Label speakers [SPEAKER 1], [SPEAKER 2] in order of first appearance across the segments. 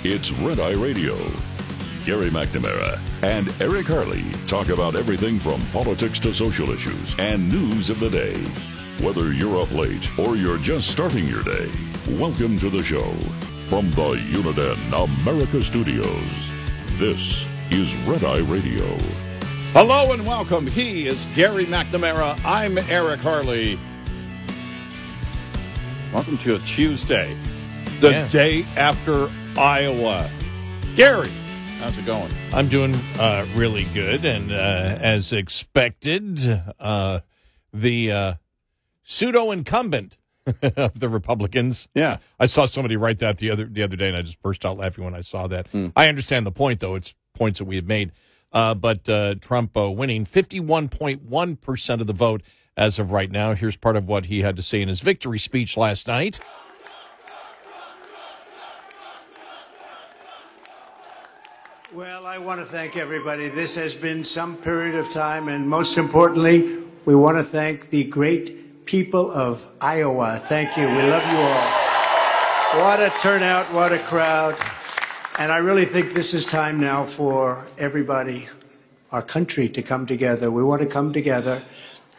[SPEAKER 1] It's Red Eye Radio. Gary McNamara and Eric Harley talk about everything from politics to social issues and news of the day. Whether you're up late or you're just starting your day, welcome to the show. From the Uniden America Studios, this is Red Eye Radio.
[SPEAKER 2] Hello and welcome. He is Gary McNamara. I'm Eric Harley. Welcome to a Tuesday, the day after Iowa. Gary, how's it going?
[SPEAKER 3] I'm doing really good, and as expected, the pseudo-incumbent of the Republicans.
[SPEAKER 2] Yeah,
[SPEAKER 3] I saw somebody write that the other day, and I just burst out laughing when I saw that. I understand the point, though; it's points that we have made. But Trump winning 51.1% of the vote as of right now. Here's part of what he had to say in his victory speech last night.
[SPEAKER 4] Well, I want to thank everybody. This has been some period of time, and most importantly, we want to thank the great people of Iowa. Thank you. We love you all. What a turnout, what a crowd. And I really think this is time now for everybody, our country, to come together. We want to come together,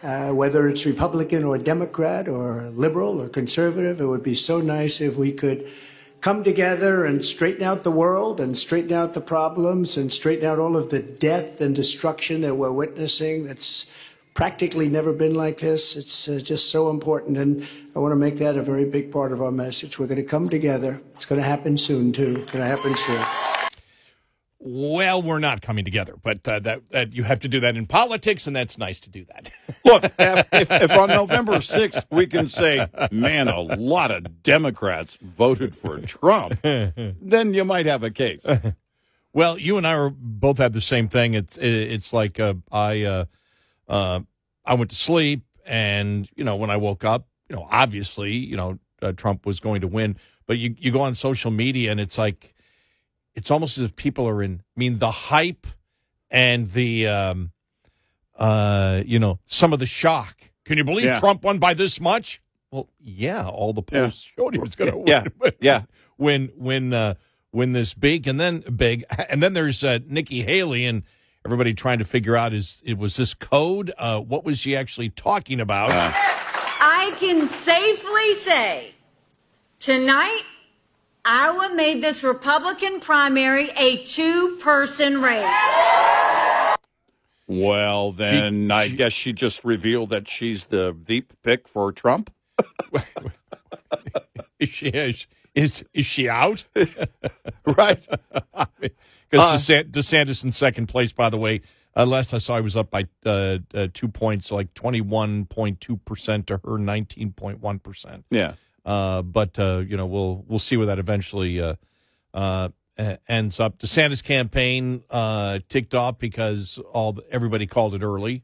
[SPEAKER 4] whether it's Republican or Democrat or liberal or conservative. It would be so nice if we could come together and straighten out the world and straighten out the problems and straighten out all of the death and destruction that we're witnessing. That's practically never been like this. It's just so important, and I want to make that a very big part of our message. We're going to come together. It's going to happen soon, too. It's going to happen soon.
[SPEAKER 3] Well, we're not coming together, but that you have to do that in politics, and that's nice to do that.
[SPEAKER 2] Look, if on November 6th we can say, man, a lot of Democrats voted for Trump, then you might have a case.
[SPEAKER 3] Well, you and I both had the same thing. It's like I went to sleep, and when I woke up, obviously, Trump was going to win. But you go on social media, and it's like, it's almost as if people are the hype and the, some of the shock. Can you believe Trump won by this much? Well, yeah, all the polls showed he was going to win. Win this big, and then there's Nikki Haley, and everybody trying to figure out was this code? What was she actually talking about?
[SPEAKER 5] I can safely say tonight, Iowa made this Republican primary a two-person race.
[SPEAKER 2] Well, then I guess she just revealed that she's the deep pick for Trump.
[SPEAKER 3] Is she out?
[SPEAKER 2] Right.
[SPEAKER 3] Because DeSantis in second place, by the way. Last I saw, he was up by 2 points, like 21.2% to her 19.1%.
[SPEAKER 2] Yeah.
[SPEAKER 3] But we'll see where that eventually ends up. DeSantis campaign ticked off because everybody called it early.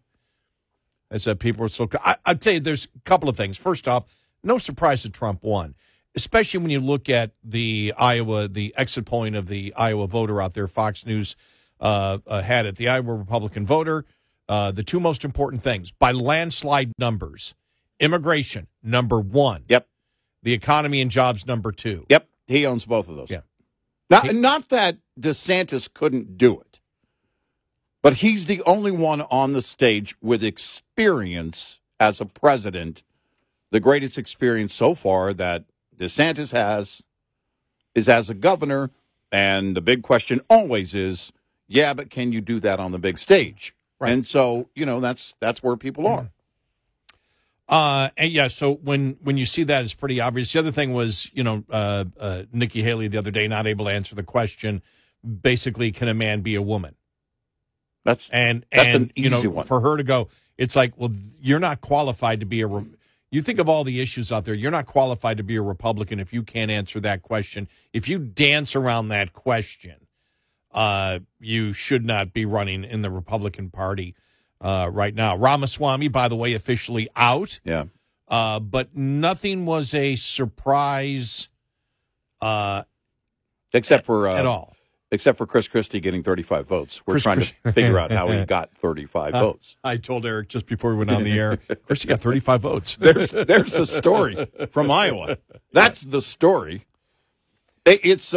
[SPEAKER 3] I said people were so. I'd say there's a couple of things. First off, no surprise that Trump won, especially when you look at the exit polling of the Iowa voter out there. Fox News had it. The Iowa Republican voter, the two most important things by landslide numbers: immigration, number one.
[SPEAKER 2] Yep.
[SPEAKER 3] The economy and jobs, number two.
[SPEAKER 2] Yep, he owns both of those.
[SPEAKER 3] Yeah.
[SPEAKER 2] Not that DeSantis couldn't do it, but he's the only one on the stage with experience as a president. The greatest experience so far that DeSantis has is as a governor, and the big question always is, but can you do that on the big stage? Right. And so, that's where people are.
[SPEAKER 3] So when you see that, it's pretty obvious. The other thing was, Nikki Haley the other day not able to answer the question, basically, can a man be a woman?
[SPEAKER 2] That's an easy one.
[SPEAKER 3] For her to go, it's like, well, you're not qualified to be you think of all the issues out there, you're not qualified to be a Republican if you can't answer that question. If you dance around that question, you should not be running in the Republican Party. Right now. Ramaswamy, by the way, officially out.
[SPEAKER 2] Yeah.
[SPEAKER 3] But nothing was a surprise
[SPEAKER 2] except for
[SPEAKER 3] at all.
[SPEAKER 2] Except for Chris Christie getting 35 votes. We're trying to figure out how he got 35 votes.
[SPEAKER 3] I told Eric just before we went on the air, Christie got 35 votes.
[SPEAKER 2] There's the story from Iowa. That's the story. It's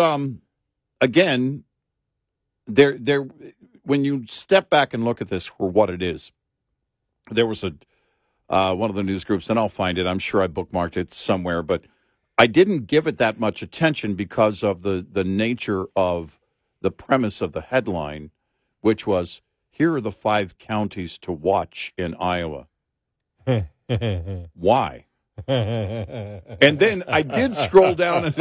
[SPEAKER 2] again, there. When you step back and look at this for what it is, there was one of the news groups, and I'll find it. I'm sure I bookmarked it somewhere, but I didn't give it that much attention because of the nature of the premise of the headline, which was, here are the 5 counties to watch in Iowa. Why? And then I did scroll down.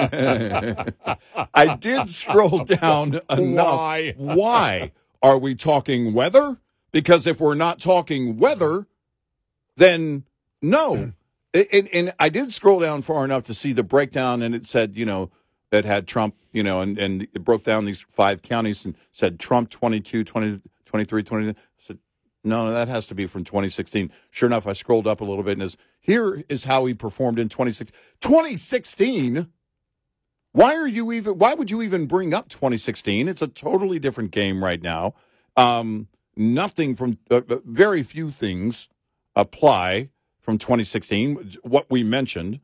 [SPEAKER 2] I did scroll down enough. Why? Are we talking weather? Because if we're not talking weather, then no. And I did scroll down far enough to see the breakdown, and it said, it had Trump, and it broke down these 5 counties and said Trump 22, 20, 23, 20. I said, no, that has to be from 2016. Sure enough, I scrolled up a little bit, and here is how he performed in 2016. 2016? Why would you even bring up 2016? It's a totally different game right now. Nothing from very few things apply from 2016. What we mentioned,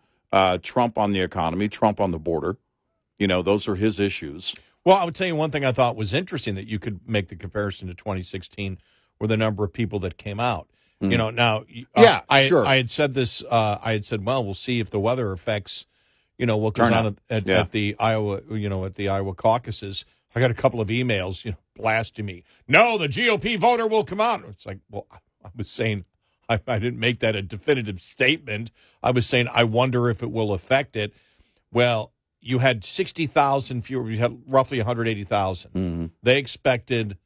[SPEAKER 2] Trump on the economy, Trump on the border, those are his issues.
[SPEAKER 3] Well, I would tell you one thing I thought was interesting that you could make the comparison to 2016 were the number of people that came out. Now,
[SPEAKER 2] sure.
[SPEAKER 3] I had said this. I had said, well, we'll see if the weather affects, what goes on at the Iowa, at the Iowa caucuses. I got a couple of emails, blasting me. No, the GOP voter will come out. It's like, well, I was saying, I didn't make that a definitive statement. I was saying, I wonder if it will affect it. Well, you had 60,000 fewer. You had roughly 180,000. Mm-hmm. They expected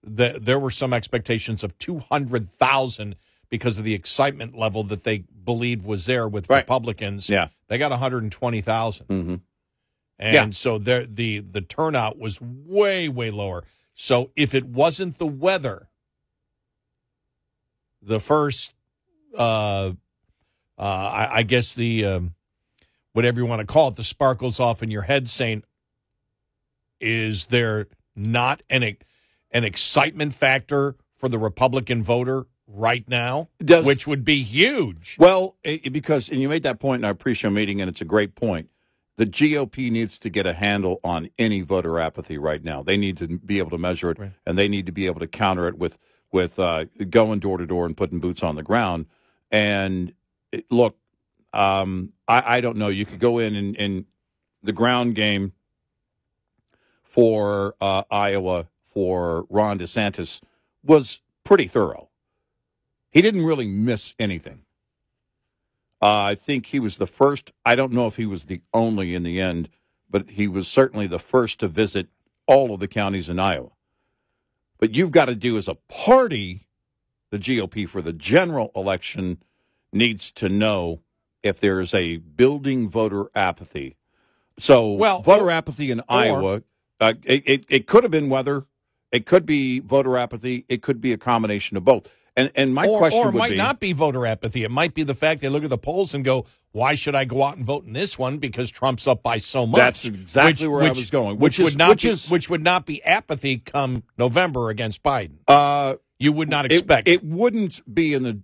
[SPEAKER 3] there were some expectations of 200,000 because of the excitement level that they believed was there with Republicans.
[SPEAKER 2] Yeah.
[SPEAKER 3] They got 120,000.
[SPEAKER 2] Mm-hmm.
[SPEAKER 3] And so the turnout was way, way lower. So if it wasn't the weather, the first, I guess the, whatever you want to call it, the sparkles off in your head saying, is there not an excitement factor for the Republican voter right now, which would be huge?
[SPEAKER 2] Well, because you made that point, and I appreciate your meeting, and it's a great point. The GOP needs to get a handle on any voter apathy right now. They need to be able to measure it, and they need to be able to counter it with going door to door and putting boots on the ground. And look, I don't know. You could go in the ground game for Iowa for Ron DeSantis was pretty thorough. He didn't really miss anything. I think he was the first. I don't know if he was the only in the end, but he was certainly the first to visit all of the counties in Iowa. But you've got to do as a party, the GOP for the general election needs to know if there is a building voter apathy. So voter apathy in Iowa, it could have been weather. It could be voter apathy. It could be a combination of both. And my question would be... Or it might
[SPEAKER 3] not be voter apathy. It might be the fact they look at the polls and go, why should I go out and vote in this one? Because Trump's up by so much.
[SPEAKER 2] That's exactly where I was going.
[SPEAKER 3] Which would not be apathy come November against Biden. You would not expect
[SPEAKER 2] it.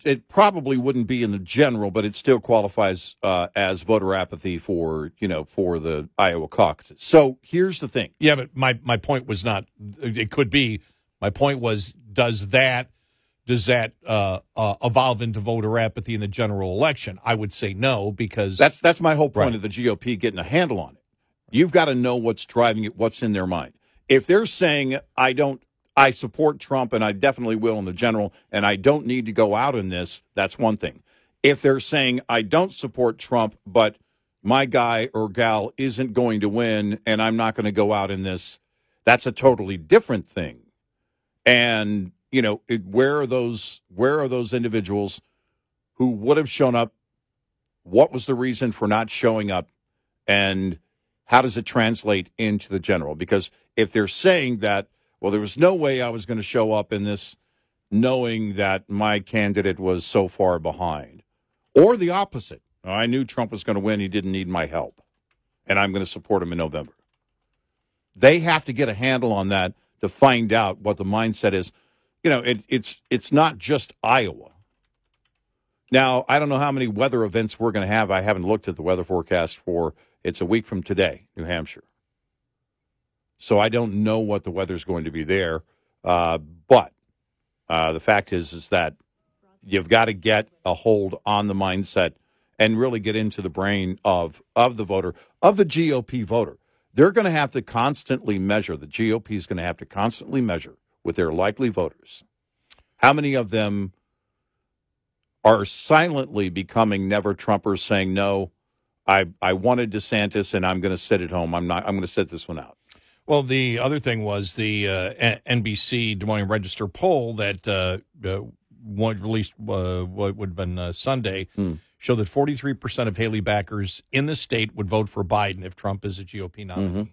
[SPEAKER 2] It probably wouldn't be in the general, but it still qualifies as voter apathy for the Iowa caucuses. So here's the thing.
[SPEAKER 3] Yeah, but my point was not. It could be. My point was, does that evolve into voter apathy in the general election? I would say no, because
[SPEAKER 2] that's my whole point of the GOP getting a handle on it. You've got to know what's driving it, what's in their mind. If they're saying, I support Trump and I definitely will in the general, and I don't need to go out in this, that's one thing. If they're saying, I don't support Trump, but my guy or gal isn't going to win and I'm not going to go out in this, that's a totally different thing. And where are those individuals who would have shown up? What was the reason for not showing up? And how does it translate into the general? Because if they're saying that, well, there was no way I was going to show up in this knowing that my candidate was so far behind. Or the opposite. I knew Trump was going to win. He didn't need my help. And I'm going to support him in November. They have to get a handle on that to find out what the mindset is. It's not just Iowa. Now, I don't know how many weather events we're going to have. I haven't looked at the weather forecast it's a week from today, New Hampshire. So I don't know what the weather's going to be there. But the fact is that you've got to get a hold on the mindset and really get into the brain of the voter, of the GOP voter. They're going to have to constantly measure, the GOP is going to have to constantly measure with their likely voters. How many of them are silently becoming never Trumpers, saying, no, I wanted DeSantis and I'm going to sit at home. I'm going to sit this one out.
[SPEAKER 3] Well, the other thing was the NBC Des Moines Register poll that released what would have been Sunday showed that 43% of Haley backers in the state would vote for Biden if Trump is a GOP nominee.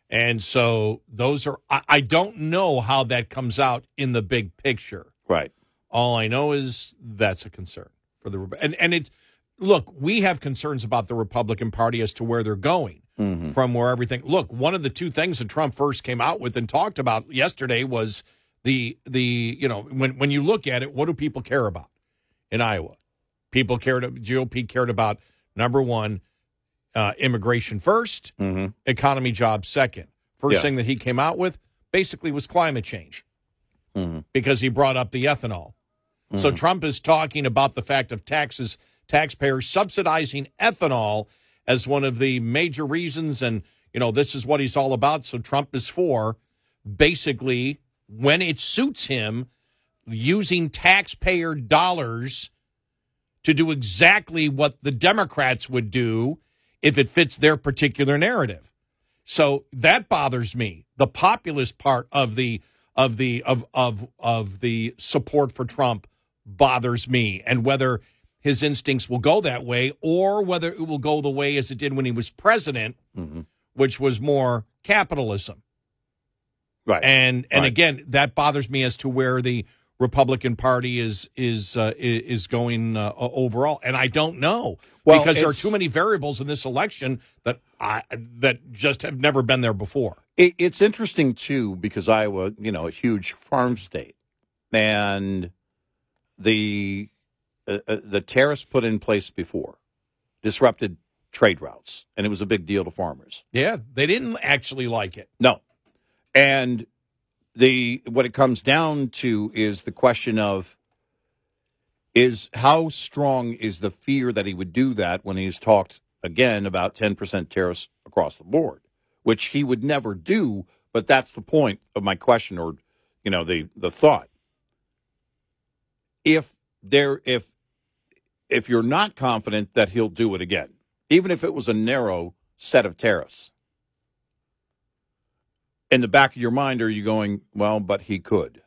[SPEAKER 3] And so those are, I don't know how that comes out in the big picture.
[SPEAKER 2] Right.
[SPEAKER 3] All I know is that's a concern for the, and it's, look, we have concerns about the Republican Party as to where they're going from where everything, look, one of the two things that Trump first came out with and talked about yesterday was the you know, when you look at it, what do people care about in Iowa? GOP cared about, number one, immigration first, economy jobs second. First thing that he came out with basically was climate change because he brought up the ethanol. So Trump is talking about the fact of taxpayers subsidizing ethanol as one of the major reasons, and, you know, this is what he's all about. So Trump is for basically, when it suits him, using taxpayer dollars to do exactly what the Democrats would do if it fits their particular narrative. So that bothers me. The populist part of the support for Trump bothers me, and whether his instincts will go that way or whether it will go the way as it did when he was president, which was more capitalism.
[SPEAKER 2] Right.
[SPEAKER 3] And again, that bothers me as to where the Republican Party is going overall, and I don't know because there are too many variables in this election that just have never been there before.
[SPEAKER 2] It's interesting too because Iowa, you know, a huge farm state, and the tariffs put in place before disrupted trade routes, and it was a big deal to farmers.
[SPEAKER 3] Yeah, they didn't actually like it.
[SPEAKER 2] No. And what it comes down to is the question of how strong is the fear that he would do that when he's talked again about 10% tariffs across the board, which he would never do, but that's the point of my question, or, you know, the thought. If you're not confident that he'll do it again, even if it was a narrow set of tariffs, in the back of your mind, are you going, well, but he could?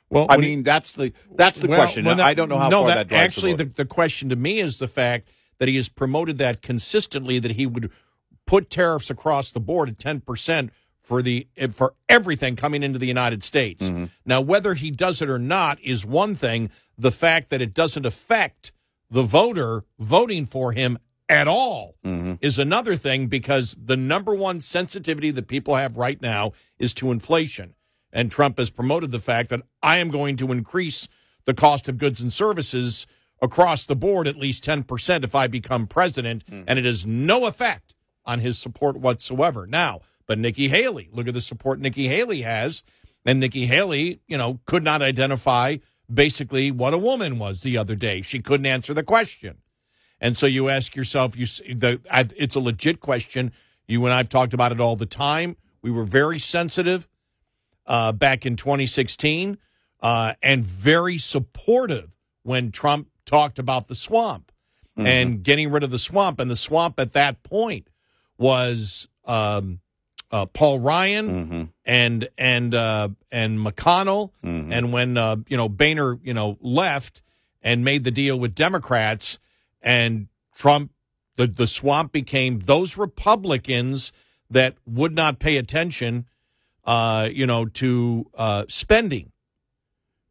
[SPEAKER 2] Well, I mean, that's the question. I don't know how far that drives.
[SPEAKER 3] Actually, the question to me is the fact that he has promoted that consistently, that he would put tariffs across the board at 10% for everything coming into the United States. Now, whether he does it or not is one thing. The fact that it doesn't affect the voter voting for him at all is another thing, because the number one sensitivity that people have right now is to inflation. And Trump has promoted the fact that I am going to increase the cost of goods and services across the board at least 10% if I become president, and it has no effect on his support whatsoever. Now, but Nikki Haley, look at the support Nikki Haley has, and Nikki Haley, you know, could not identify basically what a woman was the other day. She couldn't answer the question. And so you ask yourself, it's a legit question. You and I have talked about it all the time. We were very sensitive back in 2016 and very supportive when Trump talked about the swamp and getting rid of the swamp. And the swamp at that point was Paul Ryan and McConnell. And when Boehner left and made the deal with Democrats, and Trump, the swamp became those Republicans that would not pay attention, to spending.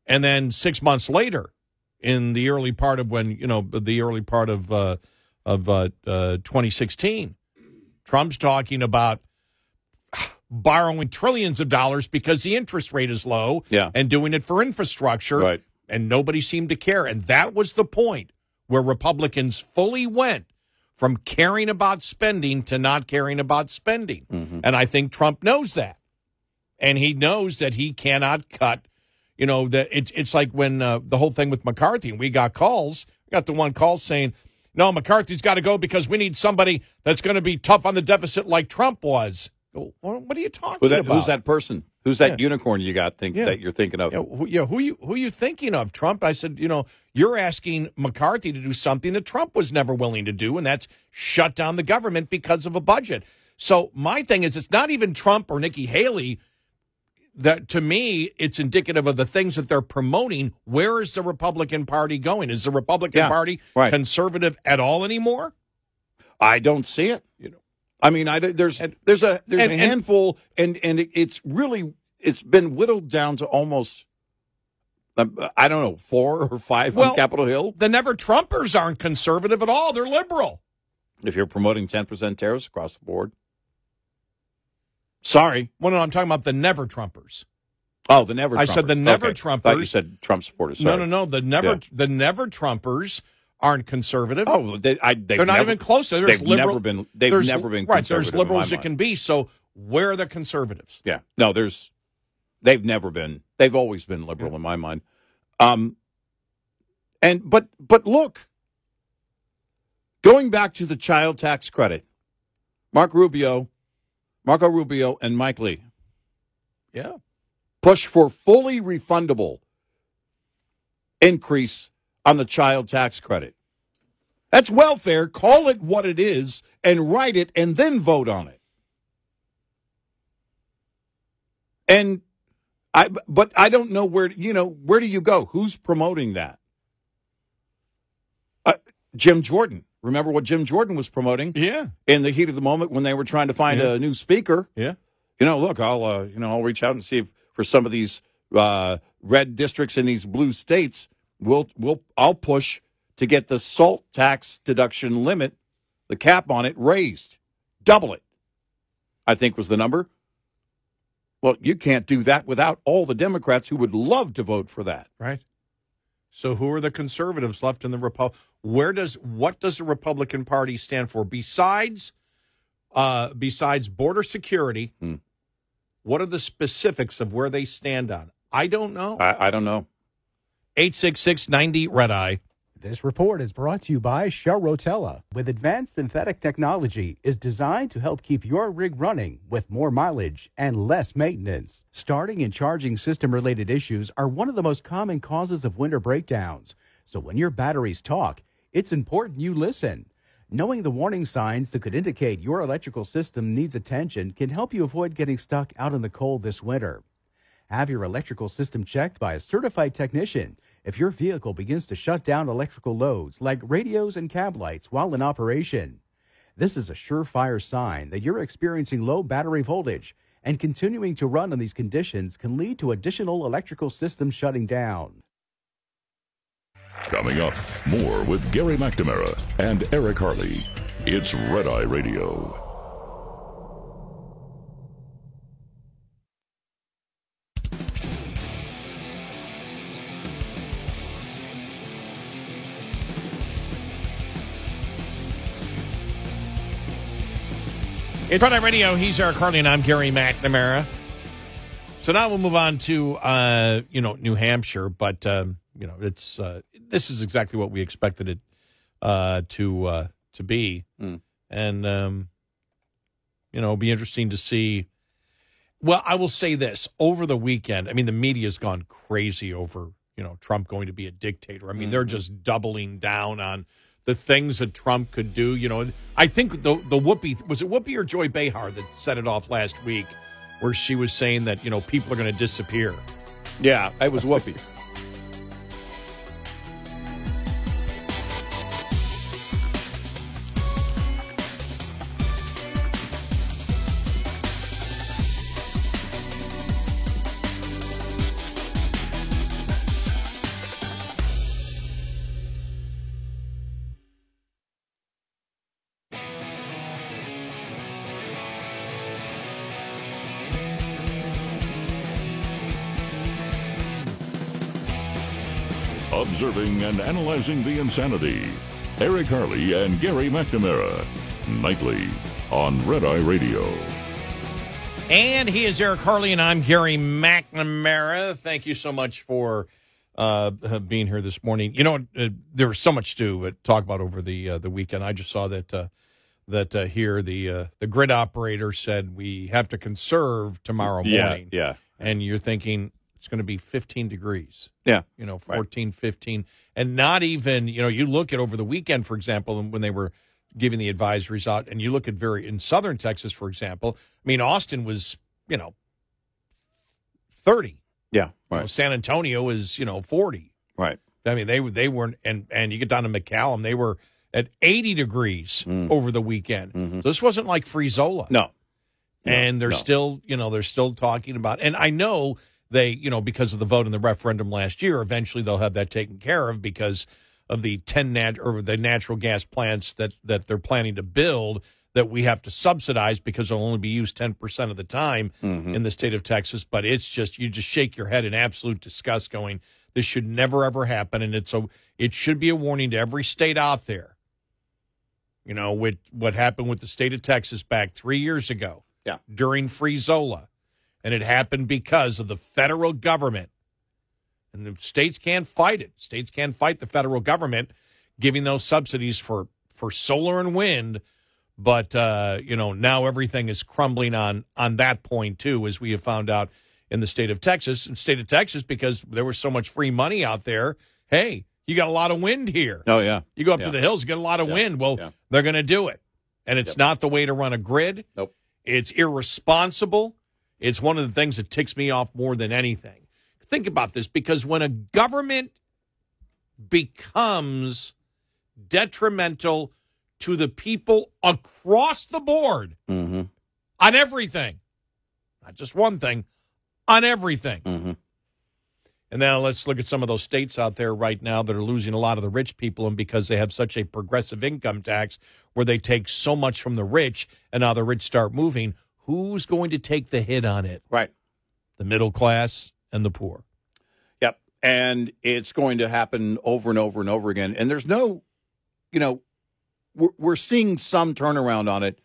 [SPEAKER 3] And then 6 months later, in the early part of 2016, Trump's talking about borrowing trillions of dollars because the interest rate is low, and doing it for infrastructure,
[SPEAKER 2] right.
[SPEAKER 3] And nobody seemed to care. And that was the point where Republicans fully went from caring about spending to not caring about spending.
[SPEAKER 2] Mm-hmm.
[SPEAKER 3] And I think Trump knows that. And he knows that he cannot cut, that it's like when the whole thing with McCarthy, and we got calls. We got the one call saying, no, McCarthy's got to go because we need somebody that's going to be tough on the deficit like Trump was. What are you talking about?
[SPEAKER 2] Who's that person? Who's that unicorn you got that you're thinking of?
[SPEAKER 3] Who are you thinking of? Trump? I said, you're asking McCarthy to do something that Trump was never willing to do, and that's shut down the government because of a budget. So my thing is, it's not even Trump or Nikki Haley. That, to me, it's indicative of the things that they're promoting. Where is the Republican Party going? Is the Republican Party conservative at all anymore?
[SPEAKER 2] I don't see it. I mean, there's a handful, and it's been whittled down to almost, I don't know, 4 or 5 on Capitol Hill.
[SPEAKER 3] The Never Trumpers aren't conservative at all. They're liberal.
[SPEAKER 2] If you're promoting 10% tariffs across the board. Sorry.
[SPEAKER 3] Well, no, I'm talking about the Never Trumpers.
[SPEAKER 2] Oh, the Never Trumpers.
[SPEAKER 3] I said the Never Trumpers.
[SPEAKER 2] I thought you said Trump supporters. Sorry.
[SPEAKER 3] No. The Never Trumpers aren't conservative.
[SPEAKER 2] Oh, they're
[SPEAKER 3] not even close.
[SPEAKER 2] They've never been conservative.
[SPEAKER 3] Right, there's liberal as it can be. So where are the conservatives?
[SPEAKER 2] Yeah. No, they've never been. They've always been liberal in my mind. But look, going back to the child tax credit, Marco Rubio and Mike Lee.
[SPEAKER 3] Yeah.
[SPEAKER 2] Push for fully refundable increase on the child tax credit. That's welfare. Call it what it is and write it and then vote on it. But I don't know where do you go? Who's promoting that? Jim Jordan. Remember what Jim Jordan was promoting?
[SPEAKER 3] Yeah.
[SPEAKER 2] In the heat of the moment when they were trying to find a new speaker.
[SPEAKER 3] Yeah.
[SPEAKER 2] Look, I'll reach out and see if for some of these red districts in these blue states, I'll push to get the SALT tax deduction limit, the cap on it, raised. Double it, I think was the number. Well, you can't do that without all the Democrats who would love to vote for that.
[SPEAKER 3] Right. So who are the conservatives left in the Republic? What does the Republican Party stand for besides border security? What are the specifics of where they stand on? I don't know.
[SPEAKER 2] I don't know.
[SPEAKER 3] 866-90-RED-EYE.
[SPEAKER 6] This report is brought to you by Shell Rotella. With advanced synthetic technology, is designed to help keep your rig running with more mileage and less maintenance. Starting and charging system-related issues are one of the most common causes of winter breakdowns. So when your batteries talk, it's important you listen. Knowing the warning signs that could indicate your electrical system needs attention can help you avoid getting stuck out in the cold this winter. Have your electrical system checked by a certified technician if your vehicle begins to shut down electrical loads like radios and cab lights while in operation. This is a surefire sign that you're experiencing low battery voltage, and continuing to run in these conditions can lead to additional electrical systems shutting down.
[SPEAKER 1] Coming up, more with Gary McNamara and Eric Harley. It's Red Eye Radio.
[SPEAKER 3] It's Red Eye Radio. He's Eric Harley, and I'm Gary McNamara. So now we'll move on to New Hampshire, but it's this is exactly what we expected it to be, and it'll be interesting to see. Well, I will say this: over the weekend, I mean, the media's gone crazy over Trump going to be a dictator. I mean, they're just doubling down on the things that Trump could do. I think the Whoopi, was it Whoopi or Joy Behar that set it off last week, where she was saying that people are going to disappear.
[SPEAKER 2] Yeah, it was Whoopi.
[SPEAKER 1] Observing and analyzing the insanity. Eric Harley and Gary McNamara, nightly on Red Eye Radio.
[SPEAKER 3] And he is Eric Harley, and I'm Gary McNamara. Thank you so much for being here this morning. You know, there was so much to talk about over the weekend. I just saw that here the grid operator said we have to conserve tomorrow morning.
[SPEAKER 2] Yeah.
[SPEAKER 3] And you're thinking it's going to be 15 degrees.
[SPEAKER 2] Yeah.
[SPEAKER 3] 14, right. 15. And not even, you look at over the weekend, for example, when they were giving the advisories out, and you look at in southern Texas, for example, I mean, Austin was, 30.
[SPEAKER 2] Yeah, right.
[SPEAKER 3] San Antonio is, 40.
[SPEAKER 2] Right.
[SPEAKER 3] I mean, they weren't, and you get down to McAllen, they were at 80 degrees over the weekend. Mm-hmm. So this wasn't like Frizola.
[SPEAKER 2] No.
[SPEAKER 3] And they're still, they're still talking about, and I know they, because of the vote in the referendum last year, eventually they'll have that taken care of because of the the natural gas plants that they're planning to build that we have to subsidize because they'll only be used 10% of the time in the state of Texas. But it's just, you just shake your head in absolute disgust going, this should never, ever happen. And it should be a warning to every state out there. With what happened with the state of Texas back 3 years ago during Frizola. And it happened because of the federal government. And the states can't fight it. States can't fight the federal government giving those subsidies for solar and wind. But, now everything is crumbling on that point, too, as we have found out in the state of Texas. In the state of Texas, because there was so much free money out there, hey, you got a lot of wind here.
[SPEAKER 2] Oh, yeah.
[SPEAKER 3] You go up to the hills, you get a lot of wind. Well, they're going to do it. And it's not the way to run a grid.
[SPEAKER 2] Nope.
[SPEAKER 3] It's irresponsible. It's one of the things that ticks me off more than anything. Think about this, because when a government becomes detrimental to the people across the board on everything, not just one thing, on everything. And now let's look at some of those states out there right now that are losing a lot of the rich people, and because they have such a progressive income tax where they take so much from the rich and now the rich start moving, who's going to take the hit on it?
[SPEAKER 2] Right.
[SPEAKER 3] The middle class and the poor.
[SPEAKER 2] Yep. And it's going to happen over and over and over again. And there's no, we're seeing some turnaround on it,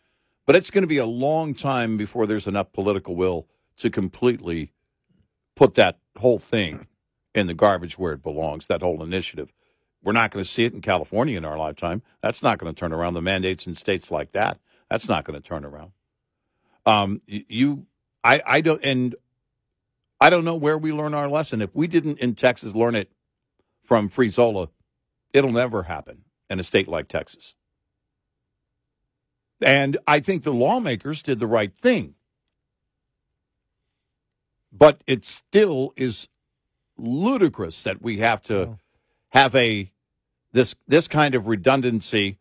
[SPEAKER 2] but it's going to be a long time before there's enough political will to completely put that whole thing in the garbage where it belongs, that whole initiative. We're not going to see it in California in our lifetime. That's not going to turn around. The mandates in states like that, that's not going to turn around. I don't know where we learn our lesson. If we didn't in Texas learn it from Frizola, it'll never happen in a state like Texas. And I think the lawmakers did the right thing. But it still is ludicrous that we have to have this kind of redundancy.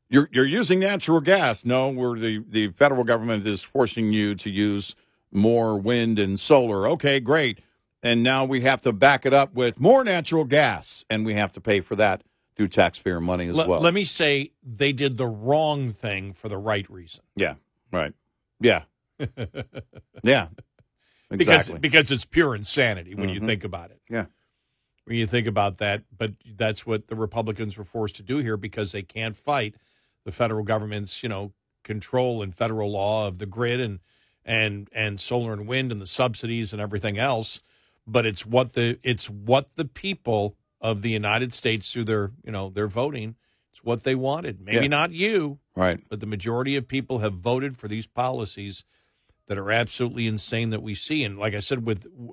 [SPEAKER 2] You're using natural gas. No, the federal government is forcing you to use more wind and solar. Okay, great. And now we have to back it up with more natural gas, and we have to pay for that through taxpayer money as well.
[SPEAKER 3] Let me say they did the wrong thing for the right reason.
[SPEAKER 2] Yeah, right. Yeah. Yeah. Exactly.
[SPEAKER 3] Because it's pure insanity when you think about it.
[SPEAKER 2] Yeah.
[SPEAKER 3] When you think about that, but that's what the Republicans were forced to do here because they can't fight the federal government's, control and federal law of the grid and solar and wind and the subsidies and everything else. But it's what the people of the United States through their voting, it's what they wanted. Maybe not you,
[SPEAKER 2] right?
[SPEAKER 3] But the majority of people have voted for these policies that are absolutely insane that we see. And like I said,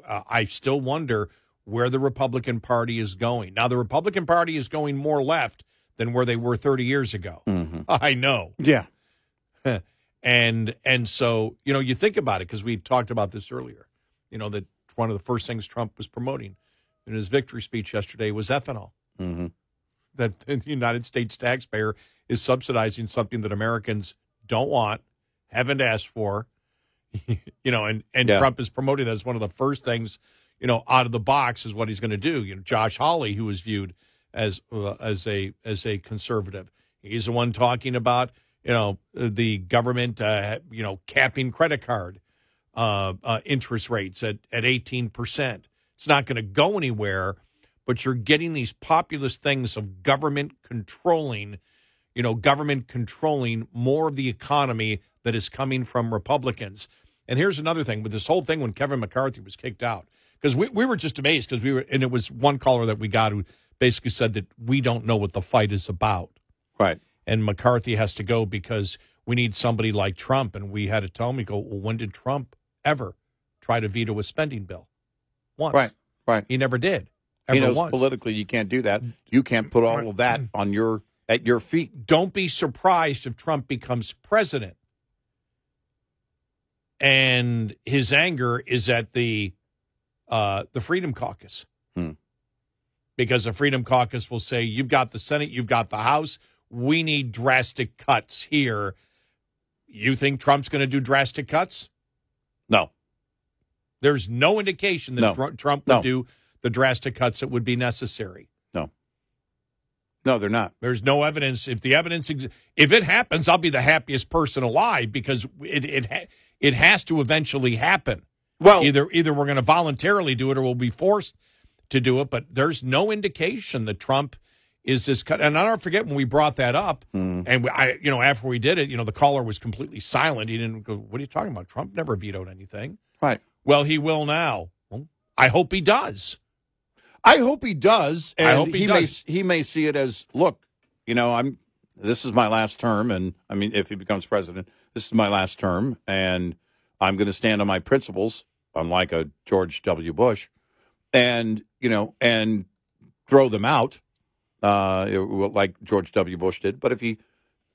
[SPEAKER 3] I still wonder where the Republican Party is going. Now, the Republican Party is going more left than where they were 30 years ago. I know.
[SPEAKER 2] Yeah.
[SPEAKER 3] And so, you think about it, because we talked about this earlier, that one of the first things Trump was promoting in his victory speech yesterday was ethanol. That the United States taxpayer is subsidizing something that Americans don't want, haven't asked for. And Trump is promoting that as one of the first things, out of the box is what he's going to do. Josh Hawley, who is viewed as a conservative, he's the one talking about, the government, capping credit card interest rates at 18%. It's not going to go anywhere, but you're getting these populist things of government controlling more of the economy that is coming from Republicans. And here's another thing with this whole thing when Kevin McCarthy was kicked out, because we were just amazed because and it was one caller that we got who basically said that we don't know what the fight is about.
[SPEAKER 2] Right.
[SPEAKER 3] And McCarthy has to go because we need somebody like Trump. And we had to tell him, we go, well, when did Trump ever try to veto a spending bill? Once.
[SPEAKER 2] Right.
[SPEAKER 3] He never did.
[SPEAKER 2] He knows politically you can't do that. You can't put all of that at your feet.
[SPEAKER 3] Don't be surprised if Trump becomes president and his anger is at the Freedom Caucus. Because the Freedom Caucus will say, you've got the Senate, you've got the House, we need drastic cuts here. You think Trump's going to do drastic cuts?
[SPEAKER 2] No.
[SPEAKER 3] There's no indication that Trump would do the drastic cuts that would be necessary.
[SPEAKER 2] No, they're not.
[SPEAKER 3] There's no evidence. If it happens, I'll be the happiest person alive because it has to eventually happen.
[SPEAKER 2] Well,
[SPEAKER 3] either we're going to voluntarily do it or we'll be forced to do it. But there's no indication that Trump is this cut. And I don't forget when we brought that up, and after we did it, the caller was completely silent. He didn't go, "What are you talking about? Trump never vetoed anything."
[SPEAKER 2] Right.
[SPEAKER 3] Well, he will now. Well, I hope he does.
[SPEAKER 2] I hope he does, and
[SPEAKER 3] I hope he does.
[SPEAKER 2] He may see it as, look, this is my last term, and I mean, if he becomes president, this is my last term, and I'm going to stand on my principles, unlike a George W. Bush, and throw them out, like George W. Bush did. But if he,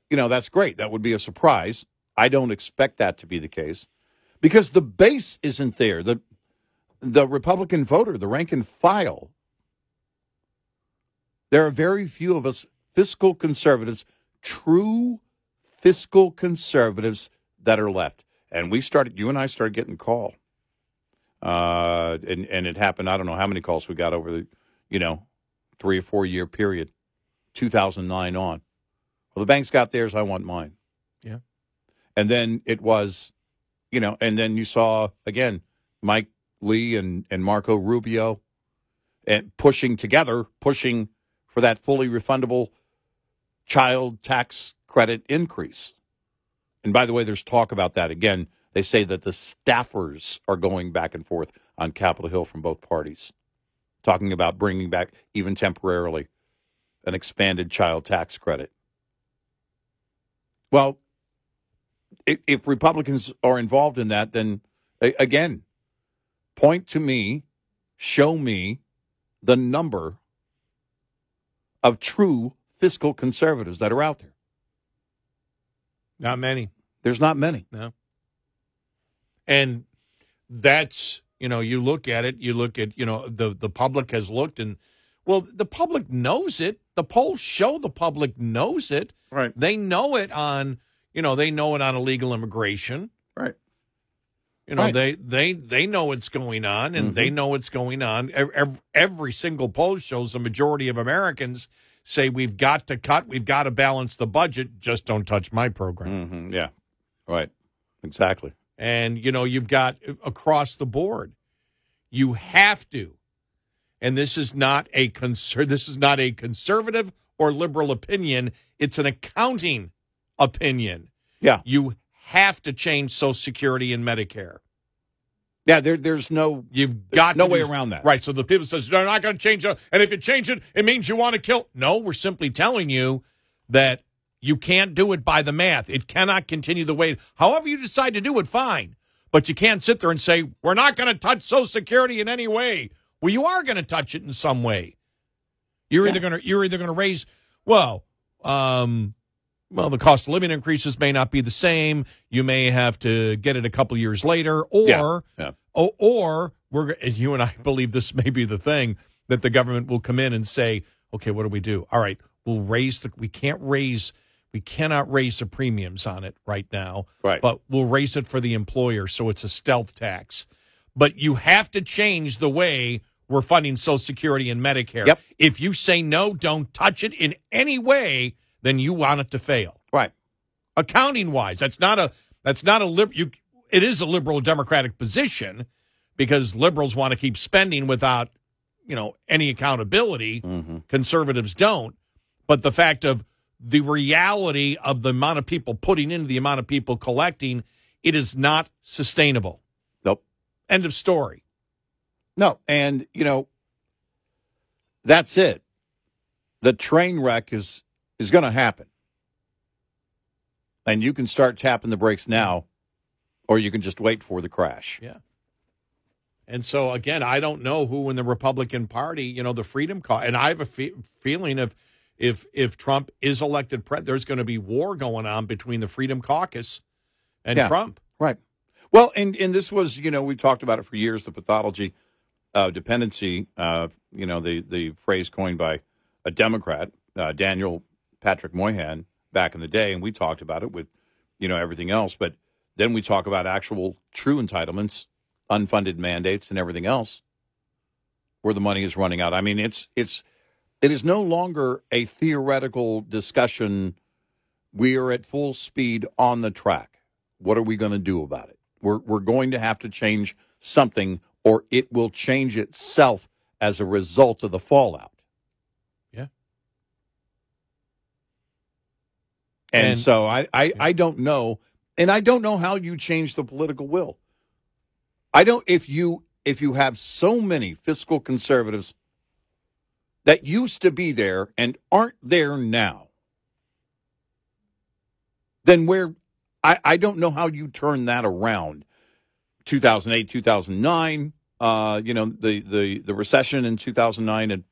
[SPEAKER 2] that's great. That would be a surprise. I don't expect that to be the case because the base isn't there. The Republican voter, the rank and file. There are very few of us fiscal conservatives, true fiscal conservatives that are left. And you and I started getting a call. And it happened, I don't know how many calls we got over the, 3 or 4 year period, 2009 on. Well, the bank's got theirs, I want mine.
[SPEAKER 3] Yeah. And
[SPEAKER 2] then it was, and then you saw, again, Mike Lee and Marco Rubio and pushing for that fully refundable child tax credit increase. And by the way, there's talk about that again. They say that the staffers are going back and forth on Capitol Hill from both parties, talking about bringing back, even temporarily, an expanded child tax credit. Well, if Republicans are involved in that, then, again, point to me, show me the number of true fiscal conservatives that are out there.
[SPEAKER 3] Not many.
[SPEAKER 2] There's not many.
[SPEAKER 3] No. And that's, you look at the public has looked and, well, the public knows it. The polls show the public knows it.
[SPEAKER 2] Right.
[SPEAKER 3] They know it on, illegal immigration.
[SPEAKER 2] Right.
[SPEAKER 3] Right. They know what's going on, and they know what's going on. Every single poll shows the majority of Americans say we've got to cut, we've got to balance the budget, just don't touch my program.
[SPEAKER 2] Mm-hmm. Yeah, right, exactly.
[SPEAKER 3] And, you've got across the board, you have to, and this is not a conservative or liberal opinion, it's an accounting opinion.
[SPEAKER 2] Yeah.
[SPEAKER 3] You have to change Social Security and Medicare.
[SPEAKER 2] Yeah, there's no way around that.
[SPEAKER 3] Right, so the people says, they're not going to change it, and if you change it, it means you want to kill. No, we're simply telling you that you can't do it by the math. It cannot continue the way. However you decide to do it, fine. But you can't sit there and say, we're not going to touch Social Security in any way. Well, you are going to touch it in some way. You're either going to raise, the cost of living increases may not be the same. You may have to get it a couple years later, or you and I believe this may be the thing that the government will come in and say, okay, what do we do? All right, we cannot raise the premiums on it right now,
[SPEAKER 2] right?
[SPEAKER 3] But we'll raise it for the employer, so it's a stealth tax. But you have to change the way we're funding Social Security and Medicare.
[SPEAKER 2] Yep.
[SPEAKER 3] If you say no, don't touch it in any way, then you want it to fail.
[SPEAKER 2] Right.
[SPEAKER 3] Accounting wise, it is a liberal Democratic position because liberals want to keep spending without, any accountability. Conservatives don't. But the fact of the reality of the amount of people putting in, the amount of people collecting, it is not sustainable.
[SPEAKER 2] Nope.
[SPEAKER 3] End of story.
[SPEAKER 2] No, and, that's it. The train wreck is going to happen. And you can start tapping the brakes now, or you can just wait for the crash.
[SPEAKER 3] Yeah. And so, again, I don't know who in the Republican Party, the Freedom Caucus, and I have a feeling if Trump is elected president, there's going to be war going on between the Freedom Caucus and Trump.
[SPEAKER 2] Right. Well, and this was, we talked about it for years, the pathology of dependency, the phrase coined by a Democrat, Daniel Patrick Moynihan, back in the day, and we talked about it with, everything else. But then we talk about actual true entitlements, unfunded mandates, and everything else, where the money is running out. I mean, it is no longer a theoretical discussion. We are at full speed on the track. What are we going to do about it? We're going to have to change something, or it will change itself as a result of the fallout.
[SPEAKER 3] Yeah.
[SPEAKER 2] And so I don't know, and I don't know how you change the political will. I don't, if you have so many fiscal conservatives that used to be there and aren't there now, then I don't know how you turn that around. 2008, 2009, the recession in 2009, and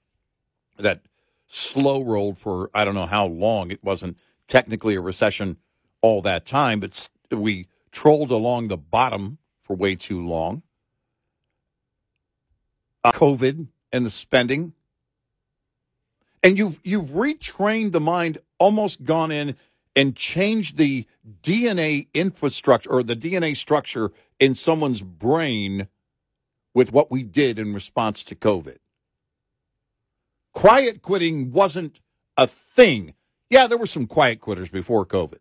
[SPEAKER 2] that slow rolled for I don't know how long. It wasn't technically a recession all that time, but we trolled along the bottom for way too long. COVID and the spending. And you've retrained the mind, almost gone in and changed the DNA infrastructure or the DNA structure in someone's brain with what we did in response to COVID. Quiet quitting wasn't a thing. Yeah, there were some quiet quitters before COVID.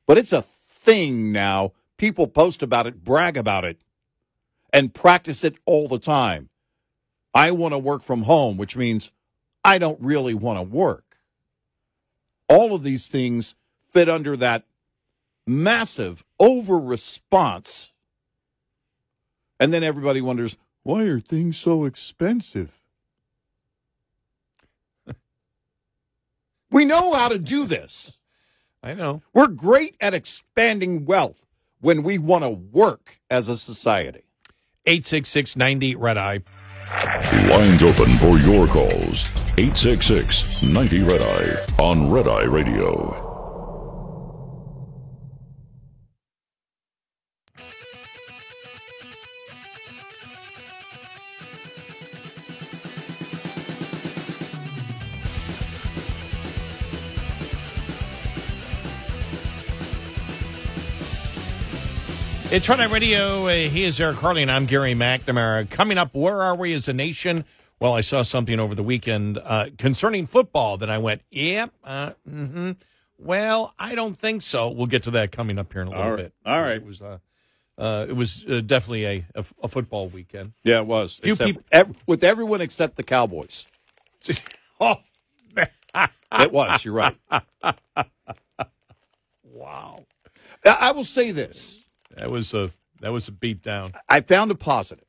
[SPEAKER 2] But it's a thing now. People post about it, brag about it, and practice it all the time. I want to work from home, which means I don't really want to work. All of these things fit under that massive over-response. And then everybody wonders, why are things so expensive? We know how to do this.
[SPEAKER 3] I know.
[SPEAKER 2] We're great at expanding wealth when we want to work as a society.
[SPEAKER 3] 866-90-RED-EYE.
[SPEAKER 1] Lines open for your calls. 866-90-RED-EYE on Red Eye Radio.
[SPEAKER 3] It's Red Eye Radio. He is Eric Harley, and I'm Gary McNamara. Coming up, where are we as a nation? Well, I saw something over the weekend concerning football that I went, yep, well, I don't think so. We'll get to that coming up here in a little bit.
[SPEAKER 2] All right.
[SPEAKER 3] It was definitely a football weekend.
[SPEAKER 2] Yeah, it was. With everyone except the Cowboys.
[SPEAKER 3] Oh,
[SPEAKER 2] it was. You're right.
[SPEAKER 3] Wow.
[SPEAKER 2] I will say this.
[SPEAKER 3] That was a beat down.
[SPEAKER 2] I found a positive.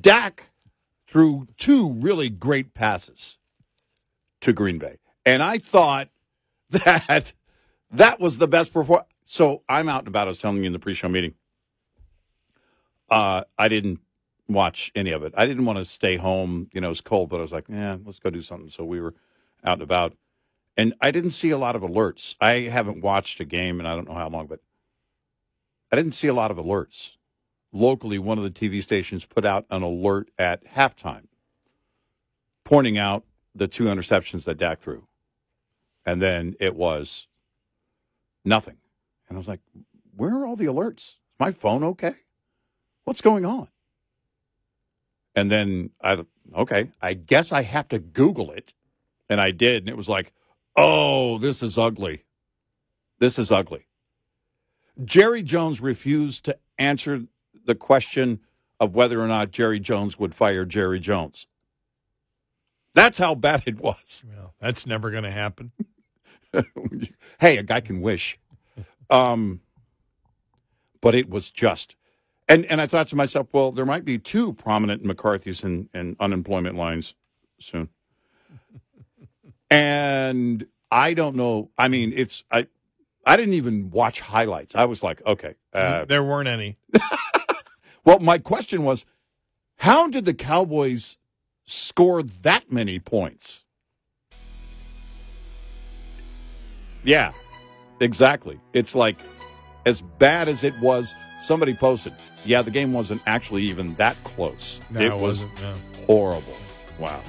[SPEAKER 2] Dak threw two really great passes to Green Bay. And I thought that was the best performance. So I'm out and about. I was telling you in the pre-show meeting. I didn't watch any of it. I didn't want to stay home. It was cold, but I was like, let's go do something. So we were out and about. And I didn't see a lot of alerts. I haven't watched a game in I don't know how long, but I didn't see a lot of alerts. Locally, one of the TV stations put out an alert at halftime, pointing out the two interceptions that Dak threw. And then it was nothing. And I was like, where are all the alerts? Is my phone okay? What's going on? And then I guess I have to Google it. And I did, and it was like, oh, this is ugly. This is ugly. Jerry Jones refused to answer the question of whether or not Jerry Jones would fire Jerry Jones. That's how bad it was.
[SPEAKER 3] Well, that's never going to happen.
[SPEAKER 2] Hey, a guy can wish. But it was just. And I thought to myself, well, there might be two prominent McCarthys in unemployment lines soon. And I don't know. I mean, I didn't even watch highlights. I was like, okay.
[SPEAKER 3] There weren't any.
[SPEAKER 2] Well, my question was, how did the Cowboys score that many points? Yeah, exactly. It's like, as bad as it was, somebody posted, yeah, the game wasn't actually even that close.
[SPEAKER 3] No,
[SPEAKER 2] it was
[SPEAKER 3] wasn't, no.
[SPEAKER 2] horrible. Wow.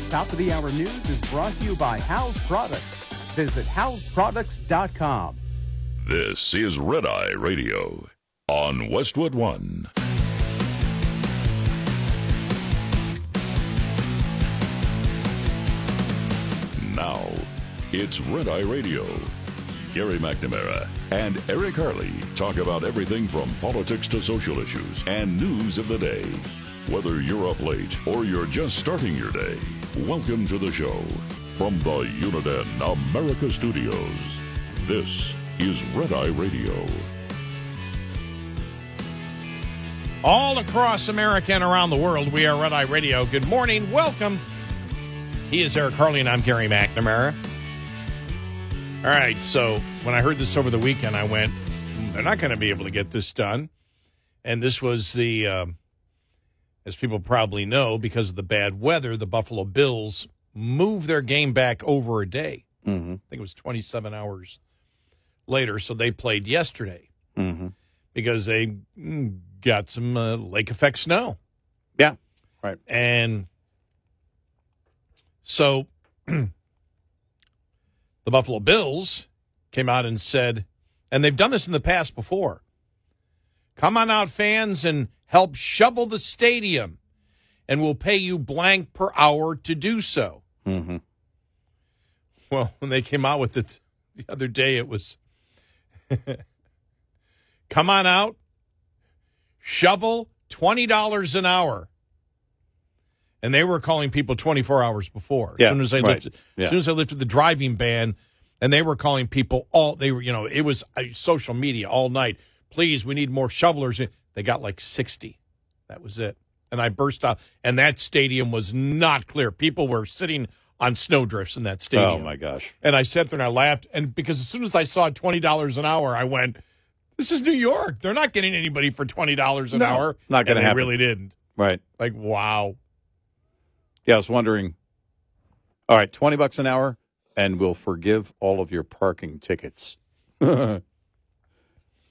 [SPEAKER 6] Top of the Hour News is brought to you by Hal's Products. Visit halsproducts.com.
[SPEAKER 1] This is Red Eye Radio on Westwood One. Now, it's Red Eye Radio. Gary McNamara and Eric Harley talk about everything from politics to social issues and news of the day. Whether you're up late or you're just starting your day, welcome to the show. From the Uniden America Studios, this is Red Eye Radio.
[SPEAKER 3] All across America and around the world, we are Red Eye Radio. Good morning. Welcome. He is Eric Harley, and I'm Gary McNamara. All right, so when I heard this over the weekend, I went, they're not going to be able to get this done. And this was the, as people probably know, because of the bad weather, the Buffalo Bills moved their game back over a day.
[SPEAKER 2] Mm-hmm.
[SPEAKER 3] I think it was 27 hours later, so they played yesterday because they got some lake effect snow.
[SPEAKER 2] Yeah, right.
[SPEAKER 3] And so the Buffalo Bills came out and said, and they've done this in the past before, come on out, fans, and help shovel the stadium, and we'll pay you blank per hour to do so.
[SPEAKER 2] Mm-hmm.
[SPEAKER 3] Well, when they came out with it the other day, it was, come on out, shovel $20 an hour. And they were calling people 24 hours before.
[SPEAKER 2] Yeah,
[SPEAKER 3] as soon as I lifted the driving ban, and they were calling people it was social media all night. Please, we need more shovelers. They got like 60. That was it. And I burst out. And that stadium was not clear. People were sitting on snowdrifts in that stadium.
[SPEAKER 2] Oh, my gosh.
[SPEAKER 3] And I sat there and I laughed. And because as soon as I saw $20 an hour, I went, this is New York. They're not getting anybody for $20 an hour.
[SPEAKER 2] Not going to happen.
[SPEAKER 3] They really didn't.
[SPEAKER 2] Right.
[SPEAKER 3] Like, wow.
[SPEAKER 2] Yeah, I was wondering, all right, $20 an hour, and we'll forgive all of your parking tickets. I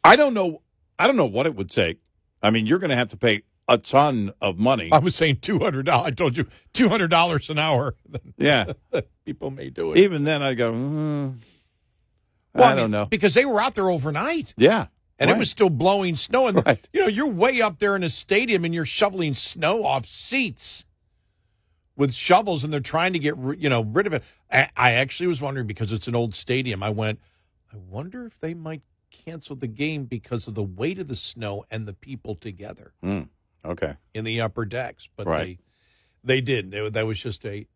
[SPEAKER 2] don't know what it would take. I mean, you're going to have to pay a ton of money.
[SPEAKER 3] I was saying $200. I told you $200 an hour.
[SPEAKER 2] Yeah.
[SPEAKER 3] People may do it.
[SPEAKER 2] Even then, I go, I don't know.
[SPEAKER 3] Because they were out there overnight.
[SPEAKER 2] Yeah.
[SPEAKER 3] And it was still blowing snow. And,
[SPEAKER 2] right.
[SPEAKER 3] You're way up there in a stadium, and you're shoveling snow off seats with shovels, and they're trying to get rid of it. I actually was wondering, because it's an old stadium, I went, I wonder if they might cancel the game because of the weight of the snow and the people together.
[SPEAKER 2] Okay.
[SPEAKER 3] In the upper decks. But
[SPEAKER 2] right.
[SPEAKER 3] they did. That was just a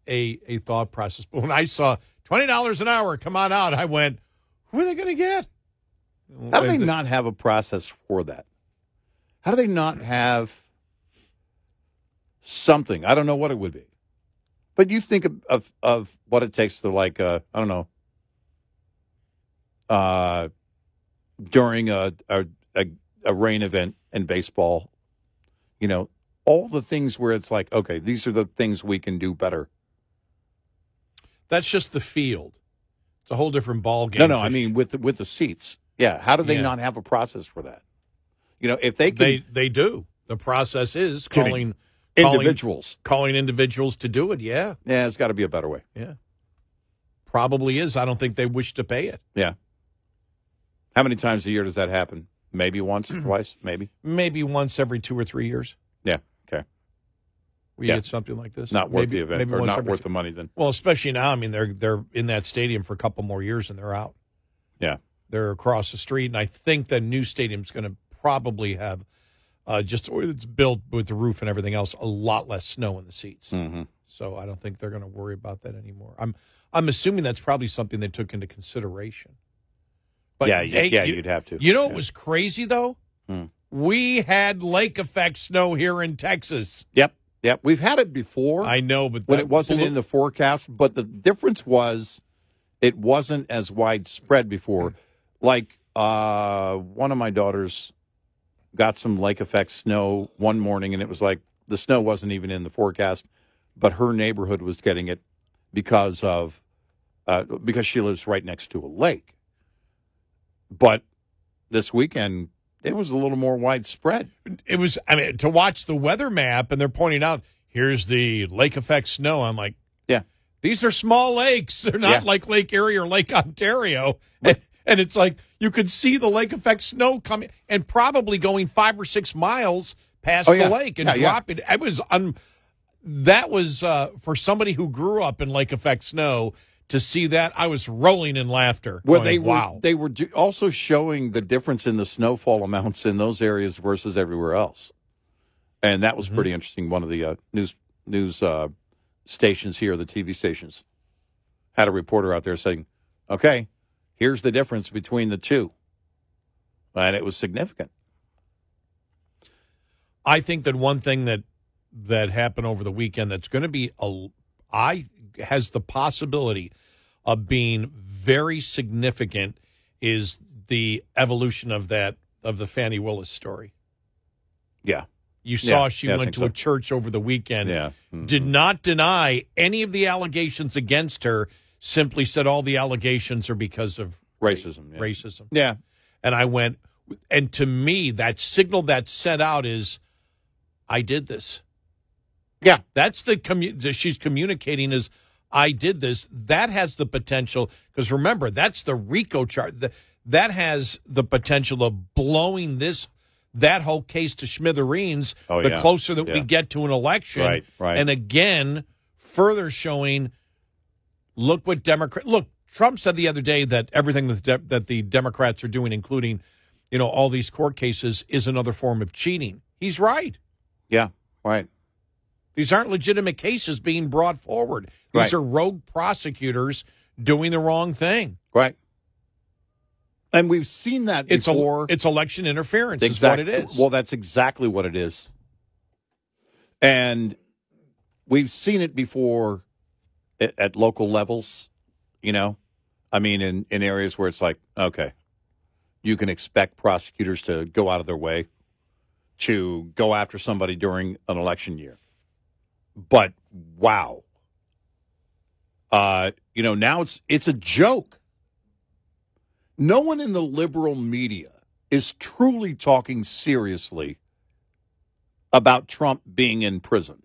[SPEAKER 3] thought process. But when I saw $20 an hour come on out, I went, who are they going to get?
[SPEAKER 2] How do they not have a process for that? How do they not have something? I don't know what it would be. But you think of what it takes to, like, I don't know, during a rain event in baseball, all the things where it's like, okay, these are the things we can do better.
[SPEAKER 3] That's just the field. It's a whole different ball game.
[SPEAKER 2] No, I mean with the seats. Yeah, how do they not have a process for that? If they can,
[SPEAKER 3] they do. The process is calling individuals to do it. Yeah,
[SPEAKER 2] it's got to be a better way.
[SPEAKER 3] Yeah, probably is. I don't think they wish to pay it.
[SPEAKER 2] Yeah. How many times a year does that happen? Maybe once, twice, maybe.
[SPEAKER 3] Maybe once every 2 or 3 years.
[SPEAKER 2] Yeah. Okay.
[SPEAKER 3] where you get something like this.
[SPEAKER 2] Not worth the event,
[SPEAKER 3] maybe
[SPEAKER 2] or not worth the money then.
[SPEAKER 3] Well, especially now. I mean, they're in that stadium for a couple more years and they're out.
[SPEAKER 2] Yeah.
[SPEAKER 3] They're across the street, and I think the new stadium's going to probably have it's built with the roof and everything else, a lot less snow in the seats.
[SPEAKER 2] Mm-hmm.
[SPEAKER 3] So I don't think they're going to worry about that anymore. I'm assuming that's probably something they took into consideration. But
[SPEAKER 2] you'd have to.
[SPEAKER 3] You know what was crazy, though?
[SPEAKER 2] Hmm.
[SPEAKER 3] We had lake effect snow here in Texas.
[SPEAKER 2] Yep. We've had it before.
[SPEAKER 3] I know, but
[SPEAKER 2] when it wasn't in the forecast. But the difference was it wasn't as widespread before. Like one of my daughters got some lake effect snow one morning, and it was like the snow wasn't even in the forecast, but her neighborhood was getting it because she lives right next to a lake. But this weekend, it was a little more widespread.
[SPEAKER 3] It was, to watch the weather map, and they're pointing out, here's the lake effect snow. I'm like,
[SPEAKER 2] yeah,
[SPEAKER 3] these are small lakes. They're not like Lake Erie or Lake Ontario. And it's like you could see the lake effect snow coming and probably going 5 or 6 miles past the lake and dropping. It was that was for somebody who grew up in lake effect snow to see that. I was rolling in laughter.
[SPEAKER 2] Well,
[SPEAKER 3] going,
[SPEAKER 2] they were also showing the difference in the snowfall amounts in those areas versus everywhere else, and that was pretty interesting. One of the news stations here, the TV stations, had a reporter out there saying, "Okay, here's the difference between the two," and it was significant.
[SPEAKER 3] I think that one thing that happened over the weekend that's going to be has the possibility of being very significant is the evolution of the Fanni Willis story.
[SPEAKER 2] Yeah.
[SPEAKER 3] You saw she went to a church over the weekend.
[SPEAKER 2] Yeah. Mm-hmm.
[SPEAKER 3] Did not deny any of the allegations against her, simply said all the allegations are because of
[SPEAKER 2] racism.
[SPEAKER 3] Racism.
[SPEAKER 2] Yeah.
[SPEAKER 3] And I went, and to me, that signal that's sent out is, I did this.
[SPEAKER 2] Yeah.
[SPEAKER 3] That's she's communicating is, I did this. That has the potential, because remember, that's the RICO charge. That has the potential of blowing that whole case to smithereens the closer that we get to an election.
[SPEAKER 2] Right.
[SPEAKER 3] And again, further showing, look, Trump said the other day that everything that the Democrats are doing, including, all these court cases, is another form of cheating. He's right.
[SPEAKER 2] Yeah, right.
[SPEAKER 3] These aren't legitimate cases being brought forward. These are rogue prosecutors doing the wrong thing.
[SPEAKER 2] Right. And we've seen that before.
[SPEAKER 3] It's election interference is what it is.
[SPEAKER 2] Well, that's exactly what it is. And we've seen it before at local levels, in areas where it's like, okay, you can expect prosecutors to go out of their way to go after somebody during an election year. But wow, now it's a joke. No one in the liberal media is truly talking seriously about Trump being in prison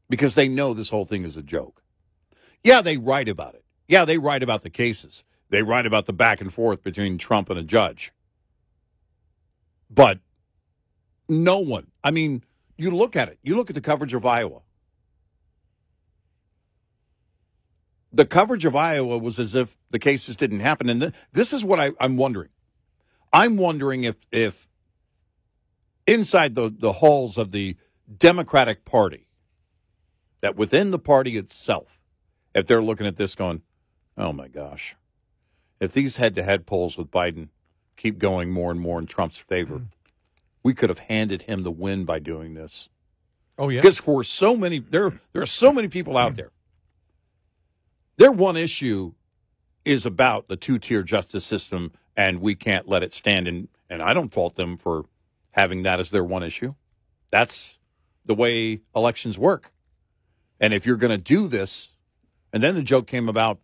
[SPEAKER 2] because they know this whole thing is a joke. Yeah, they write about it. Yeah, they write about the cases. They write about the back and forth between Trump and a judge. But no one, you look at it. You look at the coverage of Iowa. The coverage of Iowa was as if the cases didn't happen. And this is what I'm wondering. I'm wondering if inside the halls of the Democratic Party, that within the party itself, if they're looking at this going, oh, my gosh, if these head-to-head polls with Biden keep going more and more in Trump's favor, we could have handed him the win by doing this.
[SPEAKER 3] Oh, yeah.
[SPEAKER 2] Because for so many, there are so many people out there. Their one issue is about the two-tier justice system, and we can't let it stand. And I don't fault them for having that as their one issue. That's the way elections work. And if you're going to do this, and then the joke came about,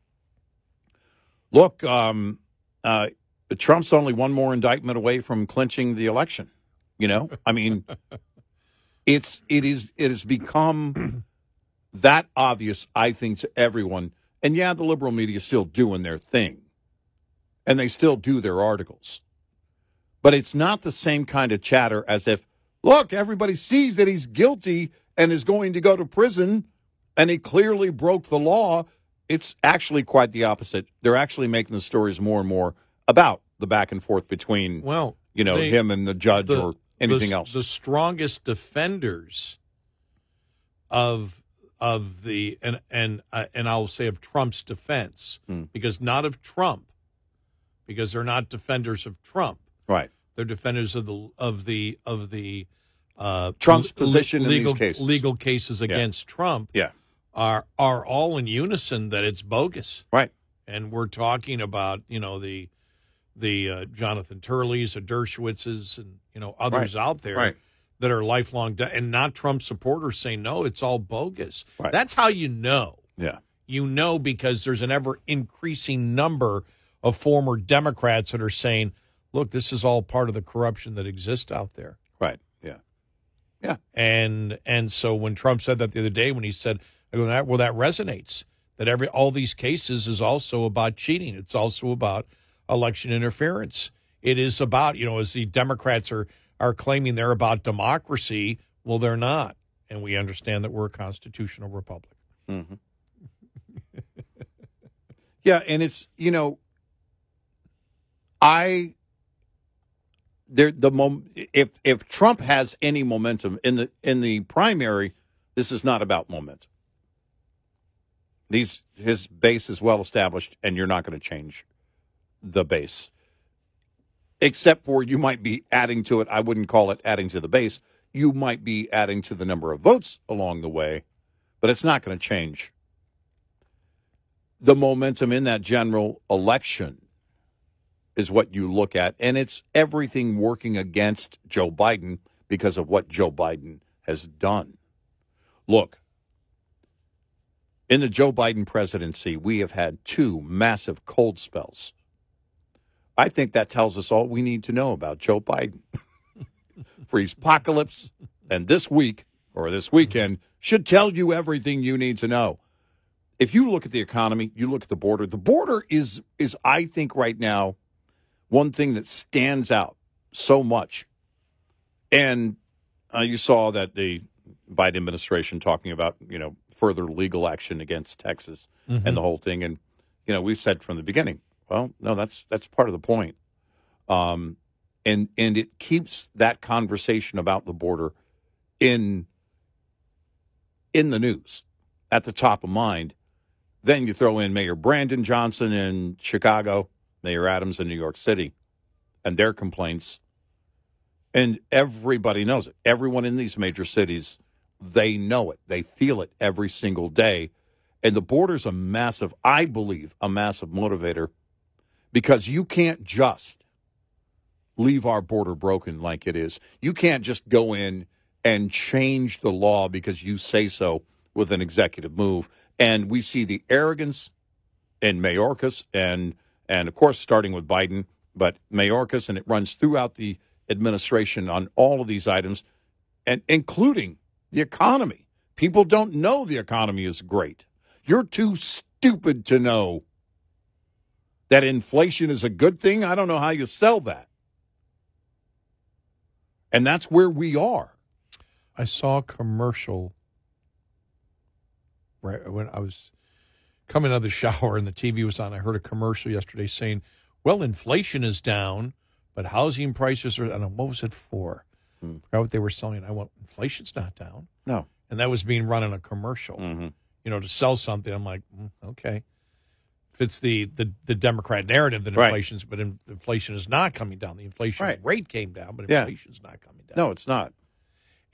[SPEAKER 2] look, Trump's only one more indictment away from clinching the election. It has become that obvious, I think, to everyone. And yeah, the liberal media is still doing their thing, and they still do their articles. But it's not the same kind of chatter as if, look, everybody sees that he's guilty, and is going to go to prison, and he clearly broke the law. It's actually quite the opposite. They're actually making the stories more and more about the back and forth between, him and the judge or anything else.
[SPEAKER 3] The strongest defenders of the and I'll say of Trump's defense, because not of Trump, because they're not defenders of Trump.
[SPEAKER 2] Right.
[SPEAKER 3] They're defenders of the
[SPEAKER 2] Trump's position in these cases.
[SPEAKER 3] Legal cases against Trump.
[SPEAKER 2] Yeah.
[SPEAKER 3] Are all in unison that it's bogus.
[SPEAKER 2] Right.
[SPEAKER 3] And we're talking about, the Jonathan Turleys, the Dershowitzes, and, others out there that are lifelong, and not Trump supporters saying, no, it's all bogus.
[SPEAKER 2] Right.
[SPEAKER 3] That's how you know.
[SPEAKER 2] Yeah.
[SPEAKER 3] You know, because there's an ever-increasing number of former Democrats that are saying, look, this is all part of the corruption that exists out there.
[SPEAKER 2] Right. Yeah. Yeah.
[SPEAKER 3] And so when Trump said that the other day, when he said, that resonates, that all these cases is also about cheating. It's also about election interference. It is about, as the Democrats are claiming they're about democracy, well, they're not. And we understand that we're a constitutional republic.
[SPEAKER 2] Mm-hmm. Yeah, and it's, if Trump has any momentum in the primary, this is not about momentum. His base is well established, and you're not going to change the base. Except for you might be adding to it. I wouldn't call it adding to the base. You might be adding to the number of votes along the way, but it's not going to change the momentum in that general election is what you look at. And it's everything working against Joe Biden because of what Joe Biden has done. Look, in the Joe Biden presidency, we have had 2 massive cold spells. I think that tells us all we need to know about Joe Biden. Freeze apocalypse, and this week, or this weekend, should tell you everything you need to know. If you look at the economy, you look at the border. The border is I think, right now, one thing that stands out so much. And you saw that the Biden administration talking about, further legal action against Texas and the whole thing. And, we've said from the beginning, well, no, that's part of the point. And it keeps that conversation about the border in the news, at the top of mind. Then you throw in Mayor Brandon Johnson in Chicago, Mayor Adams in New York City, and their complaints. And everybody knows it. Everyone in these major cities, they know it. They feel it every single day. And the border's I believe, a massive motivator, because you can't just leave our border broken like it is. You can't just go in and change the law because you say so with an executive move. And we see the arrogance in Mayorkas and of course, starting with Biden, but Mayorkas, and it runs throughout the administration on all of these items, and including the economy. People don't know the economy is great. You're too stupid to know that inflation is a good thing. I don't know how you sell that. And that's where we are.
[SPEAKER 3] I saw a commercial right when I was coming out of the shower and the TV was on. I heard a commercial yesterday saying, well, inflation is down, but housing prices are, I don't know, what was it for? I forgot what they were selling. I went, inflation's not down.
[SPEAKER 2] No.
[SPEAKER 3] And that was being run in a commercial, to sell something. I'm like, okay. If it's the Democrat narrative that inflation's, but inflation is not coming down. The inflation rate came down, but inflation's not coming down.
[SPEAKER 2] No, it's not.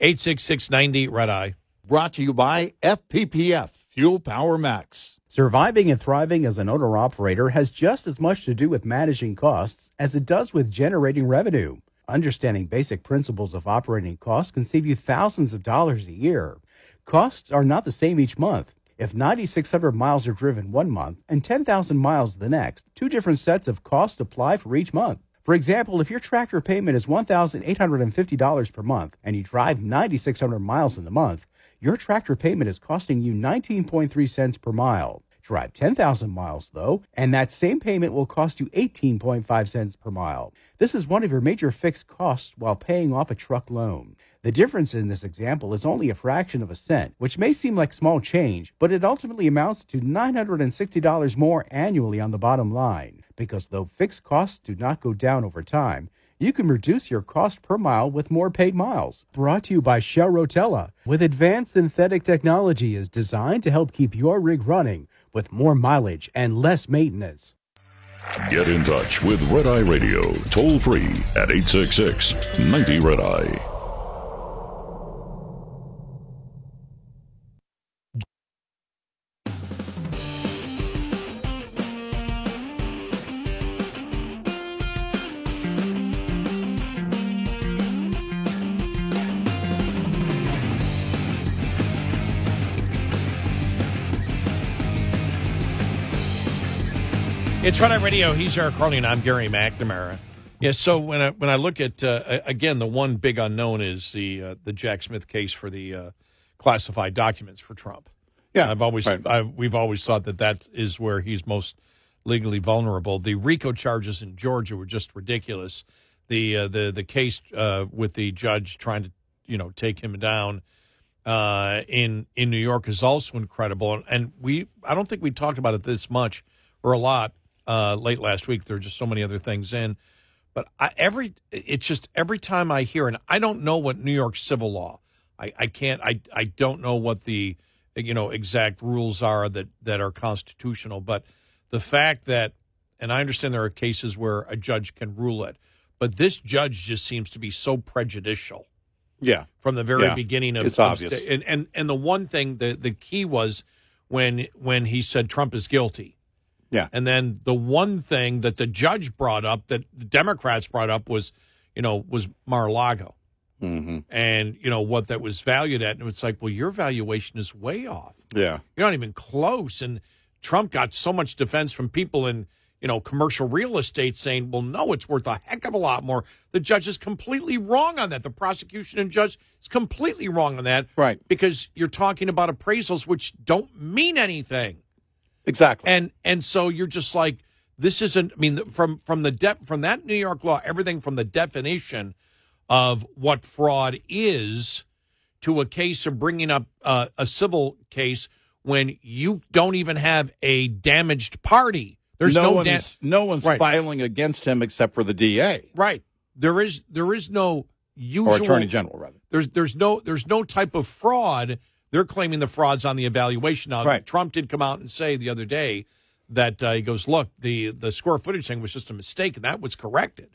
[SPEAKER 3] 866-90 Red Eye.
[SPEAKER 2] Brought to you by FPPF, Fuel Power Max.
[SPEAKER 6] Surviving and thriving as an owner-operator has just as much to do with managing costs as it does with generating revenue. Understanding basic principles of operating costs can save you thousands of dollars a year. Costs are not the same each month. If 9,600 miles are driven one month and 10,000 miles the next, 2 different sets of costs apply for each month. For example, if your tractor payment is $1,850 per month and you drive 9,600 miles in the month, your tractor payment is costing you 19.3 cents per mile. Drive 10,000 miles, though, and that same payment will cost you 18.5 cents per mile. This is one of your major fixed costs while paying off a truck loan. The difference in this example is only a fraction of a cent, which may seem like small change, but it ultimately amounts to $960 more annually on the bottom line. Because though fixed costs do not go down over time, you can reduce your cost per mile with more paid miles. Brought to you by Shell Rotella, with advanced synthetic technology is designed to help keep your rig running with more mileage and less maintenance.
[SPEAKER 1] Get in touch with Red Eye Radio, toll free at 866-90-RED-EYE.
[SPEAKER 3] It's Red Eye Radio. He's Eric Carly, and I'm Gary McNamara. Yeah, so when I look at, again, the one big unknown is the Jack Smith case for the classified documents for Trump.
[SPEAKER 2] Yeah,
[SPEAKER 3] we've always thought that is where he's most legally vulnerable. The RICO charges in Georgia were just ridiculous. The case with the judge trying to take him down in New York is also incredible. And I don't think we talked about it this much or a lot late last week. There are just so many other things in. But every time I hear, and I don't know what New York civil law, I don't know what the exact rules are that are constitutional, but the fact that, and I understand there are cases where a judge can rule it, but this judge just seems to be so prejudicial.
[SPEAKER 2] Yeah,
[SPEAKER 3] from the very beginning of
[SPEAKER 2] it's obvious.
[SPEAKER 3] And the one thing, the key was when he said Trump is guilty.
[SPEAKER 2] Yeah.
[SPEAKER 3] And then the one thing that the judge brought up, that the Democrats brought up, was Mar-a-Lago.
[SPEAKER 2] Mm-hmm.
[SPEAKER 3] And, what that was valued at. And it's like, well, your valuation is way off.
[SPEAKER 2] Yeah.
[SPEAKER 3] You're not even close. And Trump got so much defense from people in, commercial real estate saying, well, no, it's worth a heck of a lot more. The judge is completely wrong on that. The prosecution and judge is completely wrong on that.
[SPEAKER 2] Right.
[SPEAKER 3] Because you're talking about appraisals which don't mean anything.
[SPEAKER 2] Exactly.
[SPEAKER 3] And so you're just like, this isn't, from that New York law, everything from the definition of what fraud is to a case of bringing up a civil case when you don't even have a damaged party. There's no
[SPEAKER 2] one's
[SPEAKER 3] right.
[SPEAKER 2] filing against him except for the DA.
[SPEAKER 3] Right. There is no usual,
[SPEAKER 2] or Attorney General rather.
[SPEAKER 3] There's no type of fraud. They're claiming the fraud's on the evaluation. Now,
[SPEAKER 2] right.
[SPEAKER 3] Trump did come out and say the other day that he goes, look, the square footage thing was just a mistake, and that was corrected.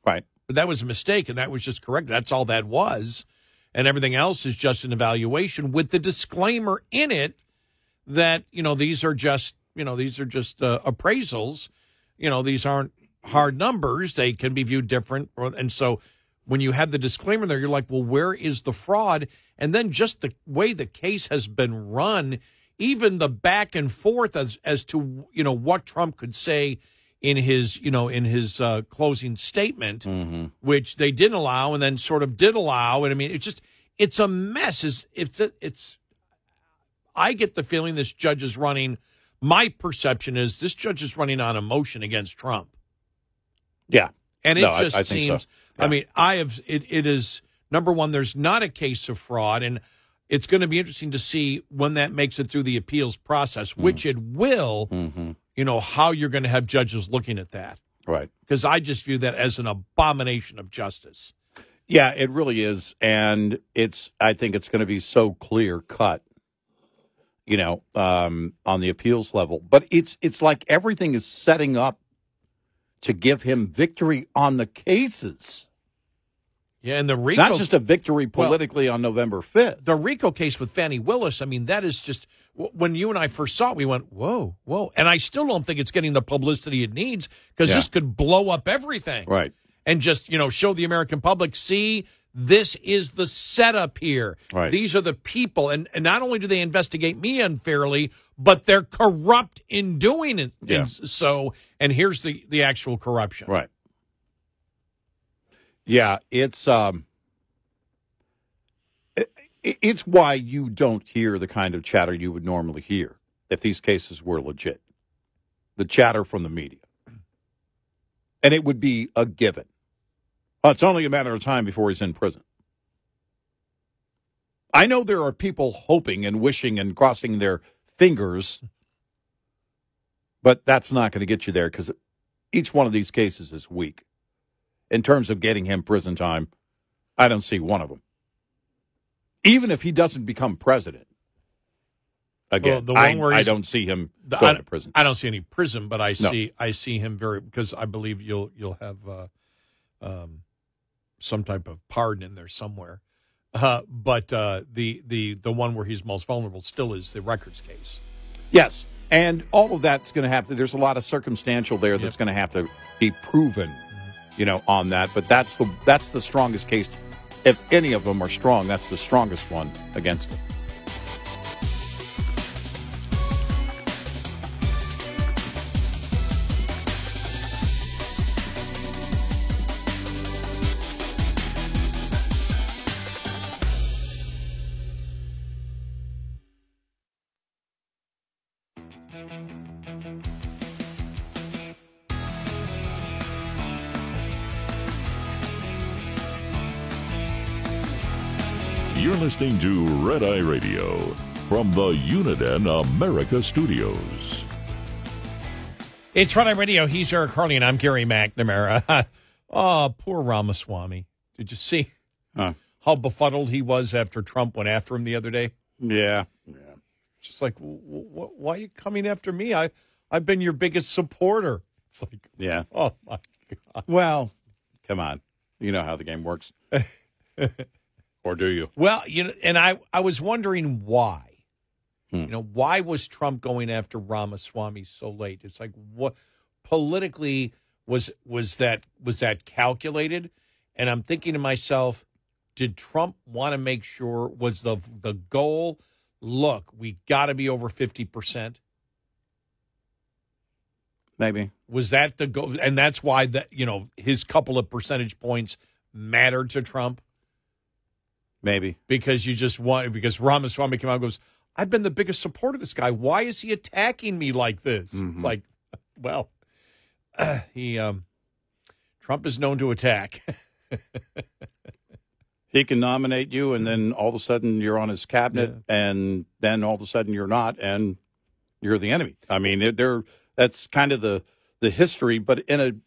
[SPEAKER 2] Right.
[SPEAKER 3] But that was a mistake, and that was just corrected. That's all that was. And everything else is just an evaluation with the disclaimer in it that, these are just appraisals. These aren't hard numbers. They can be viewed different. And so when you have the disclaimer there, you're like, well, where is the fraud? And then just the way the case has been run, even the back and forth as to, what Trump could say in his closing statement,
[SPEAKER 2] mm-hmm.
[SPEAKER 3] which they didn't allow and then sort of did allow. And it's a mess. I get the feeling this judge is running. My perception is this judge is running on emotion against Trump.
[SPEAKER 2] Yeah.
[SPEAKER 3] And it I seems,
[SPEAKER 2] so. Yeah.
[SPEAKER 3] It is, number one, there's not a case of fraud, and it's going to be interesting to see when that makes it through the appeals process, which it will,
[SPEAKER 2] mm-hmm.
[SPEAKER 3] How you're going to have judges looking at that.
[SPEAKER 2] Right.
[SPEAKER 3] Because I just view that as an abomination of justice.
[SPEAKER 2] Yeah, it really is. And I think it's going to be so clear cut, on the appeals level. But it's like everything is setting up to give him victory on the cases.
[SPEAKER 3] Yeah, and the RICO,
[SPEAKER 2] not just a victory politically on November 5th.
[SPEAKER 3] The RICO case with Fanni Willis, that is just, when you and I first saw it, we went, whoa. And I still don't think it's getting the publicity it needs, because this could blow up everything.
[SPEAKER 2] Right.
[SPEAKER 3] And just, show the American public, see, this is the setup here.
[SPEAKER 2] Right.
[SPEAKER 3] These are the people. And not only do they investigate me unfairly, but they're corrupt in doing it.
[SPEAKER 2] Yeah.
[SPEAKER 3] And here's the actual corruption.
[SPEAKER 2] Right. Yeah, it's why you don't hear the kind of chatter you would normally hear if these cases were legit. The chatter from the media. And it would be a given. It's only a matter of time before he's in prison. I know there are people hoping and wishing and crossing their fingers, but that's not going to get you there because each one of these cases is weak. In terms of getting him prison time, I don't see one of them. Even if he doesn't become president, again, I don't see him going to prison.
[SPEAKER 3] I don't see any prison, but I see him because I believe you'll have some type of pardon in there somewhere. But the one where he's most vulnerable still is the records case.
[SPEAKER 2] Yes, and all of that's going to have to. There's a lot of circumstantial there that's going to have to be proven, on that. But that's the strongest case. If any of them are strong, that's the strongest one against him.
[SPEAKER 1] You're listening to Red Eye Radio from the Uniden America Studios.
[SPEAKER 3] It's Red Eye Radio. He's Eric Harley, and I'm Gary McNamara. Oh, poor Ramaswamy. Did you see how befuddled he was after Trump went after him the other day?
[SPEAKER 2] Yeah.
[SPEAKER 3] Just like, why are you coming after me? I've been your biggest supporter. It's like,
[SPEAKER 2] yeah.
[SPEAKER 3] Oh, my God.
[SPEAKER 2] Well, come on. You know how the game works. Or do you?
[SPEAKER 3] Well, and I was wondering why. Why was Trump going after Ramaswamy so late? It's like, what politically was that calculated? And I'm thinking to myself, did Trump want to make sure, was the goal, look, we got to be over 50%?
[SPEAKER 2] Maybe.
[SPEAKER 3] Was that the goal? And that's why his couple of percentage points mattered to Trump?
[SPEAKER 2] Maybe.
[SPEAKER 3] Because because Ramaswamy came out and goes, I've been the biggest supporter of this guy. Why is he attacking me like this? Mm-hmm. It's like, well, Trump is known to attack.
[SPEAKER 2] He can nominate you, and then all of a sudden you're on his cabinet, and then all of a sudden you're not, and you're the enemy. I mean, that's kind of the history, but in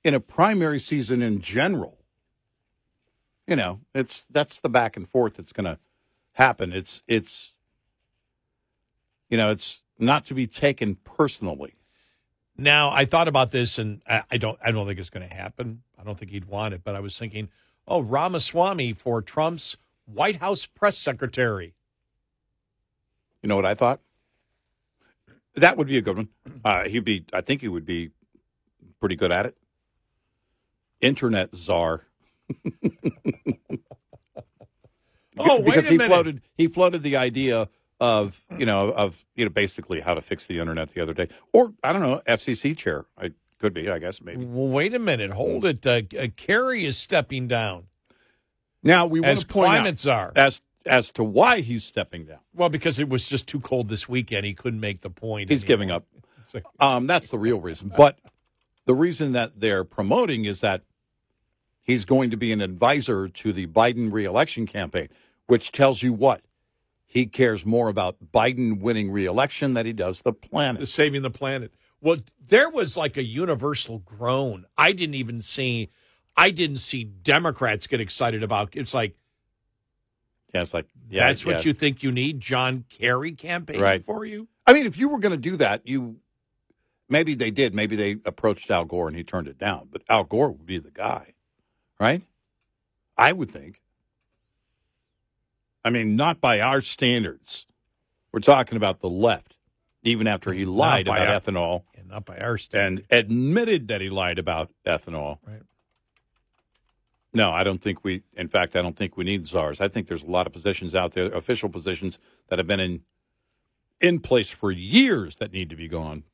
[SPEAKER 2] a primary season in general, that's the back and forth that's going to happen. It's not to be taken personally.
[SPEAKER 3] Now, I thought about this, and I don't think it's going to happen. I don't think he'd want it, but I was thinking, Ramaswamy for Trump's White House press secretary.
[SPEAKER 2] You know what I thought? That would be a good one. I think he would be pretty good at it. Internet czar.
[SPEAKER 3] Because
[SPEAKER 2] he floated the idea of basically how to fix the internet the other day, or I don't know, FCC chair. I could be, I guess, maybe.
[SPEAKER 3] Well, wait a minute, hold it. Kerry is stepping down.
[SPEAKER 2] Now we want to point
[SPEAKER 3] climate czar
[SPEAKER 2] as to why he's stepping down.
[SPEAKER 3] Well, because it was just too cold this weekend. He couldn't make the point.
[SPEAKER 2] He's giving up. That's the real reason. But the reason that they're promoting is that he's going to be an advisor to the Biden reelection campaign, which tells you what? He cares more about Biden winning reelection than he does the planet.
[SPEAKER 3] Saving the planet. Well, there was like a universal groan. I didn't see Democrats get excited about. It's like, that's what you think you need? John Kerry campaigning for you?
[SPEAKER 2] I mean, if you were going to do that, maybe they did. Maybe they approached Al Gore and he turned it down. But Al Gore would be the guy, right? I would think. I mean, not by our standards. We're talking about the left, even after he lied about ethanol.
[SPEAKER 3] And not by our standards.
[SPEAKER 2] And admitted that he lied about ethanol.
[SPEAKER 3] Right.
[SPEAKER 2] No, I don't think we need czars. I think there's a lot of positions out there, official positions, that have been in place for years that need to be gone.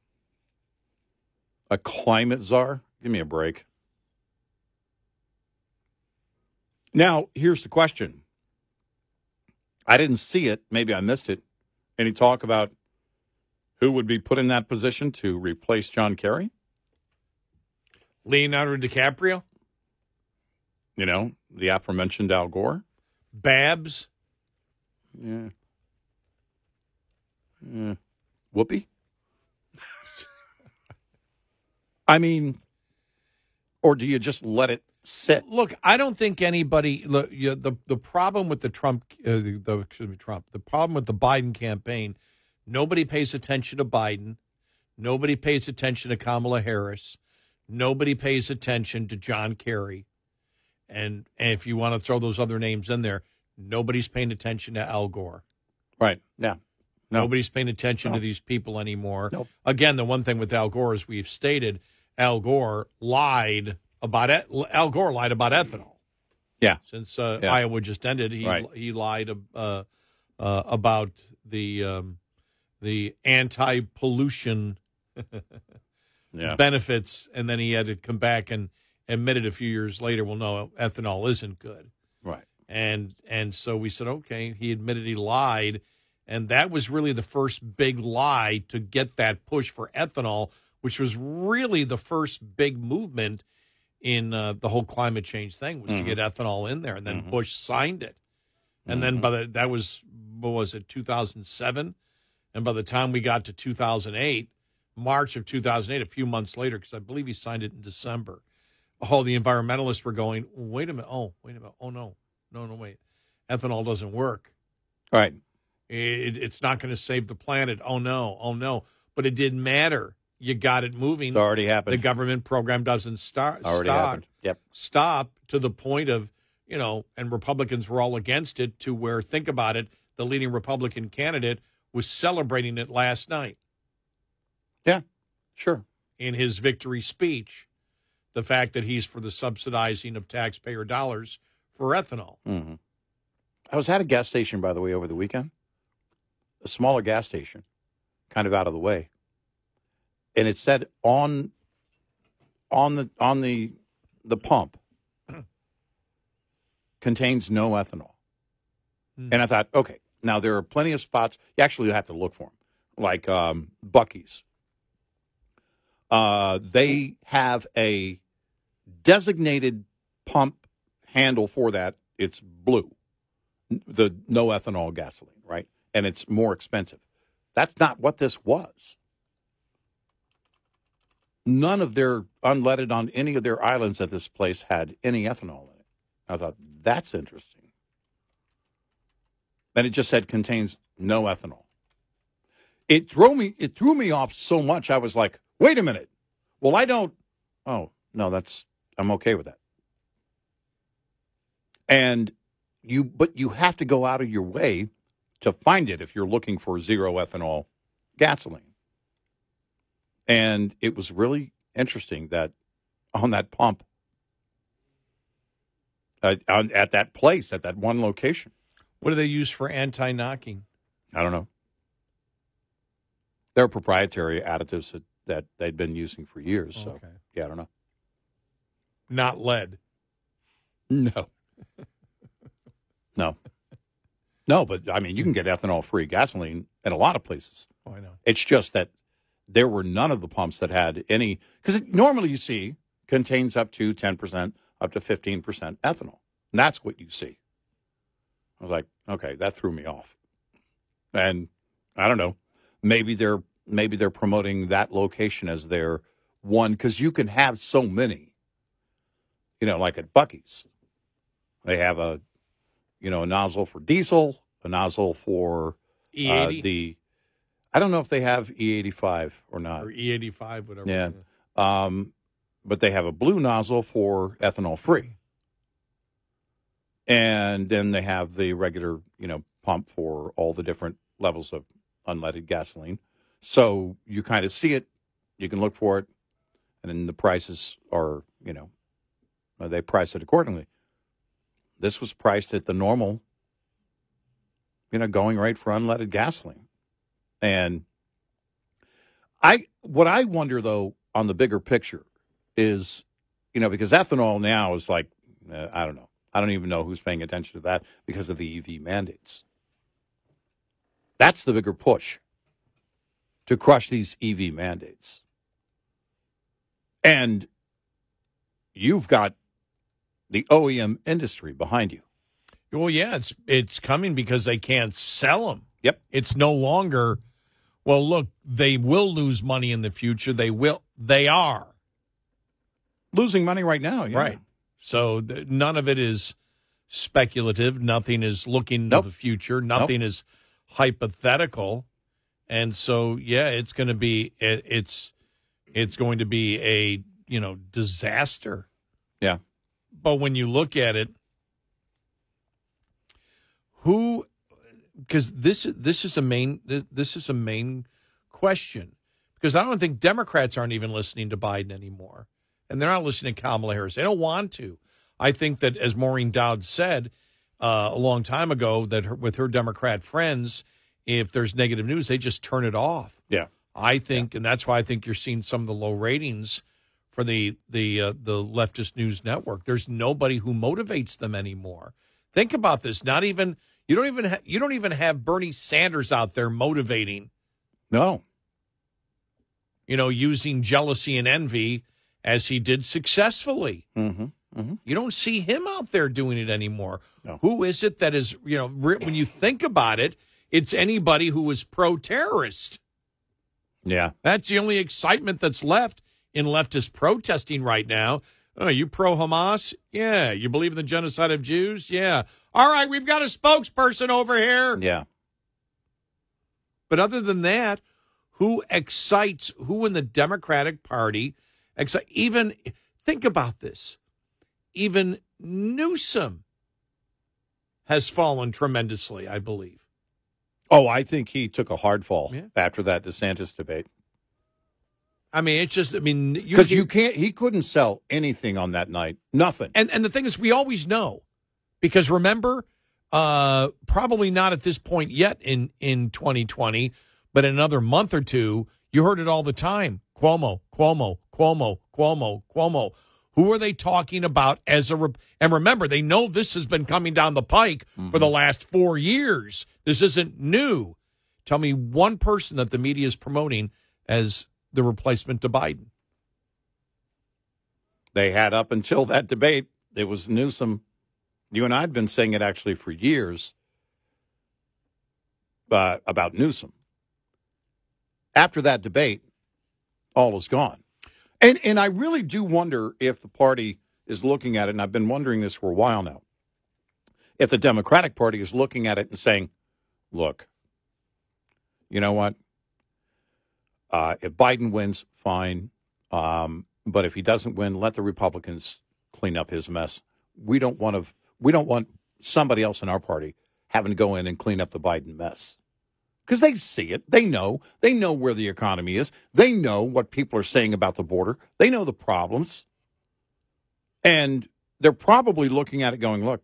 [SPEAKER 2] A climate czar? Give me a break. Now, here's the question. I didn't see it. Maybe I missed it. Any talk about who would be put in that position to replace John Kerry?
[SPEAKER 3] Leonardo DiCaprio?
[SPEAKER 2] The aforementioned Al Gore?
[SPEAKER 3] Babs?
[SPEAKER 2] Yeah. Yeah. Whoopee? I mean, or do you just let it sit?
[SPEAKER 3] Look, I don't think anybody. Look, the problem with the the problem with the Biden campaign, nobody pays attention to Biden, nobody pays attention to Kamala Harris, nobody pays attention to John Kerry, and if you want to throw those other names in there, nobody's paying attention to Al Gore.
[SPEAKER 2] Right? Yeah. No.
[SPEAKER 3] Nobody's paying attention to these people anymore.
[SPEAKER 2] Nope.
[SPEAKER 3] Again, the one thing with Al Gore, as we've stated, Al Gore lied about ethanol.
[SPEAKER 2] Yeah.
[SPEAKER 3] Since Iowa just ended, he lied about the anti-pollution benefits, and then he had to come back and admit it a few years later. Well, no, ethanol isn't good.
[SPEAKER 2] Right.
[SPEAKER 3] And so we said, okay, he admitted he lied. And that was really the first big lie to get that push for ethanol, which was really the first big movement in the whole climate change thing, was to get ethanol in there. And then Bush signed it. And then that was, what was it, 2007? And by the time we got to 2008, March of 2008, a few months later, because I believe he signed it in December, all the environmentalists were going, wait a minute. Oh, no, wait. Ethanol doesn't work.
[SPEAKER 2] Right.
[SPEAKER 3] It's not going to save the planet. Oh, no. But it didn't matter. You got it moving.
[SPEAKER 2] It's already happened.
[SPEAKER 3] The government program doesn't
[SPEAKER 2] Happened. Yep.
[SPEAKER 3] Stop to the point of, and Republicans were all against it, to where, think about it, the leading Republican candidate was celebrating it last night.
[SPEAKER 2] Yeah, sure.
[SPEAKER 3] In his victory speech, the fact that he's for the subsidizing of taxpayer dollars for ethanol.
[SPEAKER 2] Mm-hmm. I was at a gas station, by the way, over the weekend. A smaller gas station, kind of out of the way, and it said on the pump, contains no ethanol. And I thought, okay, now there are plenty of spots. You actually have to look for them, like Buc-ee's. They have a designated pump handle for that. It's blue, the no ethanol gasoline, right? And it's more expensive. That's not what this was. None of their unleaded on any of their islands at this place had any ethanol in it. I thought, that's interesting. Then it just said contains no ethanol. It threw me off so much. I was like, wait a minute. Well, I don't. Oh, no, I'm okay with that. But you have to go out of your way to find it if you're looking for zero ethanol gasoline. And it was really interesting that on that pump, at that place, at that one location.
[SPEAKER 3] What do they use for anti-knocking?
[SPEAKER 2] I don't know. They're proprietary additives that they'd been using for years. So,
[SPEAKER 3] okay.
[SPEAKER 2] Yeah, I don't know.
[SPEAKER 3] Not lead.
[SPEAKER 2] No. No, but, I mean, you can get ethanol-free gasoline in a lot of places.
[SPEAKER 3] Oh, I know. It's
[SPEAKER 2] just that there were none of the pumps that had any, because normally you see contains up to 10%, up to 15% ethanol. And that's what you see. I was like, okay, that threw me off. And I don't know, maybe they're promoting that location as their one, because you can have so many, like at Buc-ee's. They have a nozzle for diesel, a nozzle for
[SPEAKER 3] E80.
[SPEAKER 2] I don't know if they have E85 or not.
[SPEAKER 3] Or E85, whatever.
[SPEAKER 2] Yeah. But they have a blue nozzle for ethanol free. And then they have the regular, pump for all the different levels of unleaded gasoline. So you kind of see it, you can look for it, and then the prices are, they price it accordingly. This was priced at the normal, going rate for unleaded gasoline. And what I wonder, though, on the bigger picture is, because ethanol now is like, I don't know. I don't even know who's paying attention to that because of the EV mandates. That's the bigger push, to crush these EV mandates. And you've got the OEM industry behind you.
[SPEAKER 3] Well, yeah, it's coming because they can't sell them.
[SPEAKER 2] Yep.
[SPEAKER 3] It's no longer, well, look, they will lose money in the future. They are.
[SPEAKER 2] Losing money right now. Yeah.
[SPEAKER 3] Right. So none of it is speculative. Nothing is looking to the future. Nothing is hypothetical. And so, yeah, it's going to be it's going to be a, disaster.
[SPEAKER 2] Yeah.
[SPEAKER 3] But when you look at it, because this is a main question, because I don't think Democrats aren't even listening to Biden anymore, and they're not listening to Kamala Harris. They don't want to. I think that, as Maureen Dowd said a long time ago, that with her Democrat friends, if there's negative news, they just turn it off.
[SPEAKER 2] Yeah,
[SPEAKER 3] I think, and that's why I think you're seeing some of the low ratings for the leftist news network. There's nobody who motivates them anymore. Think about this. You don't even have Bernie Sanders out there motivating.
[SPEAKER 2] No.
[SPEAKER 3] Using jealousy and envy as he did successfully.
[SPEAKER 2] Mm-hmm. Mm-hmm.
[SPEAKER 3] You don't see him out there doing it anymore.
[SPEAKER 2] No.
[SPEAKER 3] Who is it that is, when you think about it, it's anybody who is pro-terrorist.
[SPEAKER 2] Yeah.
[SPEAKER 3] That's the only excitement that's left in leftist protesting right now. Oh, you pro-Hamas? Yeah. You believe in the genocide of Jews? Yeah. All right, we've got a spokesperson over here.
[SPEAKER 2] Yeah.
[SPEAKER 3] But other than that, who in the Democratic Party even think about this. Even Newsom has fallen tremendously, I believe.
[SPEAKER 2] Oh, I think he took a hard fall after that DeSantis debate.
[SPEAKER 3] I mean, it's just,
[SPEAKER 2] because he couldn't sell anything on that night. Nothing.
[SPEAKER 3] And the thing is, we always know, because remember, probably not at this point yet in 2020, but in another month or two, you heard it all the time. Cuomo, Cuomo, Cuomo, Cuomo, Cuomo. Who are they talking about and remember, they know this has been coming down the pike for the last 4 years. This isn't new. Tell me one person that the media is promoting as the replacement to Biden.
[SPEAKER 2] They had up until that debate. It was Newsom. You and I had been saying it actually for years about Newsom. After that debate, all is gone. And I really do wonder if the party is looking at it, and I've been wondering this for a while now, if the Democratic Party is looking at it and saying, look, you know what? If Biden wins, fine. But if he doesn't win, let the Republicans clean up his mess. We don't want somebody else in our party having to go in and clean up the Biden mess. Because they see it. They know where the economy is. They know what people are saying about the border. They know the problems. And they're probably looking at it going, look,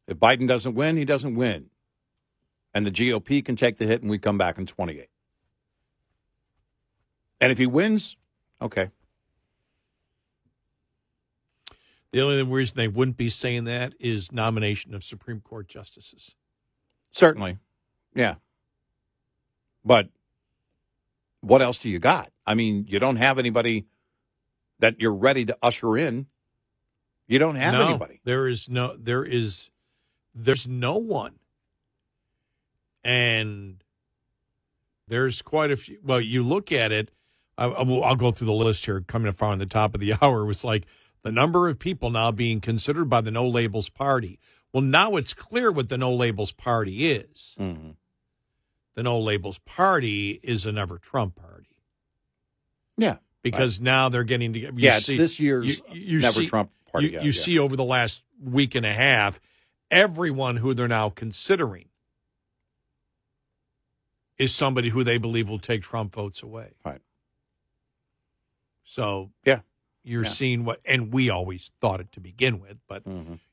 [SPEAKER 2] if Biden doesn't win, he doesn't win. And the GOP can take the hit and we come back in 28. And if he wins, okay.
[SPEAKER 3] The only reason they wouldn't be saying that is nomination of Supreme Court justices.
[SPEAKER 2] Certainly. Yeah. But what else do you got? I mean, you don't have anybody that you're ready to usher in. You don't have anybody.
[SPEAKER 3] There's no one. And there's quite a few. Well, you look at it. I'll go through the list here. Coming up far on the top of the hour was like the number of people now being considered by the No Labels Party. Well, now it's clear what the No Labels Party is.
[SPEAKER 2] Mm-hmm.
[SPEAKER 3] The No Labels Party is a Never Trump party.
[SPEAKER 2] Yeah.
[SPEAKER 3] Because now they're getting together.
[SPEAKER 2] It's this year's Never Trump party.
[SPEAKER 3] You see over the last week and a half, everyone who they're now considering is somebody who they believe will take Trump votes away.
[SPEAKER 2] Right.
[SPEAKER 3] So you're
[SPEAKER 2] Yeah.
[SPEAKER 3] seeing what, and we always thought it to begin with, but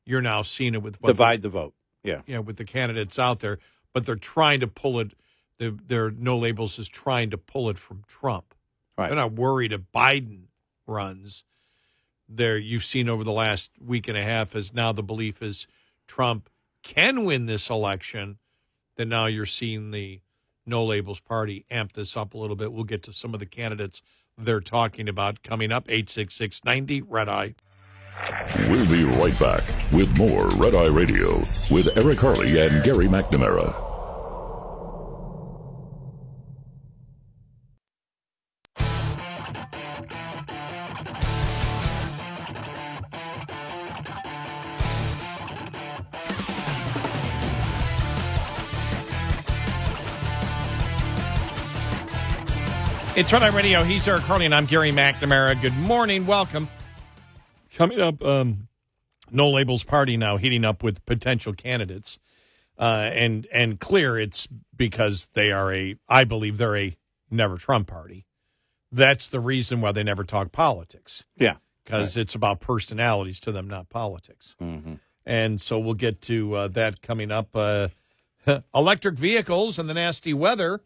[SPEAKER 3] you're now seeing it with what
[SPEAKER 2] divide the vote. Yeah.
[SPEAKER 3] Yeah, with the candidates out there, but they're trying to pull it. Their No Labels is trying to pull it from Trump.
[SPEAKER 2] Right.
[SPEAKER 3] They're not worried if Biden runs. You've seen over the last week and a half as now the belief is Trump can win this election. Then now you're seeing the No Labels Party amp this up a little bit. We'll get to some of the candidates they're talking about coming up. 866-90 Red Eye.
[SPEAKER 1] We'll be right back with more Red Eye Radio with Eric Harley and Gary McNamara.
[SPEAKER 3] It's Red Eye Radio. He's Eric Harley, and I'm Gary McNamara. Good morning. Welcome. Coming up, No Labels Party now heating up with potential candidates. And clear it's because I believe they're a Never Trump party. That's the reason why they never talk politics.
[SPEAKER 2] Yeah.
[SPEAKER 3] Because it's about personalities to them, not politics.
[SPEAKER 2] Mm-hmm.
[SPEAKER 3] And so we'll get to that coming up. Electric vehicles and the nasty weather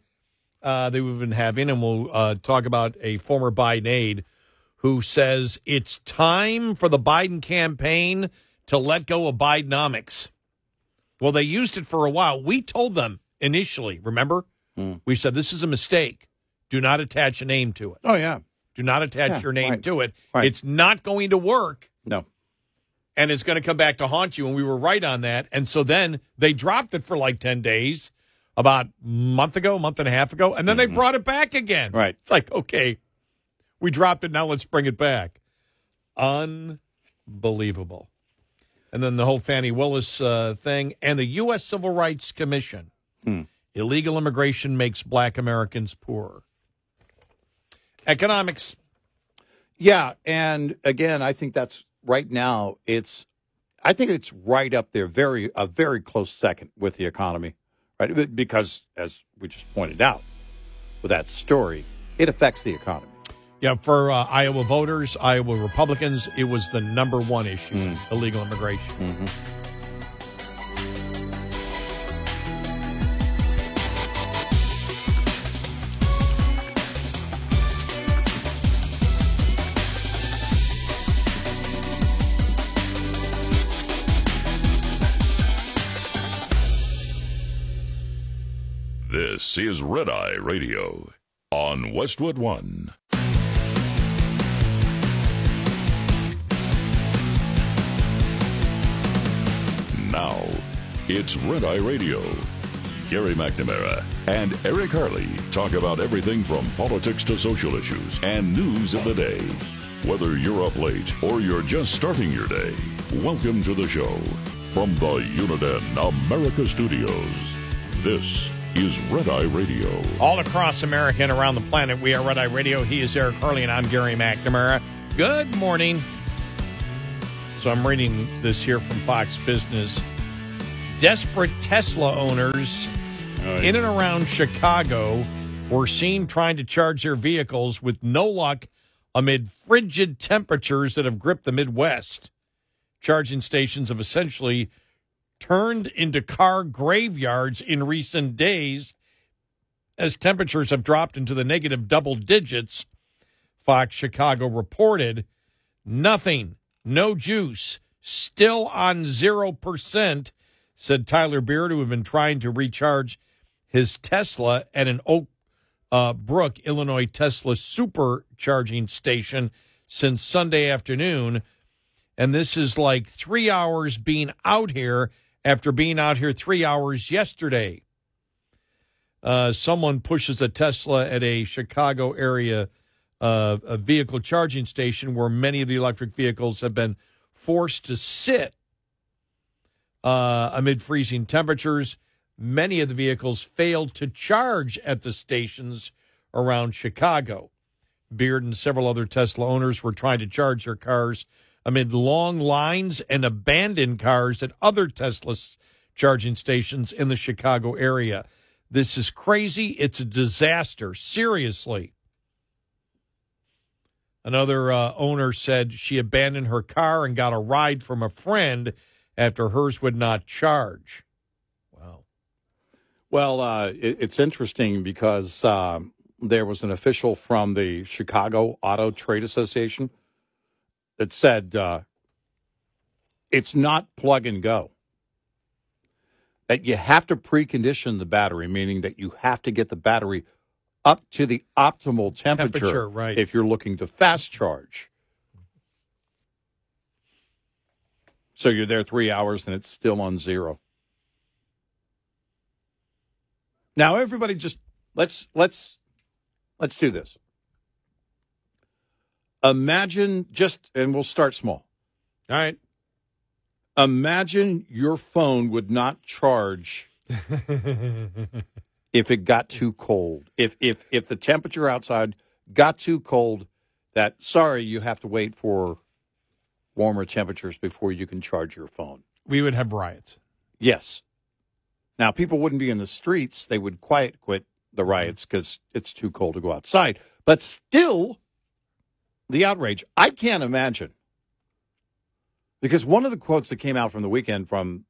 [SPEAKER 3] that we've been having, and we'll talk about a former Biden aide who says it's time for the Biden campaign to let go of Bidenomics. Well, they used it for a while. We told them initially, remember? We said this is a mistake. Do not attach a name to it.
[SPEAKER 2] Oh, yeah.
[SPEAKER 3] Do not attach your name to it.
[SPEAKER 2] Right.
[SPEAKER 3] It's not going to work.
[SPEAKER 2] No.
[SPEAKER 3] And it's going to come back to haunt you, and we were right on that. And so then they dropped it for like 10 days. About a month and a half ago, and then they brought it back again.
[SPEAKER 2] Right.
[SPEAKER 3] It's like, okay, we dropped it, now let's bring it back. Unbelievable. And then the whole Fanni Willis thing, and the U.S. Civil Rights Commission. Illegal immigration makes black Americans poorer. Economics.
[SPEAKER 2] Yeah, and again, I think that's right now, I think it's right up there, a very close second with the economy. Right, because, as we just pointed out with that story, it affects the economy.
[SPEAKER 3] Yeah, for Iowa voters, Iowa Republicans, it was the number one issue, illegal immigration.
[SPEAKER 1] This is Red Eye Radio on Westwood One. Now, it's Red Eye Radio. Gary McNamara and Eric Harley talk about everything from politics to social issues and news of the day. Whether you're up late or you're just starting your day, welcome to the show. From the Uniden America Studios, this is Red Eye Radio.
[SPEAKER 3] All across America and around the planet, we are Red Eye Radio. He is Eric Harley, and I'm Gary McNamara. Good morning. So I'm reading this here from Fox Business. Desperate Tesla owners in and around Chicago were seen trying to charge their vehicles with no luck amid frigid temperatures that have gripped the Midwest. Charging stations have essentially turned into car graveyards in recent days as temperatures have dropped into the negative double digits. Fox Chicago reported nothing, no juice, still on 0%, said Tyler Beard, who had been trying to recharge his Tesla at an Oak Brook, Illinois Tesla supercharging station since Sunday afternoon. And this is like 3 hours being out here after being out here 3 hours yesterday. Someone pushes a Tesla at a Chicago area a vehicle charging station where many of the electric vehicles have been forced to sit amid freezing temperatures. Many of the vehicles failed to charge at the stations around Chicago. Beard and several other Tesla owners were trying to charge their cars amid long lines and abandoned cars at other Tesla charging stations in the Chicago area. This is crazy. It's a disaster. Seriously. Another owner said she abandoned her car and got a ride from a friend after hers would not charge. Wow.
[SPEAKER 2] Well, it's interesting because there was an official from the Chicago Auto Trade Association that said it's not plug and go. That you have to precondition the battery, meaning that you have to get the battery up to the optimal temperature
[SPEAKER 3] right.
[SPEAKER 2] if you're looking to fast charge. So you're there 3 hours and it's still on 0. Now everybody just let's do this. Imagine and we'll start small.
[SPEAKER 3] All right.
[SPEAKER 2] Imagine your phone would not charge if it got too cold. If the temperature outside got too cold, sorry, you have to wait for warmer temperatures before you can charge your phone.
[SPEAKER 3] We would have riots.
[SPEAKER 2] Yes. Now, people wouldn't be in the streets. They would quit the riots because it's too cold to go outside. But still, the outrage, I can't imagine. Because one of the quotes that came out from the weekend from,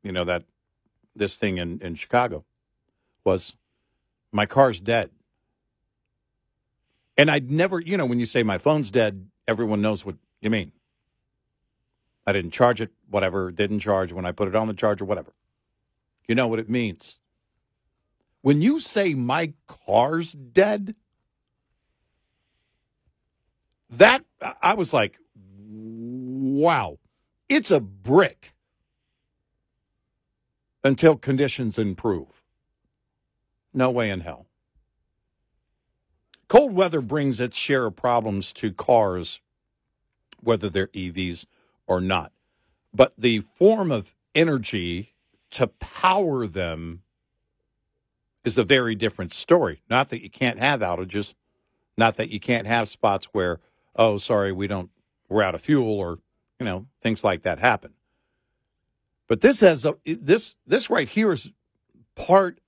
[SPEAKER 2] this thing in Chicago was, my car's dead. And I'd never, when you say my phone's dead, everyone knows what you mean. I didn't charge it, whatever, didn't charge when I put it on the charger, whatever. You know what it means. When you say my car's dead, that, I was like, wow, it's a brick until conditions improve. No way in hell. Cold weather brings its share of problems to cars, whether they're EVs or not. But the form of energy to power them is a very different story. Not that you can't have outages, not that you can't have spots where, oh, sorry, we're out of fuel, or, things like that happen. But this this right here is part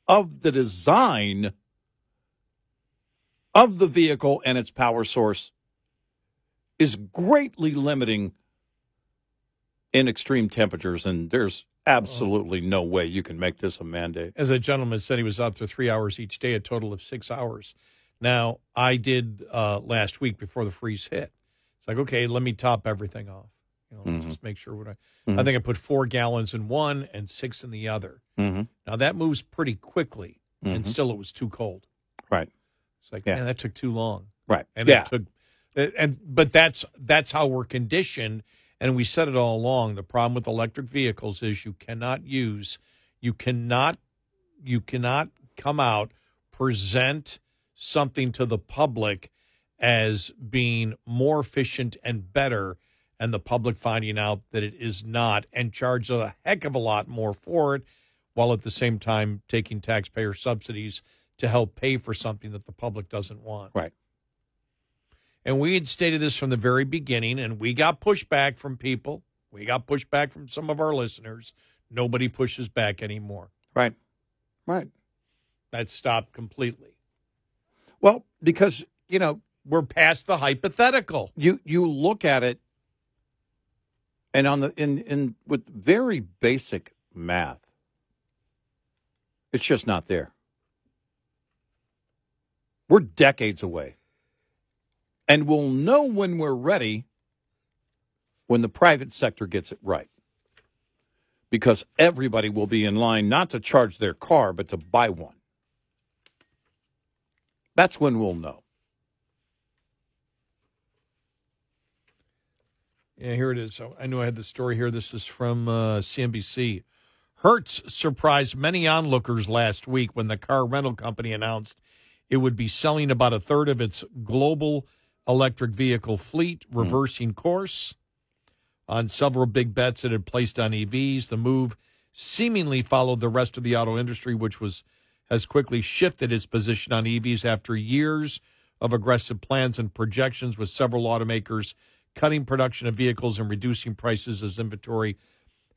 [SPEAKER 2] of the design of the vehicle, and its power source is greatly limiting in extreme temperatures, and there's absolutely no way you can make this a mandate.
[SPEAKER 3] As a gentleman said, he was out there 3 hours each day, a total of 6 hours. Now, I did last week before the freeze hit. It's like, okay, let me top everything off. Just make sure what I think I put 4 gallons in one and 6 in the other.
[SPEAKER 2] Mm-hmm.
[SPEAKER 3] Now, that moves pretty quickly, and still it was too cold.
[SPEAKER 2] Right.
[SPEAKER 3] It's like, man, that took too long.
[SPEAKER 2] Right.
[SPEAKER 3] And but that's how we're conditioned. And we said it all along. The problem with electric vehicles is you cannot come out, present something to the public as being more efficient and better, and the public finding out that it is not, and charge a heck of a lot more for it, while at the same time taking taxpayer subsidies to help pay for something that the public doesn't want.
[SPEAKER 2] Right.
[SPEAKER 3] And we had stated this from the very beginning, and we got pushback from people. We got pushback from some of our listeners. Nobody pushes back anymore.
[SPEAKER 2] Right. Right.
[SPEAKER 3] That stopped completely.
[SPEAKER 2] Well, because,
[SPEAKER 3] we're past the hypothetical.
[SPEAKER 2] You look at it, and in with very basic math, it's just not there. We're decades away. And we'll know when we're ready when the private sector gets it right. Because everybody will be in line not to charge their car, but to buy one. That's when we'll know.
[SPEAKER 3] Yeah, here it is. So I knew I had the story here. This is from CNBC. Hertz surprised many onlookers last week when the car rental company announced it would be selling about a third of its global electric vehicle fleet, reversing course on several big bets it had placed on EVs. The move seemingly followed the rest of the auto industry, which has quickly shifted its position on EVs after years of aggressive plans and projections, with several automakers cutting production of vehicles and reducing prices as inventory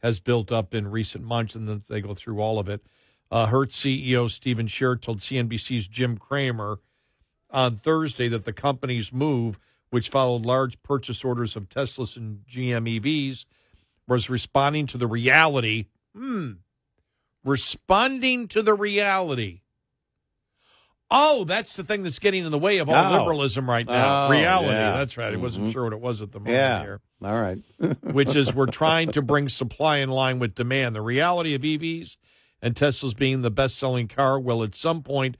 [SPEAKER 3] has built up in recent months, and then they go through all of it. Hertz CEO Stephen Scherr told CNBC's Jim Cramer on Thursday that the company's move, which followed large purchase orders of Teslas and GM EVs, was responding to the reality. Responding to the reality. Oh, that's the thing that's getting in the way of all liberalism right now. Reality. Yeah. That's right. I wasn't sure what it was at the moment here.
[SPEAKER 2] All right.
[SPEAKER 3] Which is, we're trying to bring supply in line with demand. The reality of EVs and Teslas being the best-selling car will at some point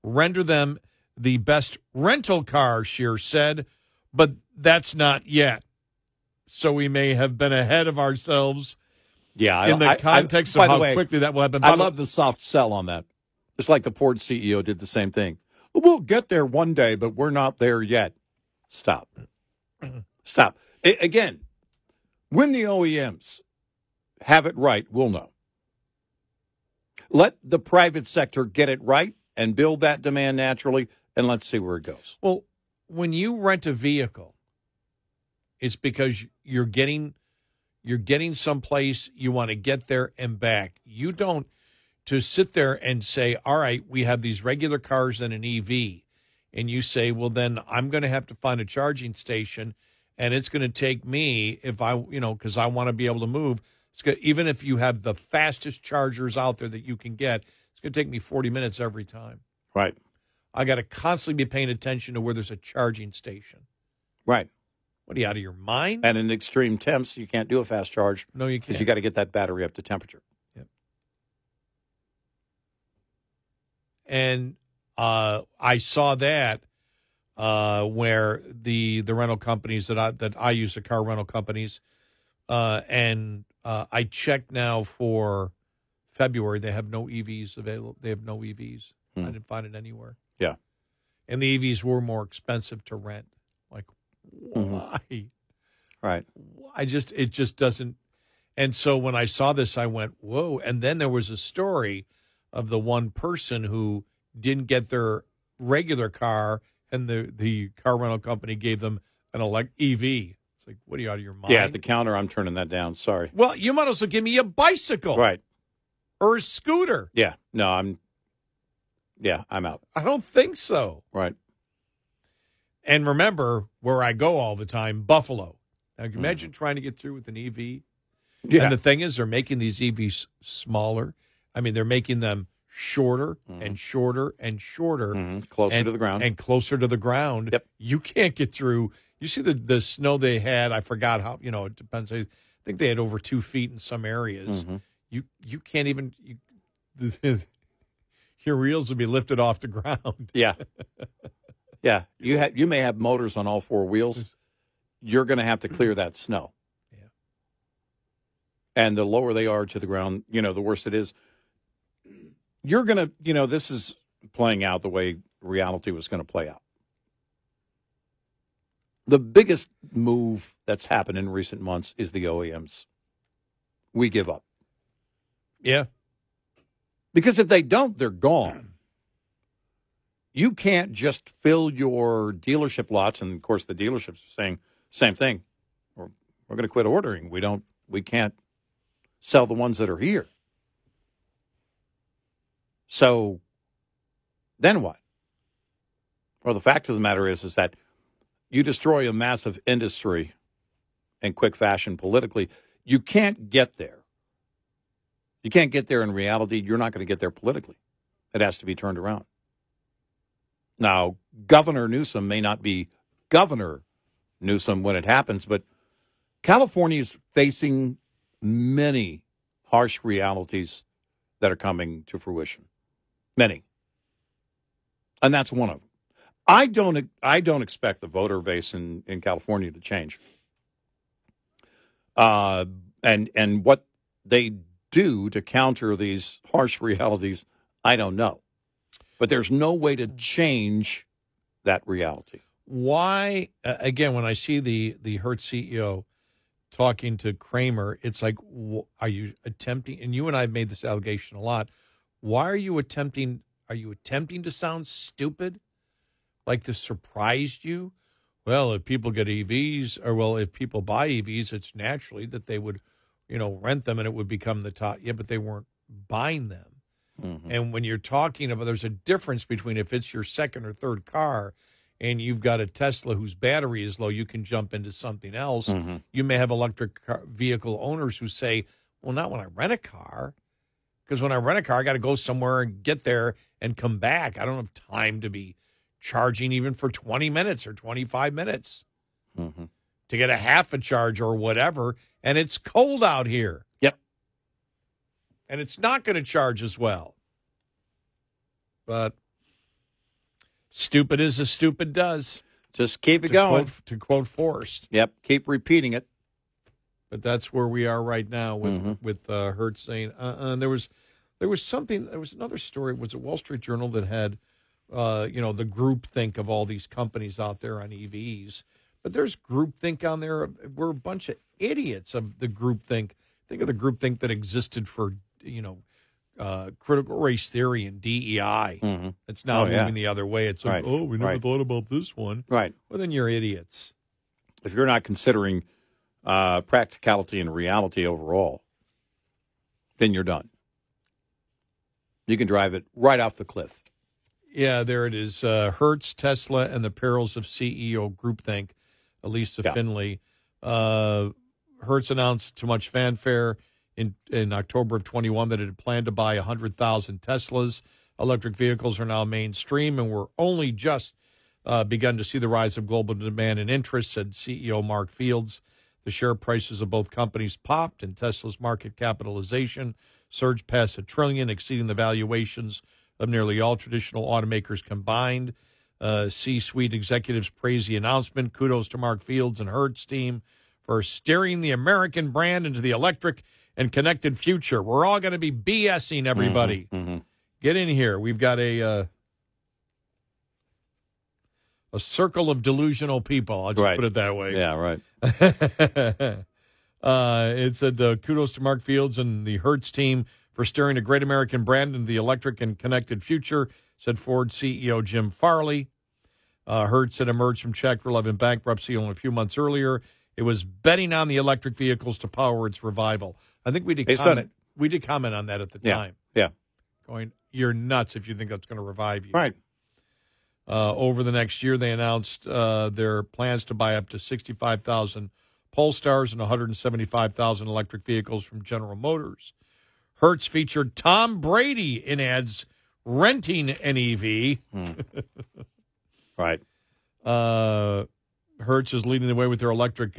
[SPEAKER 3] render them the best rental car, Scherr said, but that's not yet. So we may have been ahead of ourselves.
[SPEAKER 2] Yeah,
[SPEAKER 3] in the context of how quickly that will happen.
[SPEAKER 2] I love the soft sell on that. It's like the Ford CEO did the same thing. We'll get there one day, but we're not there yet. Stop. Stop. Again, when the OEMs have it right, we'll know. Let the private sector get it right and build that demand naturally, and let's see where it goes.
[SPEAKER 3] Well, when you rent a vehicle, it's because you're getting someplace, you want to get there and back. You don't to sit there and say, all right, we have these regular cars and an EV, and you say, well, then I'm going to have to find a charging station, and it's going to take me, if I, because I want to be able to move, even if you have the fastest chargers out there that you can get, it's going to take me 40 minutes every time.
[SPEAKER 2] Right.
[SPEAKER 3] I got to constantly be paying attention to where there's a charging station.
[SPEAKER 2] Right.
[SPEAKER 3] What, are you out of your mind?
[SPEAKER 2] And in extreme temps, you can't do a fast charge.
[SPEAKER 3] No, you can't.
[SPEAKER 2] Because you got to get that battery up to temperature.
[SPEAKER 3] Yep. And I saw that where the rental companies that I use, the car rental companies, and I checked now for February. They have no EVs available. They have no EVs. I didn't find it anywhere.
[SPEAKER 2] Yeah.
[SPEAKER 3] And the EVs were more expensive to rent. Like, why?
[SPEAKER 2] Right.
[SPEAKER 3] It just doesn't. And so when I saw this, I went, whoa. And then there was a story of the one person who didn't get their regular car, and the car rental company gave them an EV. It's like, what, are you out of your mind?
[SPEAKER 2] Yeah, at the counter, I'm turning that down. Sorry.
[SPEAKER 3] Well, you might also give me a bicycle.
[SPEAKER 2] Right.
[SPEAKER 3] Or a scooter.
[SPEAKER 2] Yeah. No, I'm out.
[SPEAKER 3] I don't think so.
[SPEAKER 2] Right.
[SPEAKER 3] And remember, where I go all the time, Buffalo. Now, can you imagine trying to get through with an EV?
[SPEAKER 2] Yeah.
[SPEAKER 3] And the thing is, they're making these EVs smaller. I mean, they're making them shorter and shorter and shorter.
[SPEAKER 2] Closer to the ground.
[SPEAKER 3] And closer to the ground.
[SPEAKER 2] Yep.
[SPEAKER 3] You can't get through. You see the snow they had. I forgot how, it depends. I think they had over 2 feet in some areas. You can't even, your wheels will be lifted off the ground.
[SPEAKER 2] Yeah. Yeah. You may have motors on all 4 wheels. You're going to have to clear that snow.
[SPEAKER 3] Yeah.
[SPEAKER 2] And the lower they are to the ground, the worse it is. You're going to, this is playing out the way reality was going to play out. The biggest move that's happened in recent months is the OEMs. We give up.
[SPEAKER 3] Yeah.
[SPEAKER 2] Because if they don't, they're gone. You can't just fill your dealership lots, and of course the dealerships are saying same thing. We're going to quit ordering. We can't sell the ones that are here. So then what? Well, the fact of the matter is that you destroy a massive industry in quick fashion politically. You can't get there. You can't get there in reality. You're not going to get there politically. It has to be turned around. Now, Governor Newsom may not be Governor Newsom when it happens, but California is facing many harsh realities that are coming to fruition. Many. And that's one of them. I don't expect the voter base in California to change. And what they do to counter these harsh realities, I don't know. But there's no way to change that reality.
[SPEAKER 3] Why, again, when I see the Hertz CEO talking to Kramer, it's like, are you attempting, and you and I have made this allegation a lot, why are you attempting to sound stupid? Like this surprised you? Well, if people get EVs, if people buy EVs, it's naturally that they would, rent them and it would become the top. Yeah, but they weren't buying them. Mm-hmm. And when you're talking about, there's a difference between if it's your second or third car and you've got a Tesla whose battery is low, you can jump into something else. Mm-hmm. You may have electric vehicle owners who say, well, not when I rent a car. Because when I rent a car, I got to go somewhere and get there and come back. I don't have time to be charging even for 20 minutes or 25 minutes to get a half a charge or whatever. And it's cold out here.
[SPEAKER 2] Yep.
[SPEAKER 3] And it's not going to charge as well. But stupid is as stupid does.
[SPEAKER 2] Just keep it going.
[SPEAKER 3] To quote Forrest.
[SPEAKER 2] Yep. Keep repeating it.
[SPEAKER 3] But that's where we are right now with Hertz saying, and there was another story. Was it Wall Street Journal that had, the groupthink of all these companies out there on EVs? But there's groupthink on there. We're a bunch of idiots of the groupthink. Think of the groupthink that existed for, critical race theory and DEI. Mm-hmm. It's now moving the other way. It's like, we never thought about this one. Right. Well, then you're idiots.
[SPEAKER 2] If you're not considering practicality and reality overall, then you're done. You can drive it right off the cliff.
[SPEAKER 3] Yeah, there it is. Hertz, Tesla, and the perils of CEO groupthink. Elisa Finley. Hertz announced to much fanfare in October of 21 that it had planned to buy 100,000 Teslas. Electric vehicles are now mainstream, and we're only just begun to see the rise of global demand and interest, said CEO Mark Fields. The share prices of both companies popped, and Tesla's market capitalization surged past $1 trillion, exceeding the valuations of nearly all traditional automakers combined. C-suite executives praised the announcement. Kudos to Mark Fields and Hertz team for steering the American brand into the electric and connected future. We're all going to be BSing everybody. Mm-hmm. Get in here. We've got a circle of delusional people. I'll just put it that way.
[SPEAKER 2] Yeah, right.
[SPEAKER 3] It said, kudos to Mark Fields and the Hertz team for steering a great American brand into the electric and connected future, said Ford CEO Jim Farley. Hertz had emerged from Chapter 11 bankruptcy only a few months earlier. It was betting on the electric vehicles to power its revival. I think we did comment on that at the time.
[SPEAKER 2] Yeah.
[SPEAKER 3] Going, you're nuts if you think that's going to revive you.
[SPEAKER 2] Right.
[SPEAKER 3] Over the next year, they announced their plans to buy up to 65,000 Polestars and 175,000 electric vehicles from General Motors. Hertz featured Tom Brady in ads renting an EV.
[SPEAKER 2] Right.
[SPEAKER 3] Hertz is leading the way with their electric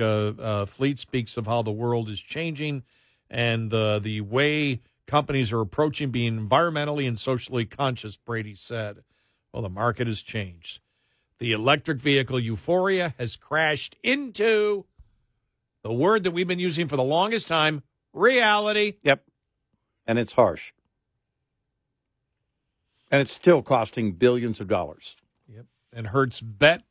[SPEAKER 3] fleet, speaks of how the world is changing and the way companies are approaching being environmentally and socially conscious, Brady said. Well, the market has changed. The electric vehicle euphoria has crashed into the word that we've been using for the longest time, reality.
[SPEAKER 2] Yep. And it's harsh. And it's still costing billions of dollars.
[SPEAKER 3] Yep. And Hertz bet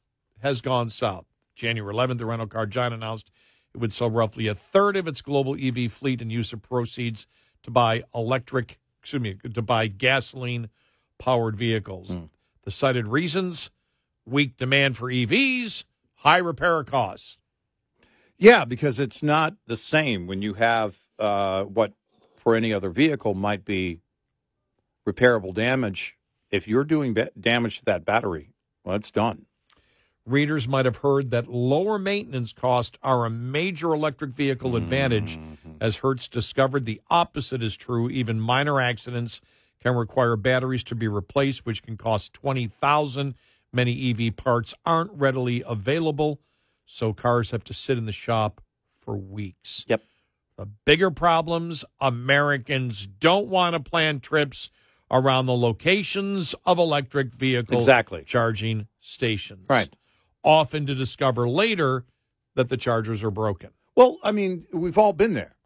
[SPEAKER 3] has gone south. January 11th, the rental car giant announced it would sell roughly a third of its global EV fleet and use the proceeds to buy gasoline-powered vehicles. The cited reasons, weak demand for EVs, high repair costs.
[SPEAKER 2] Yeah, because it's not the same when you have what for any other vehicle might be repairable damage. If you're doing damage to that battery, well, it's done.
[SPEAKER 3] Readers might have heard that lower maintenance costs are a major electric vehicle advantage. As Hertz discovered, the opposite is true. Even minor accidents can require batteries to be replaced, which can cost $20,000. Many EV parts aren't readily available, so cars have to sit in the shop for weeks.
[SPEAKER 2] Yep.
[SPEAKER 3] The bigger problems, Americans don't want to plan trips around the locations of electric vehicle charging stations.
[SPEAKER 2] Right.
[SPEAKER 3] Often to discover later that the chargers are broken.
[SPEAKER 2] Well, I mean, we've all been there.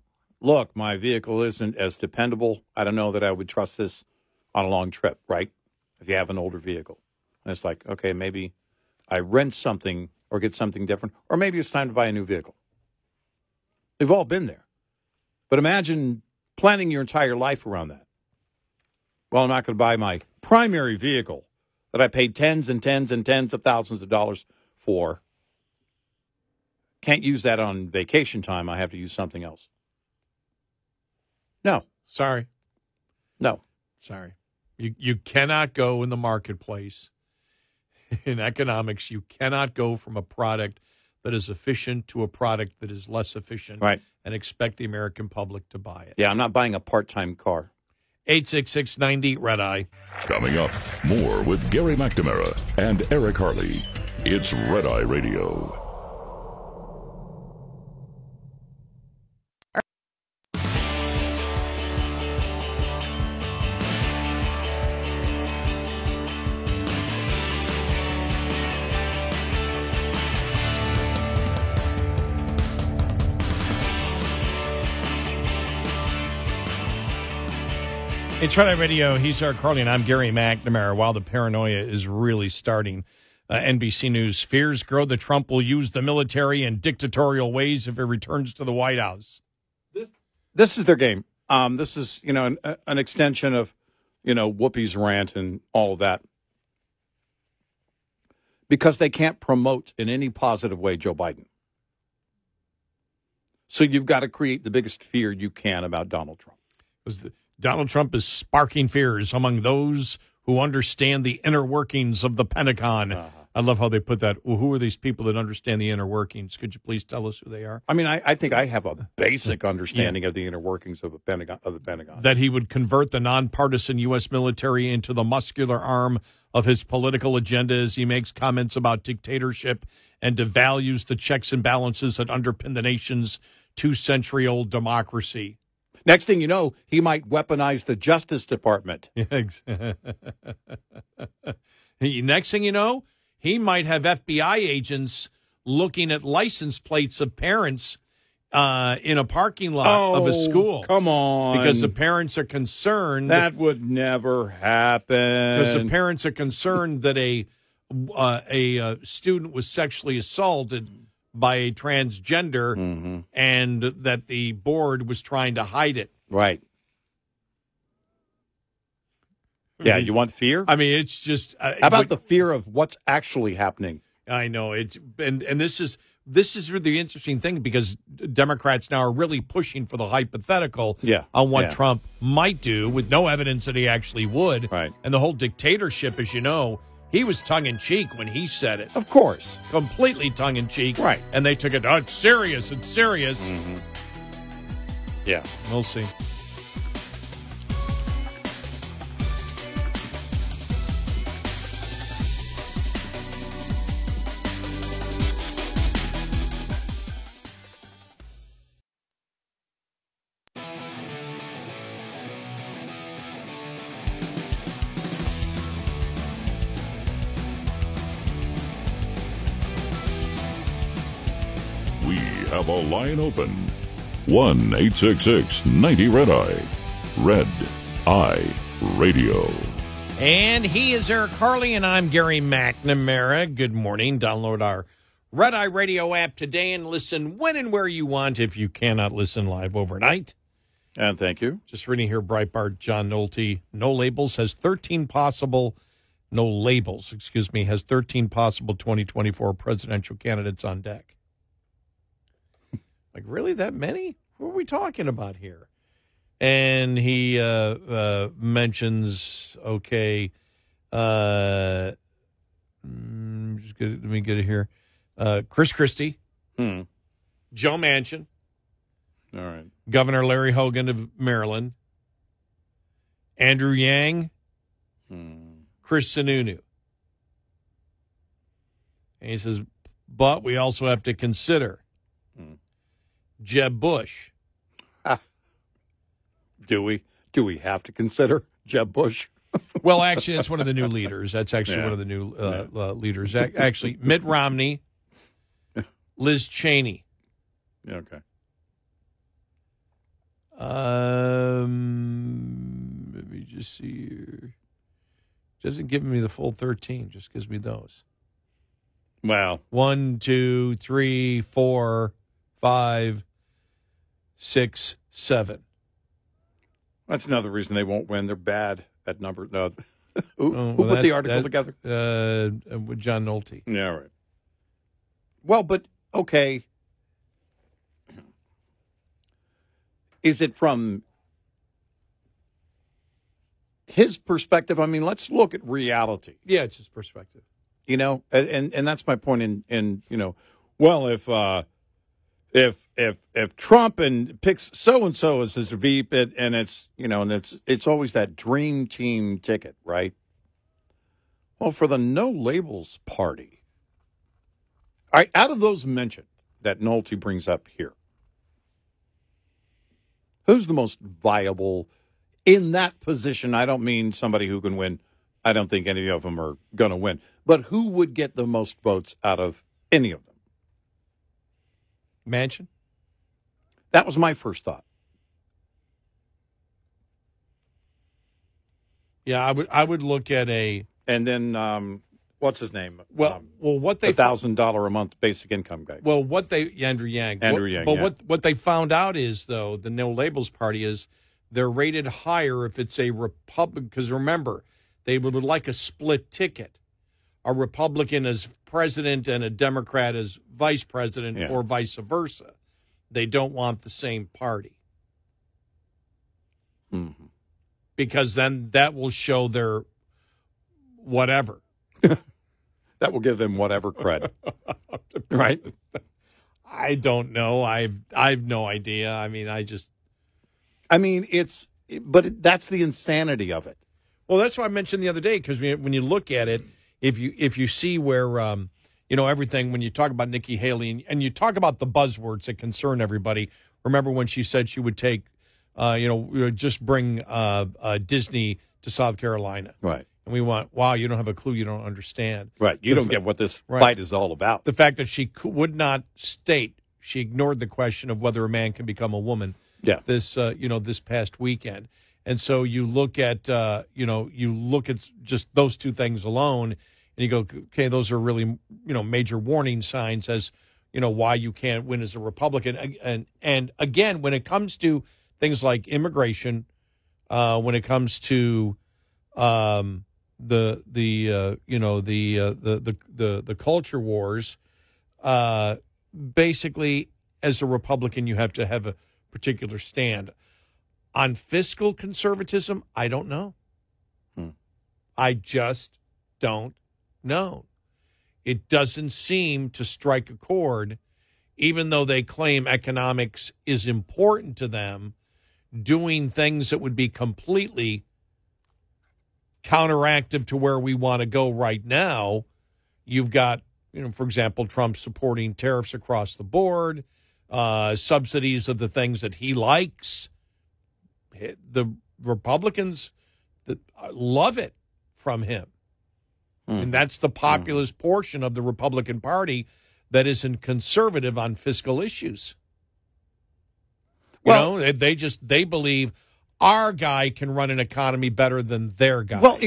[SPEAKER 2] Look, my vehicle isn't as dependable. I don't know that I would trust this on a long trip, right? If you have an older vehicle. And it's like, okay, maybe I rent something or get something different, or maybe it's time to buy a new vehicle. We've all been there. But imagine planning your entire life around that. Well, I'm not going to buy my primary vehicle that I paid tens and tens and tens of thousands of dollars for. Can't use that on vacation time. I have to use something else. No.
[SPEAKER 3] Sorry.
[SPEAKER 2] No.
[SPEAKER 3] Sorry. You cannot go in the marketplace. In economics, you cannot go from a product that is efficient to a product that is less efficient and expect the American public to buy it.
[SPEAKER 2] Yeah, I'm not buying a part-time car.
[SPEAKER 3] 866-90 Red Eye.
[SPEAKER 1] Coming up, more with Gary McNamara and Eric Harley. It's Red Eye Radio.
[SPEAKER 3] It's Friday Radio. He's our Carly, and I'm Gary McNamara. While the paranoia is really starting, NBC News fears grow that Trump will use the military in dictatorial ways if he returns to the White House.
[SPEAKER 2] This is their game. This is, an extension of, Whoopi's rant and all of that. Because they can't promote in any positive way Joe Biden. So you've got to create the biggest fear you can about Donald Trump.
[SPEAKER 3] Donald Trump is sparking fears among those who understand the inner workings of the Pentagon. I love how they put that. Well, who are these people that understand the inner workings? Could you please tell us who they are?
[SPEAKER 2] I mean, I think I have a basic understanding of the inner workings of the Pentagon.
[SPEAKER 3] That he would convert the nonpartisan U.S. military into the muscular arm of his political agenda as he makes comments about dictatorship and devalues the checks and balances that underpin the nation's 2-century-old democracy.
[SPEAKER 2] Next thing you know, he might weaponize the Justice Department.
[SPEAKER 3] Next thing you know, he might have FBI agents looking at license plates of parents in a parking lot of a school.
[SPEAKER 2] Come on.
[SPEAKER 3] Because the parents are concerned.
[SPEAKER 2] That would never happen.
[SPEAKER 3] Because the parents are concerned that a student was sexually assaulted by a transgender and that the board was trying to hide it.
[SPEAKER 2] Right. Yeah, you want fear?
[SPEAKER 3] I mean, it's just...
[SPEAKER 2] How about the fear of what's actually happening?
[SPEAKER 3] I know. And this is really the interesting thing because Democrats now are really pushing for the hypothetical on what Trump might do with no evidence that he actually would.
[SPEAKER 2] Right.
[SPEAKER 3] And the whole dictatorship, as you know, he was tongue-in-cheek when he said it.
[SPEAKER 2] Of course.
[SPEAKER 3] Completely tongue-in-cheek.
[SPEAKER 2] Right.
[SPEAKER 3] And they took it, it's serious, it's serious.
[SPEAKER 2] Yeah.
[SPEAKER 3] We'll see.
[SPEAKER 1] We have a line open. 1-866-90-RED-EYE. Red Eye Radio.
[SPEAKER 3] And he is Eric Harley, and I'm Gary McNamara. Good morning. Download our Red Eye Radio app today and listen when and where you want if you cannot listen live overnight.
[SPEAKER 2] And thank you.
[SPEAKER 3] Just reading here, Breitbart, John Nolte, has 13 possible 2024 presidential candidates on deck. Like, really, that many? What are we talking about here? And he mentions, let me get it here. Chris Christie, Joe Manchin,
[SPEAKER 2] all right,
[SPEAKER 3] Governor Larry Hogan of Maryland, Andrew Yang, Chris Sununu. And he says, but we also have to consider Jeb Bush.
[SPEAKER 2] Do we have to consider Jeb Bush?
[SPEAKER 3] Well, actually, that's one of the new leaders. That's actually one of the new leaders. Actually, Mitt Romney, Liz Cheney.
[SPEAKER 2] Okay.
[SPEAKER 3] Let me just see here. Doesn't give me the full 13. Just gives me those.
[SPEAKER 2] Wow.
[SPEAKER 3] 1, 2, 3, 4, 5, 6, 7.
[SPEAKER 2] That's another reason they won't win. They're bad at numbers. No. Who put the article together?
[SPEAKER 3] With John Nolte.
[SPEAKER 2] Yeah, right. Well, but, okay. Is it from his perspective? I mean, let's look at reality.
[SPEAKER 3] Yeah, it's his perspective.
[SPEAKER 2] And that's my point well, if Trump and picks so and so as his VP, and it's always that dream team ticket, right? Well, for the No Labels Party, all right, out of those mentioned that Nolte brings up here, who's the most viable in that position? I don't mean somebody who can win. I don't think any of them are going to win, but who would get the most votes out of any of them?
[SPEAKER 3] Manchin?
[SPEAKER 2] That was my first thought.
[SPEAKER 3] Yeah, I would look at
[SPEAKER 2] and then what's his name?
[SPEAKER 3] What they
[SPEAKER 2] $1,000 a month basic income guy.
[SPEAKER 3] Well, Andrew Yang. What they found out is, though, the No Labels Party is they're rated higher if it's a Republican. Because remember, they would like a split ticket, a Republican as president and a Democrat as vice president, or vice versa. They don't want the same party.
[SPEAKER 2] Mm-hmm.
[SPEAKER 3] Because then that will show their whatever.
[SPEAKER 2] That will give them whatever cred. Right?
[SPEAKER 3] I don't know. I've no idea. I mean,
[SPEAKER 2] but that's the insanity of it.
[SPEAKER 3] Well, that's what I mentioned the other day, because when you look at it, if you see where everything, when you talk about Nikki Haley and you talk about the buzzwords that concern everybody. Remember when she said she would take, just bring Disney to South Carolina,
[SPEAKER 2] right?
[SPEAKER 3] And we want, wow, you don't have a clue, you don't understand,
[SPEAKER 2] right? You don't get what this fight is all about.
[SPEAKER 3] The fact that she would not state, she ignored the question of whether a man can become a woman.
[SPEAKER 2] Yeah.
[SPEAKER 3] This past weekend. And so you look at just those two things alone, and you go, okay, those are really, major warning signs as, why you can't win as a Republican. And again, when it comes to things like immigration, when it comes to the culture wars, basically, as a Republican, you have to have a particular stand. On fiscal conservatism, I don't know. I just don't know. It doesn't seem to strike a chord, even though they claim economics is important to them, doing things that would be completely counteractive to where we want to go right now. You've got, for example, Trump supporting tariffs across the board, subsidies of the things that he likes. The Republicans that love it from him. And that's the populist portion of the Republican Party that isn't conservative on fiscal issues. They believe our guy can run an economy better than their guy.
[SPEAKER 2] Well,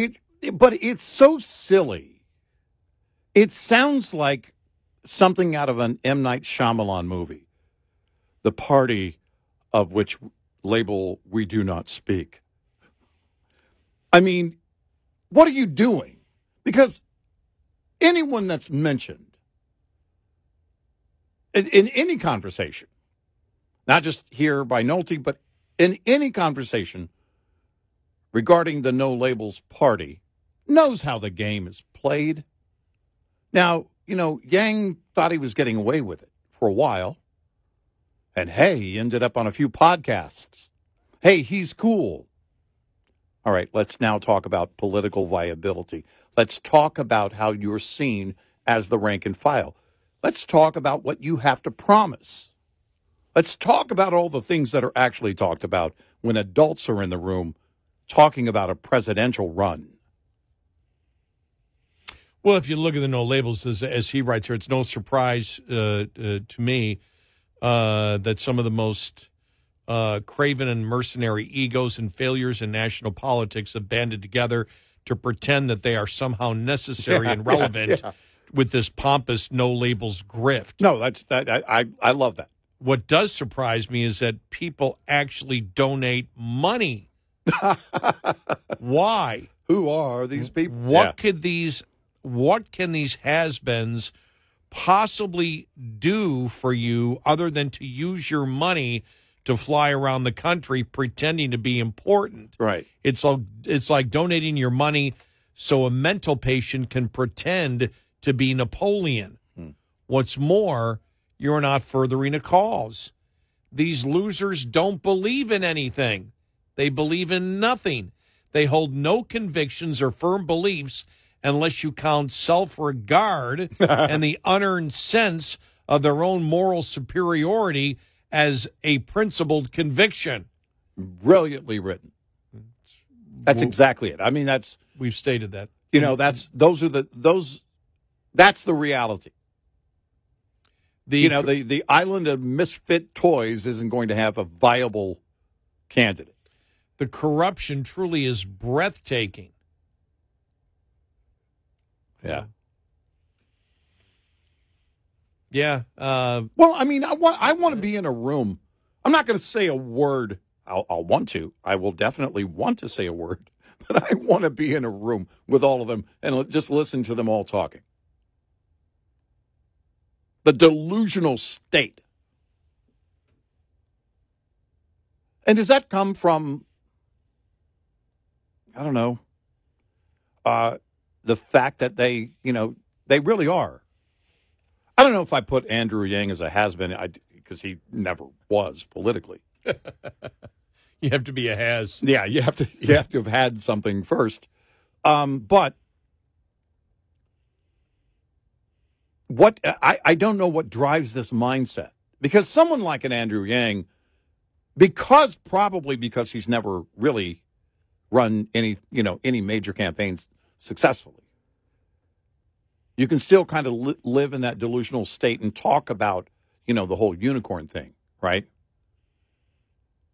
[SPEAKER 2] but it's so silly. It sounds like something out of an M. Night Shyamalan movie. The party of which label we do not speak. I mean, what are you doing? Because anyone that's mentioned in any conversation, not just here by Nolte, but in any conversation regarding the No Labels Party, knows how the game is played. Now, Yang thought he was getting away with it for a while. And, hey, he ended up on a few podcasts. Hey, he's cool. All right, let's now talk about political viability. Let's talk about how you're seen as the rank and file. Let's talk about what you have to promise. Let's talk about all the things that are actually talked about when adults are in the room talking about a presidential run.
[SPEAKER 3] Well, if you look at the No Labels, as he writes here, it's no surprise to me that some of the most craven and mercenary egos and failures in national politics have banded together to pretend that they are somehow necessary and relevant with this pompous No Labels grift.
[SPEAKER 2] No, I love that.
[SPEAKER 3] What does surprise me is that people actually donate money. Why?
[SPEAKER 2] Who are these people?
[SPEAKER 3] What can these has-beens possibly do for you other than to use your money to fly around the country pretending to be important?
[SPEAKER 2] Right.
[SPEAKER 3] It's like donating your money so a mental patient can pretend to be Napoleon. What's more, you're not furthering a cause. These losers don't believe in anything. They believe in nothing. They hold no convictions or firm beliefs unless you count self-regard and the unearned sense of their own moral superiority as a principled conviction.
[SPEAKER 2] Brilliantly written. That's exactly it. I mean,
[SPEAKER 3] we've stated that.
[SPEAKER 2] That's the reality. The island of misfit toys isn't going to have a viable candidate.
[SPEAKER 3] the corruption truly is breathtaking.
[SPEAKER 2] Yeah.
[SPEAKER 3] Yeah.
[SPEAKER 2] Well, I mean, I want to be in a room. I'm not going to say a word. I'll want to. I will definitely want to say a word. But I want to be in a room with all of them and just listen to them all talking. The delusional state. And does that come from, I don't know, the fact that they really are. I don't know if I put Andrew Yang as a has-been, because he never was politically.
[SPEAKER 3] You have to be a has.
[SPEAKER 2] Yeah, you have to have had something first. But what I don't know what drives this mindset, because someone like an Andrew Yang, probably because he's never really run any major campaigns successfully, you can still kind of live in that delusional state and talk about the whole unicorn thing, right?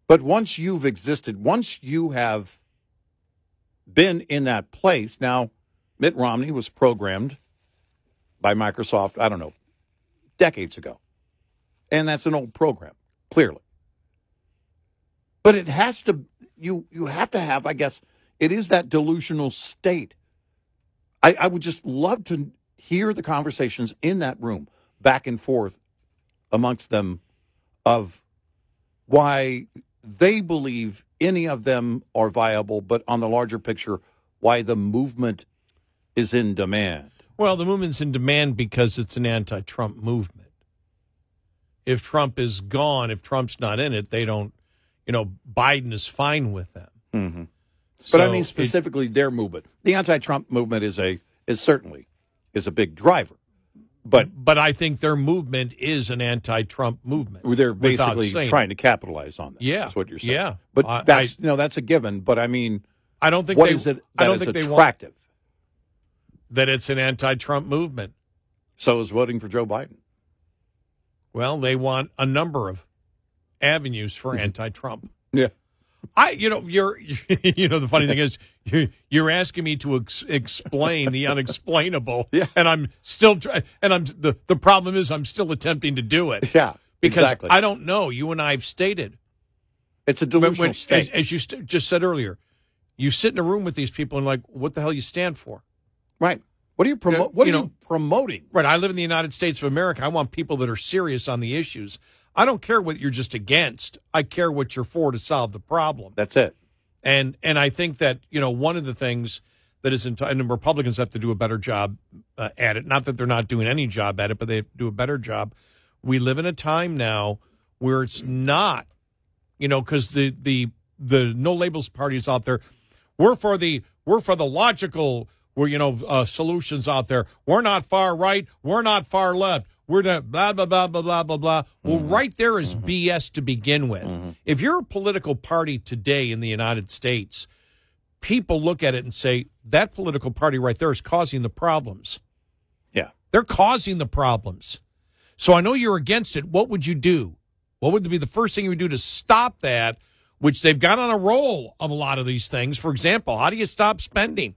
[SPEAKER 2] But once you've existed, once you have been in that place, now Mitt Romney was programmed by Microsoft, I don't know, decades ago. And that's an old program, clearly. But it has to, you have to have, I guess, it is that delusional state. I would just love to hear the conversations in that room, back and forth amongst them, of why they believe any of them are viable, but on the larger picture, why the movement is in demand.
[SPEAKER 3] Well, the movement's in demand because it's an anti-Trump movement. If Trump is gone, if Trump's not in it, they don't, Biden is fine with them.
[SPEAKER 2] Mm-hmm.
[SPEAKER 3] So
[SPEAKER 2] but I mean specifically their movement. The anti-Trump movement is certainly a big driver. But
[SPEAKER 3] I think their movement is an anti-Trump movement.
[SPEAKER 2] They're basically trying to capitalize on that.
[SPEAKER 3] Yeah,
[SPEAKER 2] that's what you're saying.
[SPEAKER 3] Yeah,
[SPEAKER 2] but that's a given. But I mean,
[SPEAKER 3] I don't think
[SPEAKER 2] what is it that is attractive?
[SPEAKER 3] That it's an anti-Trump movement.
[SPEAKER 2] So is voting for Joe Biden.
[SPEAKER 3] Well, they want a number of avenues for anti-Trump.
[SPEAKER 2] Yeah.
[SPEAKER 3] The funny thing is, you're asking me to explain the unexplainable,
[SPEAKER 2] yeah.
[SPEAKER 3] And I'm still the problem is I'm still attempting to do it,
[SPEAKER 2] yeah,
[SPEAKER 3] because
[SPEAKER 2] exactly.
[SPEAKER 3] I don't know. You and I have stated
[SPEAKER 2] it's a delusional state,
[SPEAKER 3] as you just said earlier. You sit in a room with these people and like, what the hell you stand for,
[SPEAKER 2] right? What are you promoting? What are you promoting?
[SPEAKER 3] Right. I live in the United States of America. I want people that are serious on the issues. I don't care what you're just against. I care what you're for to solve the problem.
[SPEAKER 2] That's it.
[SPEAKER 3] And I think that, one of the things that is, and Republicans have to do a better job at it, not that they're not doing any job at it, but they have to do a better job. We live in a time now where it's not, because the no labels parties out there, we're for the logical, solutions out there. We're not far right. We're not far left. We're not blah, blah, blah, blah, blah, blah, blah. Well, right there is BS to begin with. If you're a political party today in the United States, people look at it and say, that political party right there is causing the problems.
[SPEAKER 2] Yeah.
[SPEAKER 3] They're causing the problems. So I know you're against it. What would you do? What would be the first thing you would do to stop that, which they've got on a roll of a lot of these things? For example, how do you stop spending?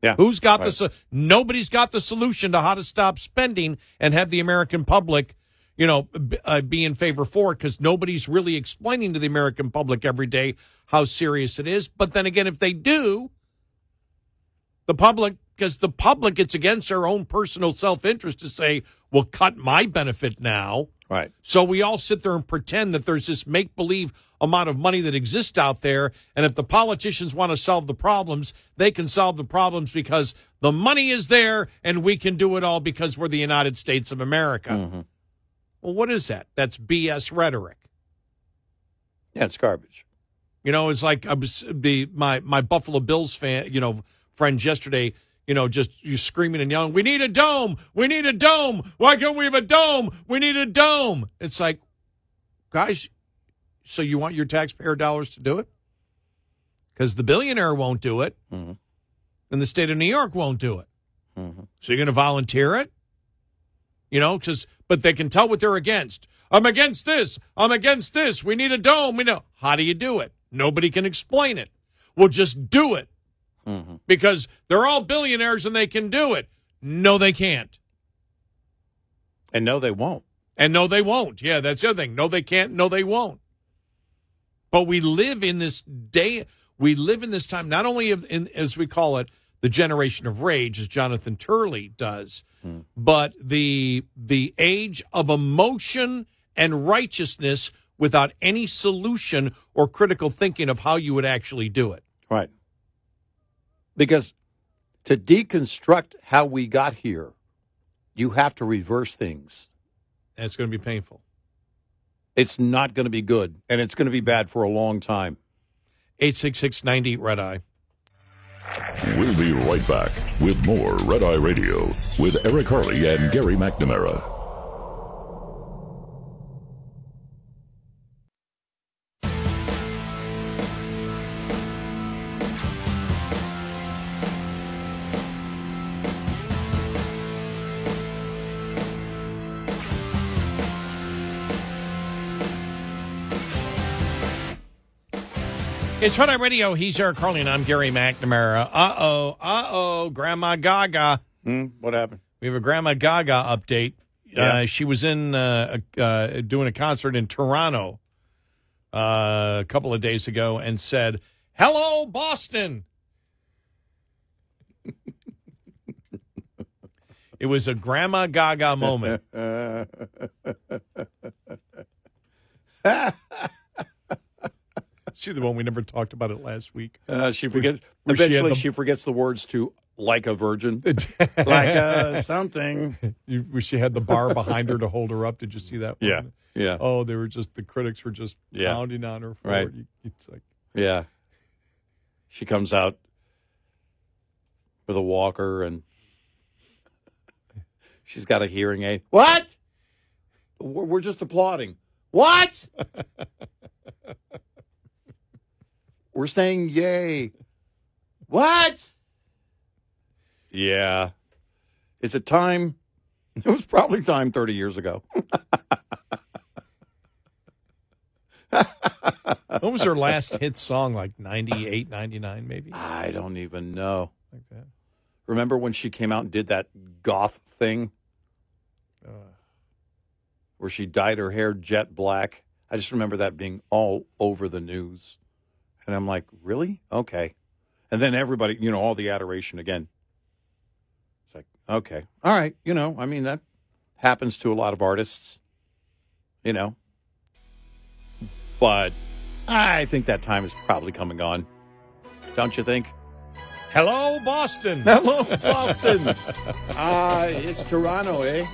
[SPEAKER 2] Yeah.
[SPEAKER 3] Who's got nobody's got the solution to how to stop spending and have the American public, be in favor for it, because nobody's really explaining to the American public every day how serious it is. But then again, if they do, because the public, it's against their own personal self-interest to say, well, cut my benefit now.
[SPEAKER 2] Right.
[SPEAKER 3] So we all sit there and pretend that there's this make-believe amount of money that exists out there, and if the politicians want to solve the problems, they can solve the problems because the money is there, and we can do it all because we're the United States of America. Mm-hmm. Well, what is that? That's BS rhetoric.
[SPEAKER 2] Yeah, it's garbage.
[SPEAKER 3] It's like my Buffalo Bills friends yesterday, just you screaming and yelling, we need a dome! We need a dome! Why can't we have a dome? We need a dome! It's like, guys, so you want your taxpayer dollars to do it? Because the billionaire won't do it, and the state of New York won't do it. Mm-hmm. So you're going to volunteer it? But they can tell what they're against. I'm against this. I'm against this. We need a dome. How do you do it? Nobody can explain it. We'll just do it because they're all billionaires and they can do it. No, they can't.
[SPEAKER 2] And no, they won't.
[SPEAKER 3] And no, they won't. Yeah, that's the other thing. No, they can't. No, they won't. But we live in this day. We live in this time, not only as we call it, the generation of rage, as Jonathan Turley does, but the age of emotion and righteousness without any solution or critical thinking of how you would actually do it.
[SPEAKER 2] Right. Because to deconstruct how we got here, you have to reverse things.
[SPEAKER 3] And it's going to be painful.
[SPEAKER 2] It's not going to be good, and it's going to be bad for a long time.
[SPEAKER 3] 866-90 Red Eye.
[SPEAKER 1] We'll be right back with more Red Eye Radio with Eric Harley and Gary McNamara.
[SPEAKER 3] It's Red Eye Radio. He's Eric Harley, and I'm Gary McNamara. Grandma Gaga.
[SPEAKER 2] What happened?
[SPEAKER 3] We have a Grandma Gaga update.
[SPEAKER 2] Yeah.
[SPEAKER 3] She was in doing a concert in Toronto a couple of days ago and said, "Hello, Boston." It was a Grandma Gaga moment. See the one we never talked about it last week.
[SPEAKER 2] She forgets. Eventually, she forgets the words to "like a virgin," like a something.
[SPEAKER 3] You wish she had the bar behind her to hold her up. Did you see that one?
[SPEAKER 2] Yeah, yeah.
[SPEAKER 3] Oh, they were just the critics were just pounding on her for it. It's like,
[SPEAKER 2] yeah. She comes out with a walker and she's got a hearing aid. What? We're just applauding. What? We're saying yay. What? Yeah. Is it time? It was probably time 30 years ago.
[SPEAKER 3] what was her last hit song? Like 98, 99 maybe?
[SPEAKER 2] I don't even know.
[SPEAKER 3] Like that.
[SPEAKER 2] Remember when she came out and did that goth thing? Where she dyed her hair jet black. I just remember that being all over the news. And I'm like, really? Okay. And then everybody, all the adoration again. It's like, okay. All right. I mean, that happens to a lot of artists, But I think that time is probably come and gone. Don't you think?
[SPEAKER 3] Hello, Boston.
[SPEAKER 2] Hello, Boston. It's Toronto, eh?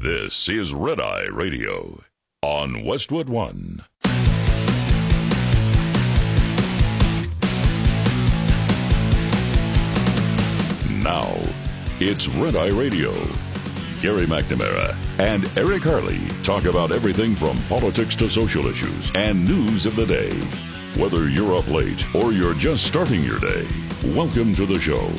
[SPEAKER 1] This is Red Eye Radio on Westwood One. Now, it's Red Eye Radio. Gary McNamara and Eric Harley talk about everything from politics to social issues and news of the day. Whether you're up late or you're just starting your day, welcome to the show.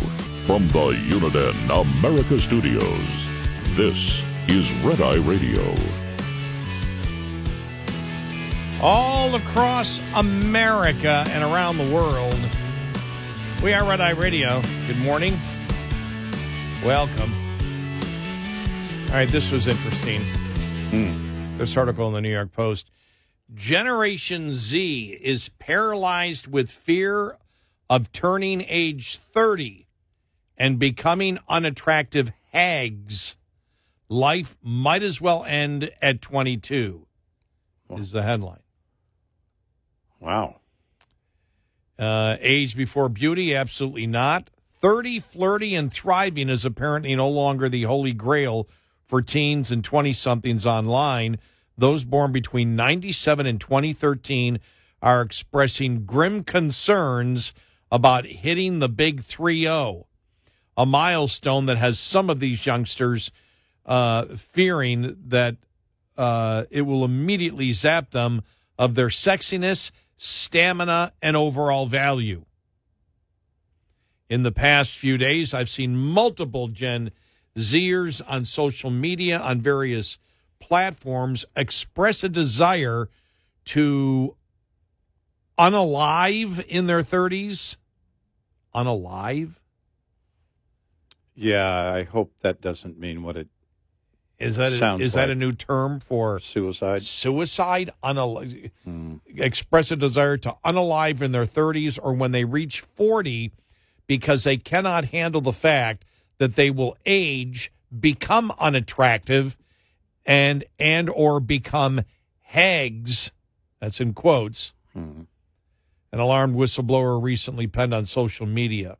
[SPEAKER 1] From the Uniden America Studios, this is Red Eye Radio.
[SPEAKER 3] All across America and around the world, we are Red Eye Radio. Good morning. Welcome. All right, this was interesting. This article in the New York Post. Generation Z is paralyzed with fear of turning age 30 and becoming unattractive hags. Life might as well end at 22, is the headline.
[SPEAKER 2] Wow.
[SPEAKER 3] Age before beauty? Absolutely not. 30, flirty, and thriving is apparently no longer the holy grail for teens and 20-somethings online. Those born between 97 and 2013 are expressing grim concerns about hitting the big 3-0, a milestone that has some of these youngsters fearing that it will immediately zap them of their sexiness, stamina, and overall value. In the past few days, I've seen multiple Gen Zers on social media, on various platforms, express a desire to unalive in their 30s. Unalive?
[SPEAKER 2] Yeah, I hope that doesn't mean what it sounds
[SPEAKER 3] is
[SPEAKER 2] like.
[SPEAKER 3] that a new term for
[SPEAKER 2] suicide?
[SPEAKER 3] Suicide? Express a desire to unalive in their 30s or when they reach 40 because they cannot handle the fact that they will age, become unattractive, and or become hags. That's in quotes. An alarmed whistleblower recently penned on social media.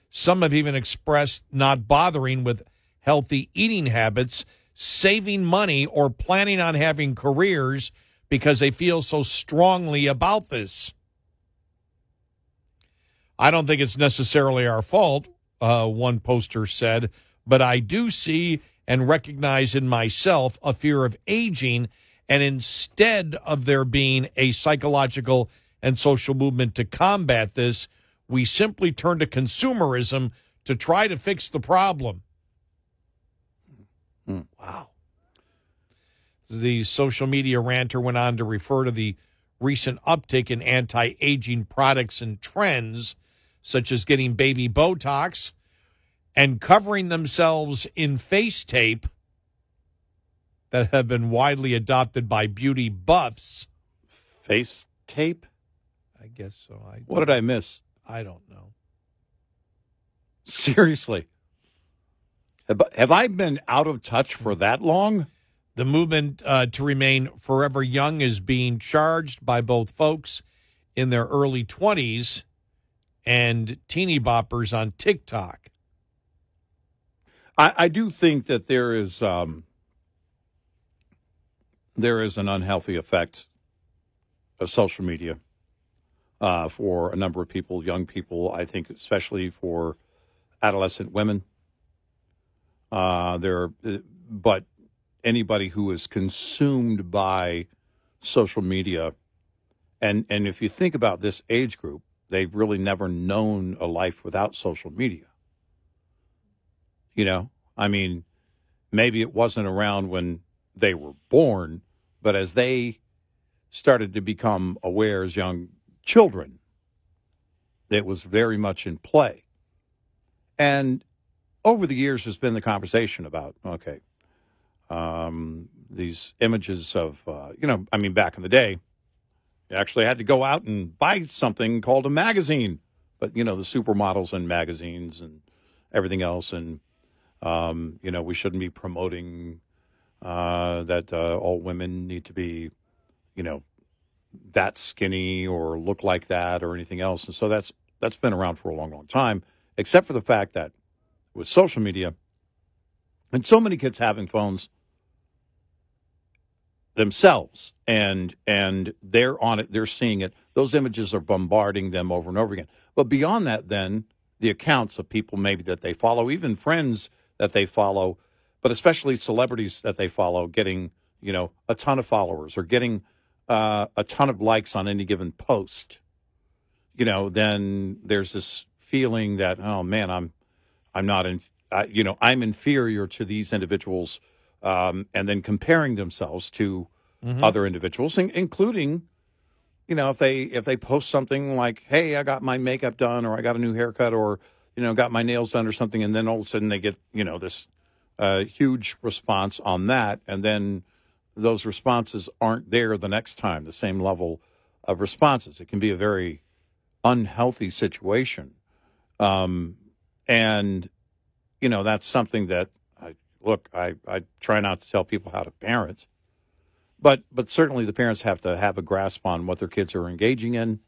[SPEAKER 3] Some have even expressed not bothering with healthy eating habits, saving money, or planning on having careers because they feel so strongly about this. I don't think it's necessarily our fault, one poster said, but I do see and recognize in myself a fear of aging, and instead of there being a psychological and social movement to combat this, we simply turn to consumerism to try to fix the problem. Wow. The social media ranter went on to refer to the recent uptick in anti-aging products and trends, such as getting baby Botox and covering themselves in face tape that have been widely adopted by beauty buffs.
[SPEAKER 2] Face tape?
[SPEAKER 3] I guess so.
[SPEAKER 2] What did I miss?
[SPEAKER 3] I don't know.
[SPEAKER 2] Seriously. Have I been out of touch for that long?
[SPEAKER 3] The movement to remain forever young is being charged by both folks in their early 20s and teeny boppers on TikTok.
[SPEAKER 2] I do think that there is an unhealthy effect of social media for a number of people, young people, I think especially for adolescent women. But anybody who is consumed by social media, and if you think about this age group, they've really never known a life without social media. You know, I mean, maybe it wasn't around when they were born, but as they started to become aware as young children, it was very much in play. And over the years, there's been the conversation about, these images of, back in the day, you actually had to go out and buy something called a magazine. But, the supermodels in magazines and everything else. And, we shouldn't be promoting that all women need to be, that skinny or look like that or anything else. And so that's been around for a long, long time, except for the fact that with social media and so many kids having phones themselves and they're on it, they're seeing it. Those images are bombarding them over and over again. But beyond that, then the accounts of people maybe that they follow, even friends that they follow, but especially celebrities that they follow, getting, a ton of followers or getting a ton of likes on any given post, then there's this feeling that, oh man, I'm not I'm inferior to these individuals, and then comparing themselves to other individuals, including, if they post something like, hey, I got my makeup done, or I got a new haircut, or, got my nails done or something, and then all of a sudden they get, this huge response on that, and then those responses aren't there the next time, the same level of responses. It can be a very unhealthy situation. And, that's something that I try not to tell people how to parent, but certainly the parents have to have a grasp on what their kids are engaging in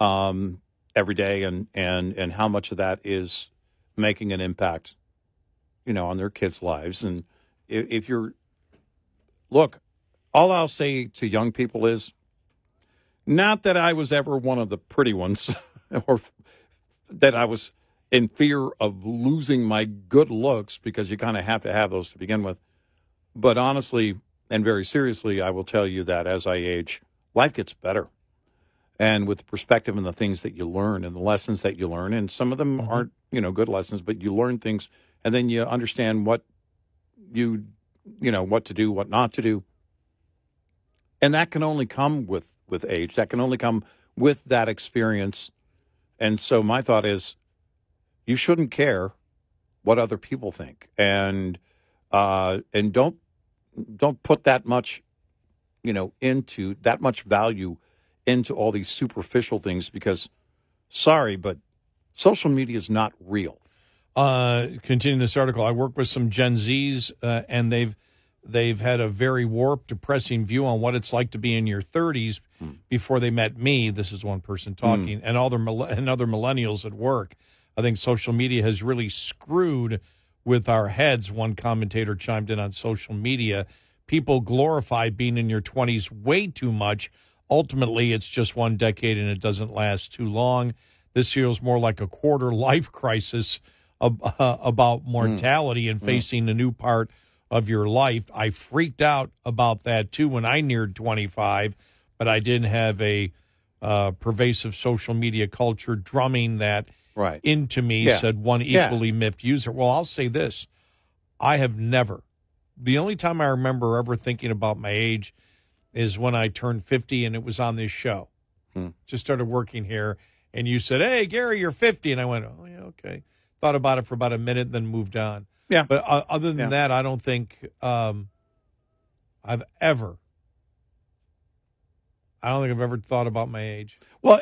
[SPEAKER 2] every day and how much of that is making an impact, on their kids' lives. And if you're, all I'll say to young people is not that I was ever one of the pretty ones or that I was in fear of losing my good looks, because you kind of have to have those to begin with. But honestly, and very seriously, I will tell you that as I age, life gets better. And with the perspective and the things that you learn and the lessons that you learn, and some of them aren't, good lessons, but you learn things, and then you understand what what to do, what not to do. And that can only come with age. That can only come with that experience. And so my thought is, you shouldn't care what other people think, and don't put that much, into that much value into all these superficial things, because, sorry, but social media is not real.
[SPEAKER 3] Continuing this article, I work with some Gen Zs, and they've had a very warped, depressing view on what it's like to be in your 30s before they met me. This is one person talking, and other millennials at work. I think social media has really screwed with our heads. One commentator chimed in on social media. People glorify being in your 20s way too much. Ultimately, it's just one decade, and it doesn't last too long. This feels more like a quarter life crisis about mortality and facing a new part of your life. I freaked out about that, too, when I neared 25, but I didn't have a pervasive social media culture drumming that into me, said one equally miffed user. Well, I'll say this. I have never. The only time I remember ever thinking about my age is when I turned 50, and it was on this show. Just started working here, and you said, "Hey, Gary, you're 50." And I went, "Oh, yeah, okay." Thought about it for about a minute, then moved on. Yeah. But other than that, I don't think I've ever thought about my age.
[SPEAKER 2] Well,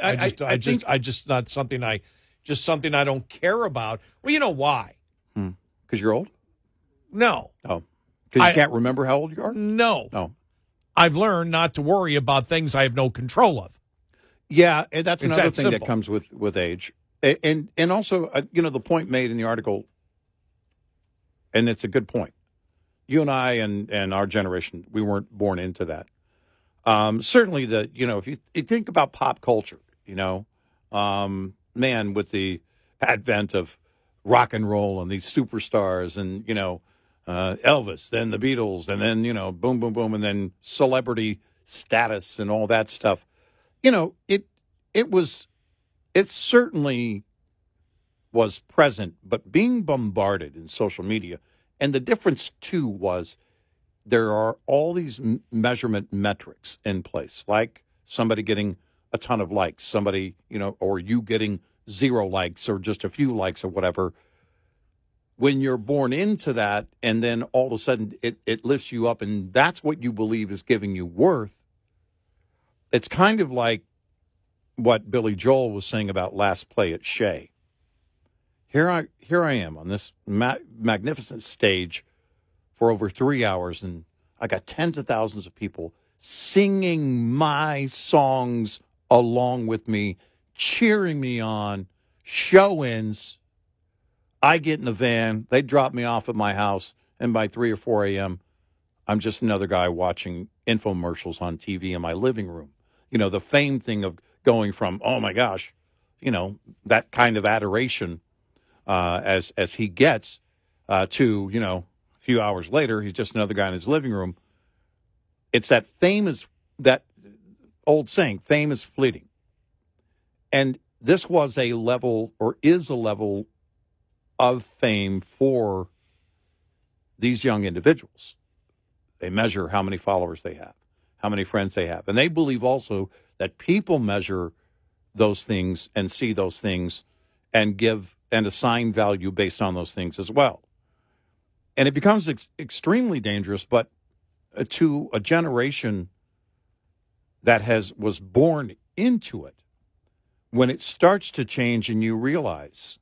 [SPEAKER 3] something I don't care about. Well, you know why?
[SPEAKER 2] Because you're old?
[SPEAKER 3] No.
[SPEAKER 2] Oh. Because you can't remember how old you are?
[SPEAKER 3] No.
[SPEAKER 2] Oh.
[SPEAKER 3] I've learned not to worry about things I have no control of.
[SPEAKER 2] Yeah, and that's another thing that comes with age. And also, the point made in the article, and it's a good point. You and I and our generation, we weren't born into that. Certainly, if you think about pop culture, man, with the advent of rock and roll and these superstars and, Elvis, then the Beatles, and then, boom, boom, boom, and then celebrity status and all that stuff. It certainly was present, but being bombarded in social media, and the difference, too, was there are all these measurement metrics in place, like somebody getting a ton of likes, somebody, or you getting 0 likes or just a few likes or whatever. When you're born into that, and then all of a sudden it lifts you up, and that's what you believe is giving you worth, it's kind of like what Billy Joel was saying about Last Play at Shea. Here I am on this magnificent stage for over 3 hours, and I got tens of thousands of people singing my songs along with me, cheering me on, show-ins. I get in the van, they drop me off at my house, and by 3 or 4 a.m., I'm just another guy watching infomercials on TV in my living room. The fame thing of going from, oh my gosh, that kind of adoration as he gets to, a few hours later, he's just another guy in his living room. It's that old saying, fame is fleeting. And this was a level, or is a level, of fame for these young individuals. They measure how many followers they have, how many friends they have. And they believe also that people measure those things and see those things and give and assign value based on those things as well. And it becomes extremely dangerous, but to a generation that was born into it, when it starts to change and you realize,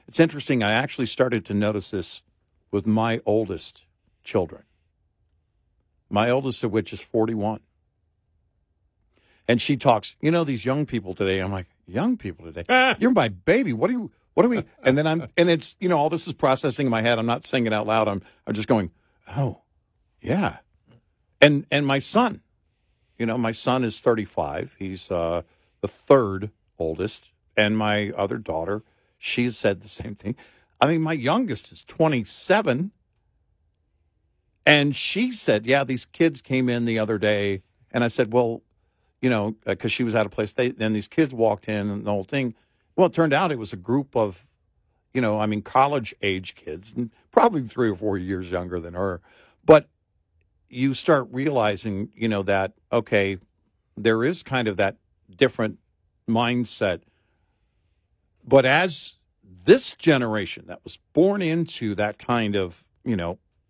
[SPEAKER 2] it's interesting, I actually started to notice this with my oldest children, my oldest of which is 41. And she talks, these young people today. I'm like, young people today? You're my baby. What are we? And then it's, all this is processing in my head. I'm not saying it out loud. I'm just going, oh, yeah. And my son, my son is 35. He's the third oldest. And my other daughter, she has said the same thing. I mean, my youngest is 27. And she said, yeah, these kids came in the other day. And I said, well, because she was at a place, then these kids walked in and the whole thing. Well, it turned out it was a group of, college-age kids, and probably 3 or 4 years younger than her. But you start realizing, that, okay, there is kind of that different mindset. But as this generation that was born into that kind of,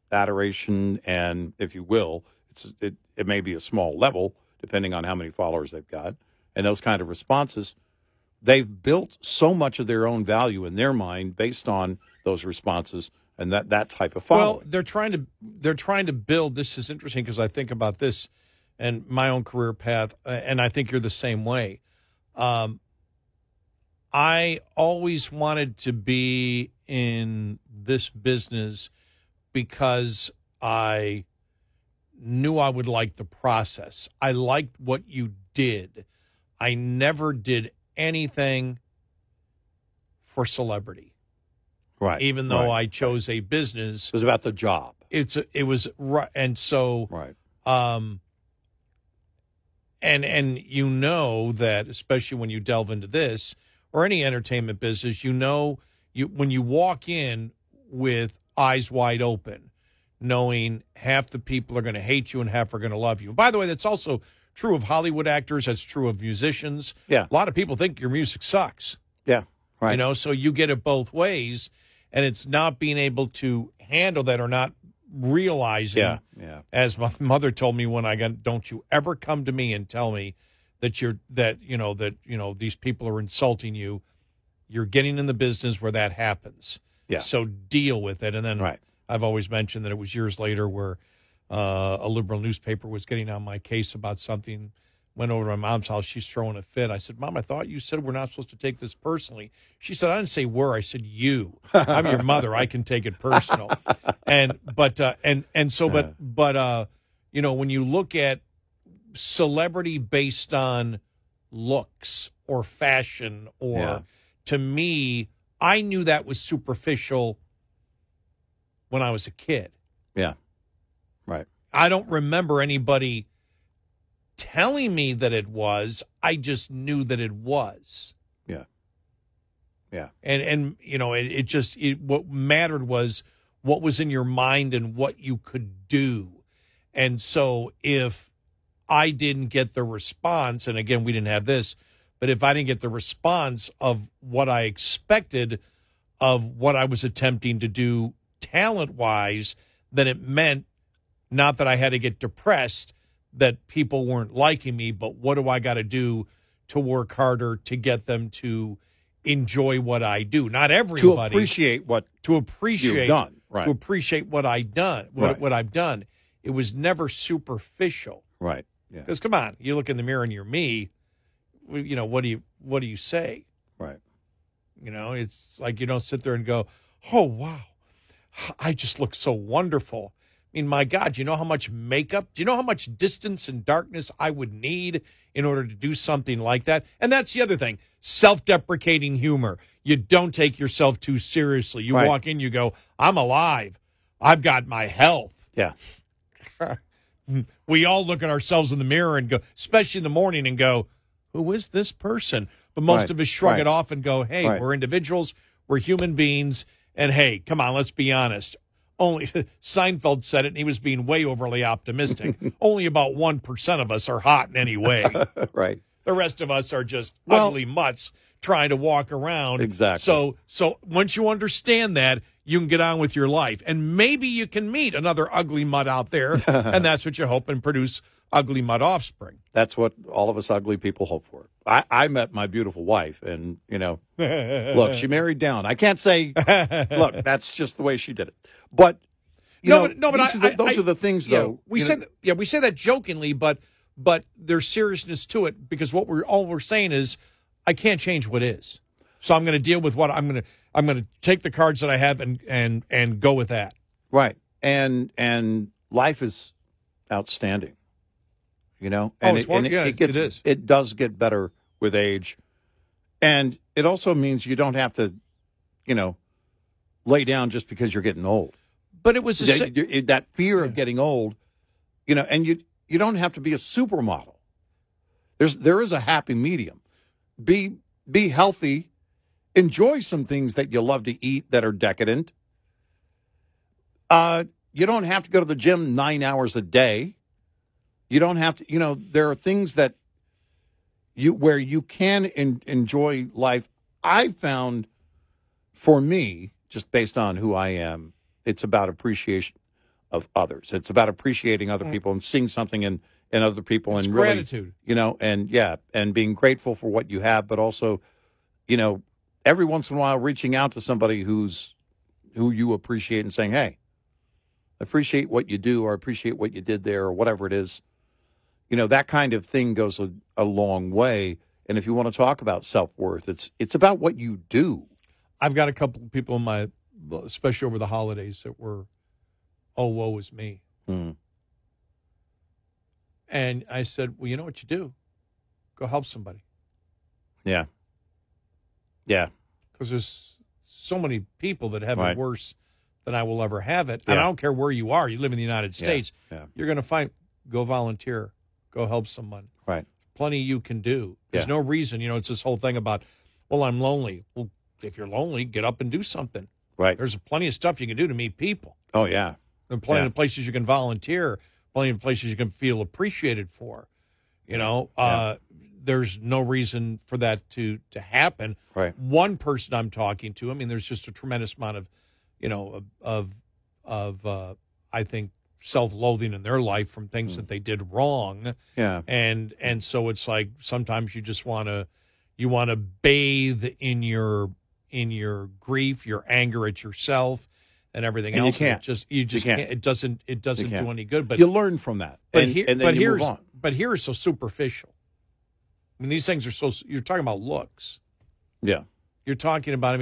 [SPEAKER 2] adoration, and if you will, it may be a small level, depending on how many followers they've got, and those kind of responses, they've built so much of their own value in their mind based on those responses and that type of following.
[SPEAKER 3] Well, they're trying to build. This is interesting because I think about this and my own career path, and I think you're the same way. I always wanted to be in this business because I knew I would like the process. I liked what you did. I never did anything for celebrity.
[SPEAKER 2] Right.
[SPEAKER 3] Even though I chose a business.
[SPEAKER 2] It was about the job.
[SPEAKER 3] It was right. And so,
[SPEAKER 2] right.
[SPEAKER 3] And that, especially when you delve into this or any entertainment business, when you walk in with eyes wide open, knowing half the people are going to hate you and half are going to love you. By the way, that's also true of Hollywood actors. That's true of musicians.
[SPEAKER 2] Yeah.
[SPEAKER 3] A lot of people think your music sucks.
[SPEAKER 2] Yeah. Right.
[SPEAKER 3] So you get it both ways, and it's not being able to handle that or not realizing.
[SPEAKER 2] Yeah.
[SPEAKER 3] As my mother told me when I got, don't you ever come to me and tell me that these people are insulting you. You're getting in the business where that happens.
[SPEAKER 2] Yeah.
[SPEAKER 3] So deal with it. And then
[SPEAKER 2] right.
[SPEAKER 3] I've always mentioned that it was years later where a liberal newspaper was getting on my case about something. Went over to my mom's house. She's throwing a fit. I said, Mom, I thought you said we're not supposed to take this personally. She said, I didn't say we're. I said you. I'm your mother. I can take it personal. But when you look at celebrity based on looks or fashion or to me, I knew that was superficial when I was a kid.
[SPEAKER 2] Yeah. Right.
[SPEAKER 3] I don't remember anybody telling me that it was. I just knew that it was.
[SPEAKER 2] Yeah. Yeah.
[SPEAKER 3] And what mattered was what was in your mind and what you could do. And so if I didn't get the response, and again, we didn't have this, but if I didn't get the response of what I expected of what I was attempting to do talent-wise, then it meant not that I had to get depressed that people weren't liking me, but what do I got to do to work harder to get them to enjoy what I do? Not everybody.
[SPEAKER 2] To appreciate you've done. Right.
[SPEAKER 3] To appreciate what I've done. What I've done. It was never superficial.
[SPEAKER 2] Right. Yeah.
[SPEAKER 3] Because come on, you look in the mirror and you're me. What do you say?
[SPEAKER 2] Right.
[SPEAKER 3] It's like you don't sit there and go, oh, wow, I just look so wonderful. I mean, my God, do you know how much makeup, do you know how much distance and darkness I would need in order to do something like that? And that's the other thing, self-deprecating humor. You don't take yourself too seriously. You walk in, you go, I'm alive. I've got my health.
[SPEAKER 2] Yeah.
[SPEAKER 3] We all look at ourselves in the mirror and go, especially in the morning, and go, who is this person? But most of us shrug it off and go, hey, we're individuals, we're human beings, and hey, come on, let's be honest. Only Seinfeld said it, and he was being way overly optimistic. Only about 1% of us are hot in any way.
[SPEAKER 2] Right.
[SPEAKER 3] The rest of us are just ugly mutts trying to walk around.
[SPEAKER 2] Exactly.
[SPEAKER 3] So once you understand that, you can get on with your life. And maybe you can meet another ugly mutt out there, and that's what you hope and produce ugly mutt offspring.
[SPEAKER 2] That's what all of us ugly people hope for. I met my beautiful wife, and, look, she married down. I can't say, look, that's just the way she did it. But, those are the things, though.
[SPEAKER 3] We say that jokingly, but there's seriousness to it because all we're saying is I can't change what is. So I'm going to deal with what I'm going to take the cards that I have and go with that.
[SPEAKER 2] Right. And life is outstanding. And
[SPEAKER 3] it is.
[SPEAKER 2] It does get better with age. And it also means you don't have to, lay down just because you're getting old.
[SPEAKER 3] But it was
[SPEAKER 2] that fear of getting old, and you don't have to be a supermodel. There is a happy medium. Be healthy, enjoy some things that you love to eat that are decadent. You don't have to go to the gym 9 hours a day. You don't have to, there are things that where you can enjoy life. I found, for me, just based on who I am, it's about appreciation of others. It's about appreciating other people and seeing something in other people, and really,
[SPEAKER 3] gratitude.
[SPEAKER 2] And being grateful for what you have, but also, every once in a while reaching out to somebody who you appreciate and saying, hey, I appreciate what you do, or I appreciate what you did there, or whatever it is. That kind of thing goes a long way. And if you want to talk about self-worth, it's about what you do.
[SPEAKER 3] I've got a couple of people especially over the holidays, that were, oh, woe is me.
[SPEAKER 2] Mm.
[SPEAKER 3] And I said, well, you know what you do? Go help somebody.
[SPEAKER 2] Yeah. Yeah.
[SPEAKER 3] Because there's so many people that have
[SPEAKER 2] Right.
[SPEAKER 3] it worse than I will ever have it.
[SPEAKER 2] Yeah.
[SPEAKER 3] And I don't care where you are. You live in the United States.
[SPEAKER 2] Yeah.
[SPEAKER 3] You're going to find, go volunteer. Go help someone.
[SPEAKER 2] Right.
[SPEAKER 3] Plenty you can do. There's no reason. It's this whole thing about, well, I'm lonely. Well, if you're lonely, get up and do something.
[SPEAKER 2] Right.
[SPEAKER 3] There's plenty of stuff you can do to meet people.
[SPEAKER 2] Oh, yeah.
[SPEAKER 3] There are plenty of places you can volunteer, plenty of places you can feel appreciated for. There's no reason for that to happen.
[SPEAKER 2] Right.
[SPEAKER 3] One person I'm talking to, there's just a tremendous amount of I think, self-loathing in their life from things that they did wrong.
[SPEAKER 2] Yeah.
[SPEAKER 3] And so it's like sometimes you just want to bathe in your grief, your anger at yourself, and everything
[SPEAKER 2] and
[SPEAKER 3] else.
[SPEAKER 2] You can't.
[SPEAKER 3] You just can't. It doesn't do any good. But
[SPEAKER 2] you learn from that.
[SPEAKER 3] But
[SPEAKER 2] move on.
[SPEAKER 3] But here's so superficial. These things are you're talking about looks.
[SPEAKER 2] Yeah.
[SPEAKER 3] You're talking about,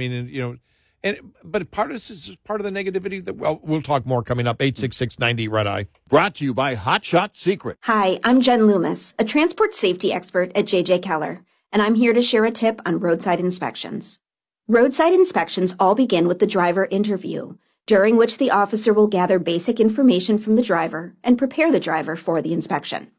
[SPEAKER 3] but part of this is part of the negativity that, we'll talk more coming up. 866-90 Red Eye.
[SPEAKER 2] Brought to you by Hot Shot Secret.
[SPEAKER 7] Hi, I'm Jen Loomis, a transport safety expert at J.J. Keller, and I'm here to share a tip on roadside inspections. Roadside inspections all begin with the driver interview, during which the officer will gather basic information from the driver and prepare the driver for the inspection.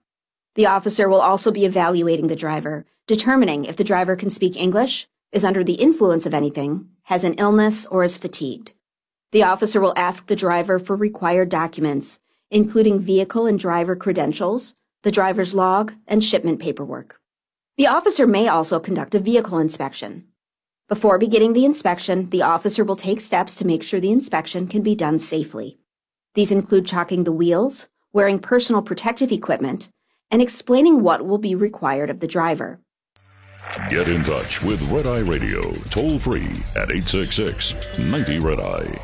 [SPEAKER 7] The officer will also be evaluating the driver, determining if the driver can speak English, is under the influence of anything, has an illness, or is fatigued. The officer will ask the driver for required documents, including vehicle and driver credentials, the driver's log, and shipment paperwork. The officer may also conduct a vehicle inspection. Before beginning the inspection, the officer will take steps to make sure the inspection can be done safely. These include chalking the wheels, wearing personal protective equipment, and explaining what will be required of the driver.
[SPEAKER 1] Get in touch with Red Eye Radio, toll free at 866-90 Red Eye.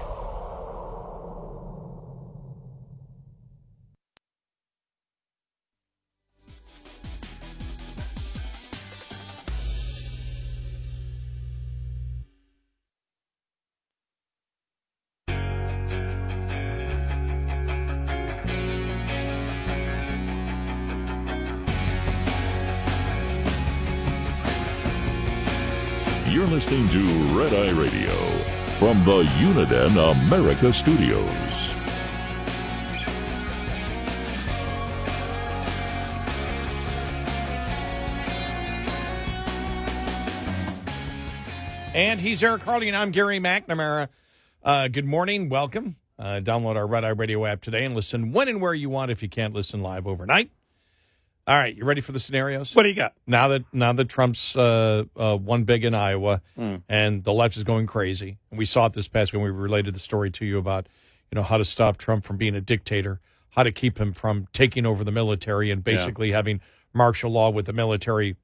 [SPEAKER 1] You're listening to Red Eye Radio from the Uniden America Studios.
[SPEAKER 3] And he's Eric Harley, and I'm Gary McNamara. Good morning. Welcome. Download our Red Eye Radio app today and listen when and where you want if you can't listen live overnight. All right, you ready for the scenarios?
[SPEAKER 2] What do you got?
[SPEAKER 3] Now that Trump's won big in Iowa and the left is going crazy, and we saw it this past when we related the story to you about how to stop Trump from being a dictator, how to keep him from taking over the military and basically having martial law with the military,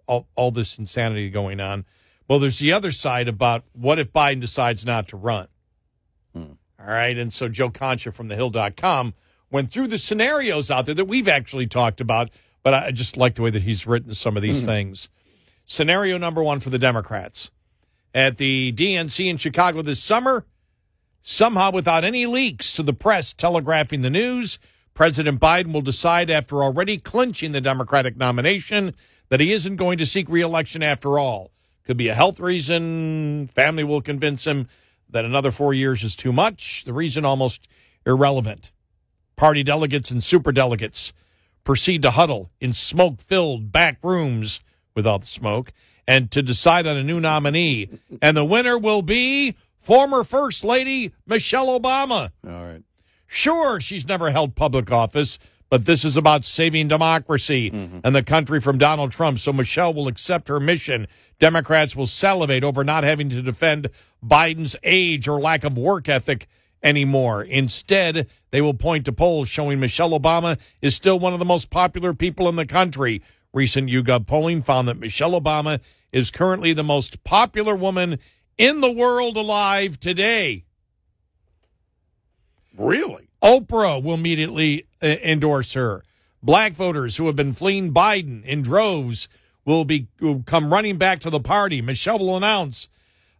[SPEAKER 3] all this insanity going on. Well, there's the other side about what if Biden decides not to run. All right, and so Joe Concha from thehill.com went through the scenarios out there that we've actually talked about, but I just like the way that he's written some of these things. Scenario number one for the Democrats. At the DNC in Chicago this summer, somehow without any leaks to the press telegraphing the news, President Biden will decide after already clinching the Democratic nomination that he isn't going to seek re-election after all. Could be a health reason, family will convince him. that another 4 years is too much. The reason almost irrelevant. Party delegates and superdelegates proceed to huddle in smoke-filled back rooms without the smoke and to decide on a new nominee. And the winner will be former First Lady Michelle Obama.
[SPEAKER 2] All right.
[SPEAKER 3] Sure, she's never held public office, but this is about saving democracy and the country from Donald Trump, so Michelle will accept her mission. Democrats will salivate over not having to defend Biden's age or lack of work ethic anymore. Instead, they will point to polls showing Michelle Obama is still one of the most popular people in the country. Recent YouGov polling found that Michelle Obama is currently the most popular woman in the world alive today.
[SPEAKER 2] Really?
[SPEAKER 3] Oprah will immediately endorse her. Black voters who have been fleeing Biden in droves will come running back to the party. Michelle will announce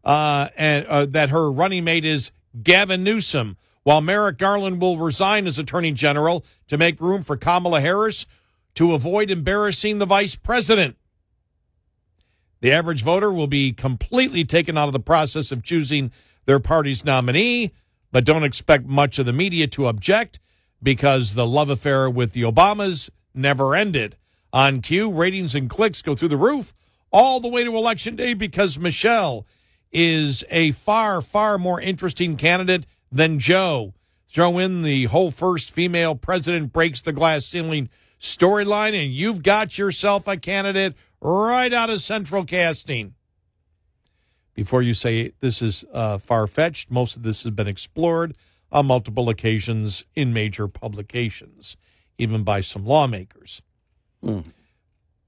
[SPEAKER 3] that her running mate is Gavin Newsom, while Merrick Garland will resign as Attorney General to make room for Kamala Harris to avoid embarrassing the vice president. The average voter will be completely taken out of the process of choosing their party's nominee, but don't expect much of the media to object because the love affair with the Obamas never ended. On cue, ratings and clicks go through the roof all the way to Election Day because Michelle is a far, far more interesting candidate than Joe. Throw in the whole first female president breaks the glass ceiling storyline, and you've got yourself a candidate right out of central casting. Before you say this is far-fetched, most of this has been explored on multiple occasions in major publications, even by some lawmakers.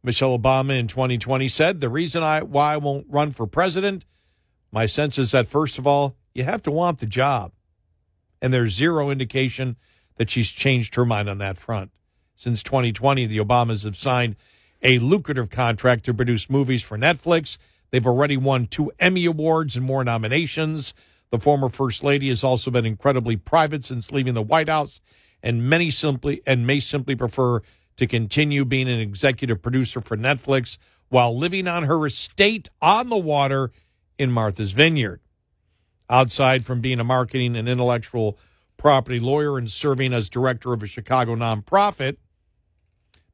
[SPEAKER 3] Michelle Obama in 2020 said, the reason why I won't run for president, my sense is that, first of all, you have to want the job. And there's zero indication that she's changed her mind on that front. Since 2020, the Obamas have signed a lucrative contract to produce movies for Netflix. They've already won 2 Emmy Awards and more nominations. The former First Lady has also been incredibly private since leaving the White House, and may simply prefer to continue being an executive producer for Netflix while living on her estate on the water in Martha's Vineyard. Outside from being a marketing and intellectual property lawyer and serving as director of a Chicago nonprofit,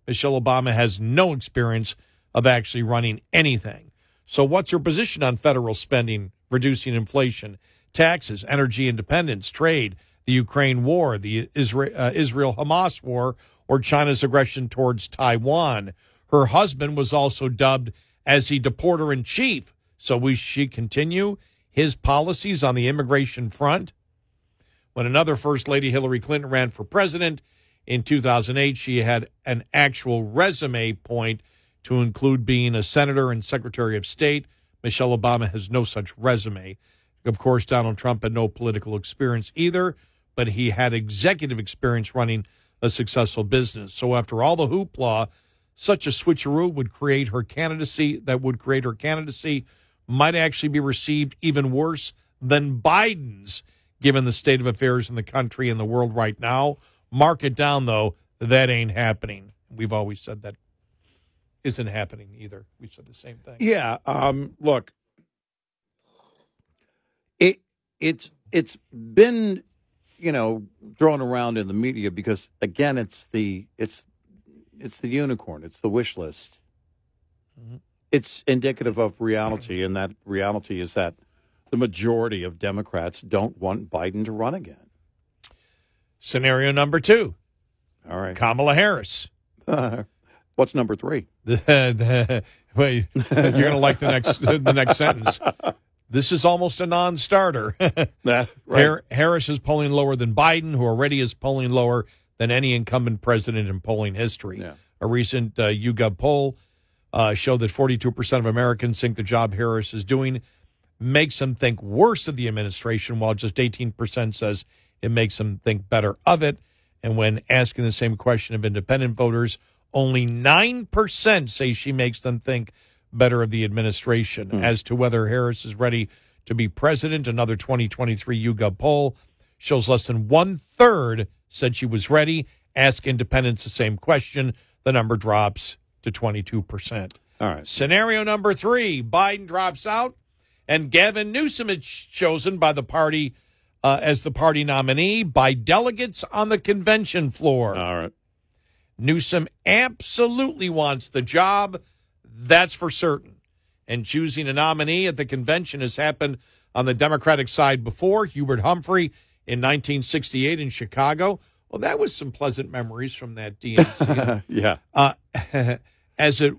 [SPEAKER 3] Michelle Obama has no experience of actually running anything. So what's her position on federal spending, reducing inflation, taxes, energy independence, trade, the Ukraine war, the Israel-Hamas war, or China's aggression towards Taiwan? Her husband was also dubbed as the deporter-in-chief. So will she continue his policies on the immigration front? When another First Lady, Hillary Clinton, ran for president in 2008, she had an actual resume point to include being a senator and secretary of state. Michelle Obama has no such resume. Of course, Donald Trump had no political experience either, but he had executive experience running a successful business. So after all the hoopla, such a switcheroo would create her candidacy, might actually be received even worse than Biden's, given the state of affairs in the country and the world right now. Mark it down, though, that ain't happening. We've always said that isn't happening either. We said the same thing.
[SPEAKER 2] Yeah, look, it's been, thrown around in the media because, again, it's the unicorn, it's the wish list. Mm-hmm. It's indicative of reality, and that reality is that the majority of Democrats don't want Biden to run again.
[SPEAKER 3] Scenario number 2.
[SPEAKER 2] All right.
[SPEAKER 3] Kamala Harris.
[SPEAKER 2] What's number 3?
[SPEAKER 3] Wait, you're going to like the next sentence. This is almost a non-starter.
[SPEAKER 2] Right.
[SPEAKER 3] Harris is polling lower than Biden, who already is polling lower than any incumbent president in polling history. Yeah. A recent YouGov poll showed that 42% of Americans think the job Harris is doing makes them think worse of the administration, while just 18% says it makes them think better of it. And when asking the same question of independent voters, only 9% say she makes them think better of the administration. As to whether Harris is ready to be president, another 2023 YouGov poll shows less than 1/3 said she was ready. Ask independents the same question. The number drops to 22%.
[SPEAKER 2] All right.
[SPEAKER 3] Scenario number 3, Biden drops out And Gavin Newsom is chosen by the party as the party nominee by delegates on the convention floor.
[SPEAKER 2] All right.
[SPEAKER 3] Newsom absolutely wants the job. That's for certain. And choosing a nominee at the convention has happened on the Democratic side before. Hubert Humphrey in 1968 in Chicago. Well, that was some pleasant memories from that DNC.
[SPEAKER 2] Yeah.
[SPEAKER 3] As it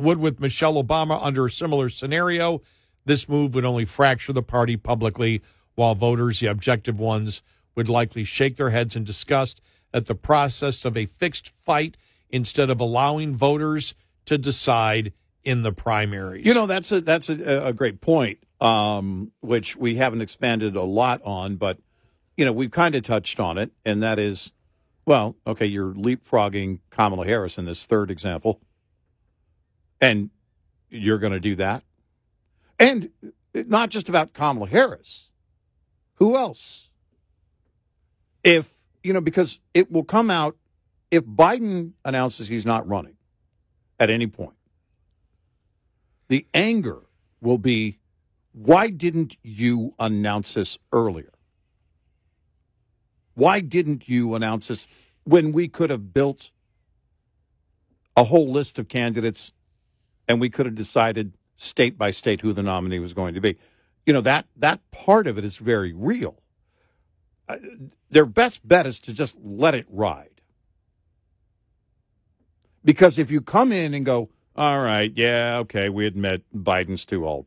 [SPEAKER 3] would with Michelle Obama under a similar scenario, this move would only fracture the party publicly, while voters, the objective ones, would likely shake their heads in disgust at the process of a fixed fight instead of allowing voters to decide in the primaries.
[SPEAKER 2] You know, that's a great point, which we haven't expanded a lot on, but, you know, we've kind of touched on it, and that is, well, okay, you're leapfrogging Kamala Harris in this third example, and you're going to do that. And not just about Kamala Harris. Who else? If, you know, because it will come out if Biden announces he's not running at any point, the anger will be, why didn't you announce this earlier? Why didn't you announce this when we could have built a whole list of candidates and we could have decided state by state who the nominee was going to be? You know, that part of it is very real. Their best bet is to just let it ride. Because if you come in and go, all right, yeah, okay, we admit Biden's too old.